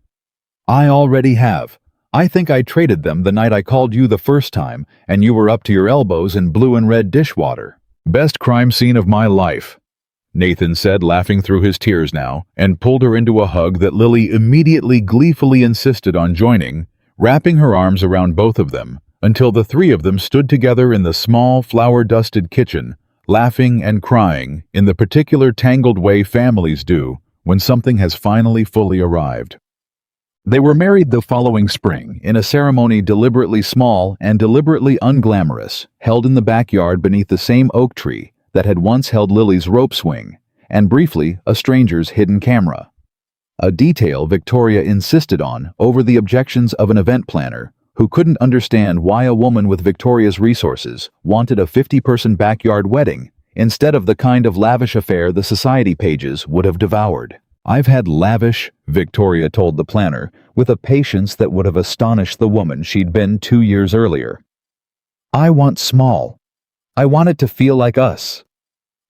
I already have. I think I traded them the night I called you the first time, and you were up to your elbows in blue and red dishwater. Best crime scene of my life, Nathan said, laughing through his tears now, and pulled her into a hug that Lily immediately gleefully insisted on joining, wrapping her arms around both of them, until the three of them stood together in the small, flour-dusted kitchen, laughing and crying in the particular tangled way families do when something has finally fully arrived. They were married the following spring in a ceremony deliberately small and deliberately unglamorous, held in the backyard beneath the same oak tree that had once held Lily's rope swing, and briefly a stranger's hidden camera. A detail Victoria insisted on over the objections of an event planner who couldn't understand why a woman with Victoria's resources wanted a 50-person backyard wedding instead of the kind of lavish affair the society pages would have devoured. I've had lavish, Victoria told the planner, with a patience that would have astonished the woman she'd been 2 years earlier. I want small. I want it to feel like us.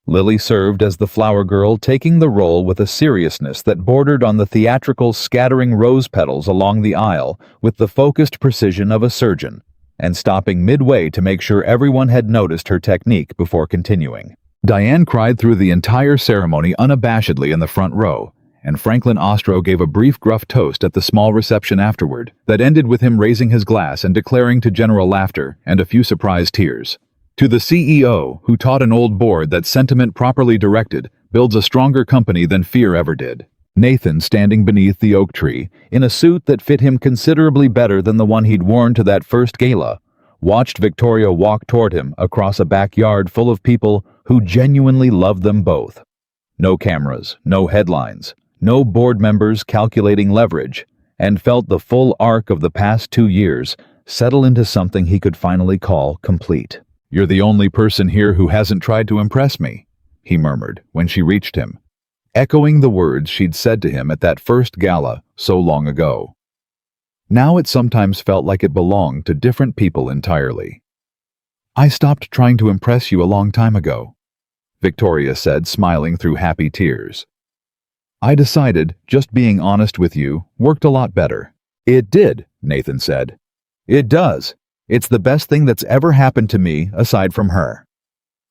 Lily served as the flower girl, taking the role with a seriousness that bordered on the theatrical, scattering rose petals along the aisle with the focused precision of a surgeon, and stopping midway to make sure everyone had noticed her technique before continuing. Diane cried through the entire ceremony unabashedly in the front row, and Franklin Ostro gave a brief gruff toast at the small reception afterward that ended with him raising his glass and declaring to general laughter and a few surprised tears. To the CEO, who taught an old board that sentiment properly directed builds a stronger company than fear ever did. Nathan, standing beneath the oak tree, in a suit that fit him considerably better than the one he'd worn to that first gala, watched Victoria walk toward him across a backyard full of people who genuinely loved them both. No cameras, no headlines, no board members calculating leverage, and felt the full arc of the past 2 years settle into something he could finally call complete. You're the only person here who hasn't tried to impress me, he murmured when she reached him, echoing the words she'd said to him at that first gala so long ago. Now it sometimes felt like it belonged to different people entirely. I stopped trying to impress you a long time ago, Victoria said, smiling through happy tears. I decided just being honest with you worked a lot better. It did, Nathan said. It does. It's the best thing that's ever happened to me aside from her.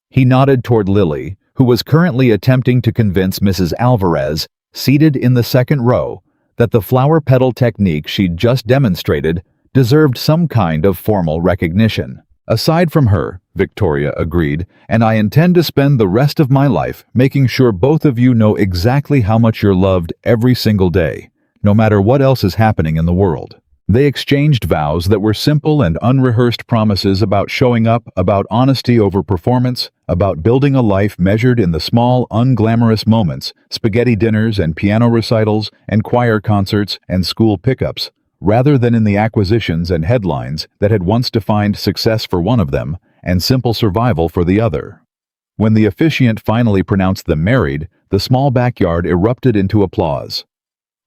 He nodded toward Lily, who was currently attempting to convince Mrs. Alvarez, seated in the second row, that the flower petal technique she'd just demonstrated deserved some kind of formal recognition. Aside from her, Victoria agreed, and I intend to spend the rest of my life making sure both of you know exactly how much you're loved every single day, no matter what else is happening in the world. They exchanged vows that were simple and unrehearsed promises about showing up, about honesty over performance, about building a life measured in the small, unglamorous moments, spaghetti dinners and piano recitals and choir concerts and school pickups, rather than in the acquisitions and headlines that had once defined success for one of them and simple survival for the other. When the officiant finally pronounced them married, the small backyard erupted into applause.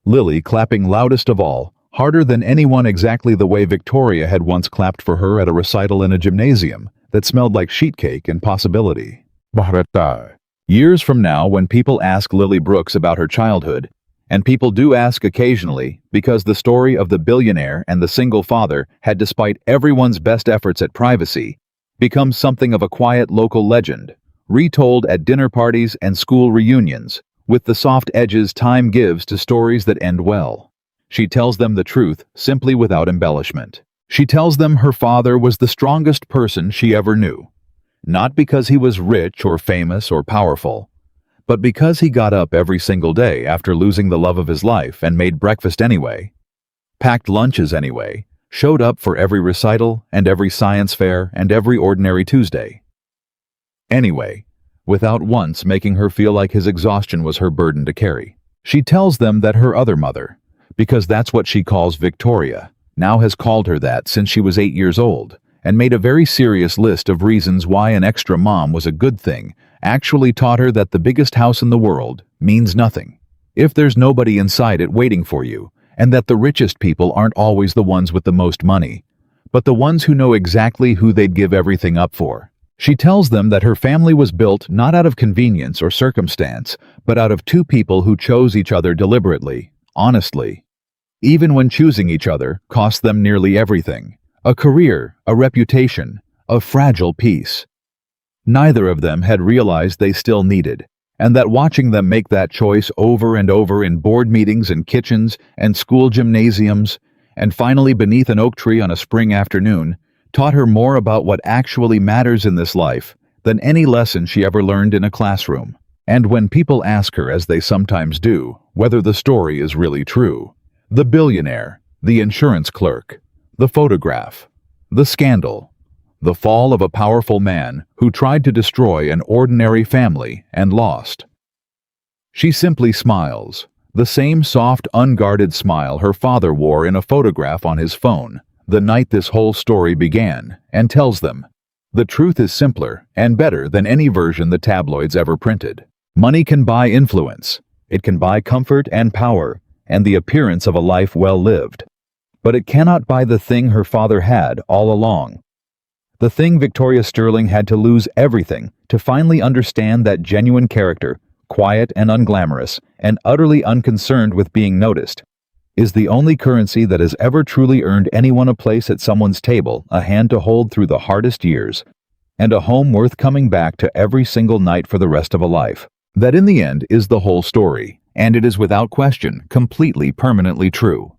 Lily clapping loudest of all, harder than anyone, exactly the way Victoria had once clapped for her at a recital in a gymnasium that smelled like sheet cake and possibility. Years from now, when people ask Lily Brooks about her childhood, and people do ask occasionally because the story of the billionaire and the single father had, despite everyone's best efforts at privacy, become something of a quiet local legend, retold at dinner parties and school reunions, with the soft edges time gives to stories that end well. She tells them the truth simply without embellishment. She tells them her father was the strongest person she ever knew, not because he was rich or famous or powerful, but because he got up every single day after losing the love of his life and made breakfast anyway, packed lunches anyway, showed up for every recital and every science fair and every ordinary Tuesday. Anyway, without once making her feel like his exhaustion was her burden to carry. She tells them that her other mother, because that's what she calls Victoria, now has called her that since she was 8 years old, and made a very serious list of reasons why an extra mom was a good thing, actually taught her that the biggest house in the world means nothing if there's nobody inside it waiting for you, and that the richest people aren't always the ones with the most money, but the ones who know exactly who they'd give everything up for. She tells them that her family was built not out of convenience or circumstance, but out of two people who chose each other deliberately, honestly. Even when choosing each other cost them nearly everything: a career, a reputation, a fragile peace. Neither of them had realized they still needed, and that watching them make that choice over and over in board meetings and kitchens and school gymnasiums, and finally beneath an oak tree on a spring afternoon, taught her more about what actually matters in this life than any lesson she ever learned in a classroom. And when people ask her, as they sometimes do, whether the story is really true, the billionaire, the insurance clerk, the photograph, the scandal, the fall of a powerful man who tried to destroy an ordinary family and lost, she simply smiles, the same soft, unguarded smile her father wore in a photograph on his phone the night this whole story began, and tells them, the truth is simpler and better than any version the tabloids ever printed. Money can buy influence, it can buy comfort and power, and the appearance of a life well lived. But it cannot buy the thing her father had all along. The thing Victoria Sterling had to lose everything to finally understand: that genuine character, quiet and unglamorous, and utterly unconcerned with being noticed, is the only currency that has ever truly earned anyone a place at someone's table, a hand to hold through the hardest years, and a home worth coming back to every single night for the rest of a life. That in the end is the whole story, and it is without question completely, permanently true.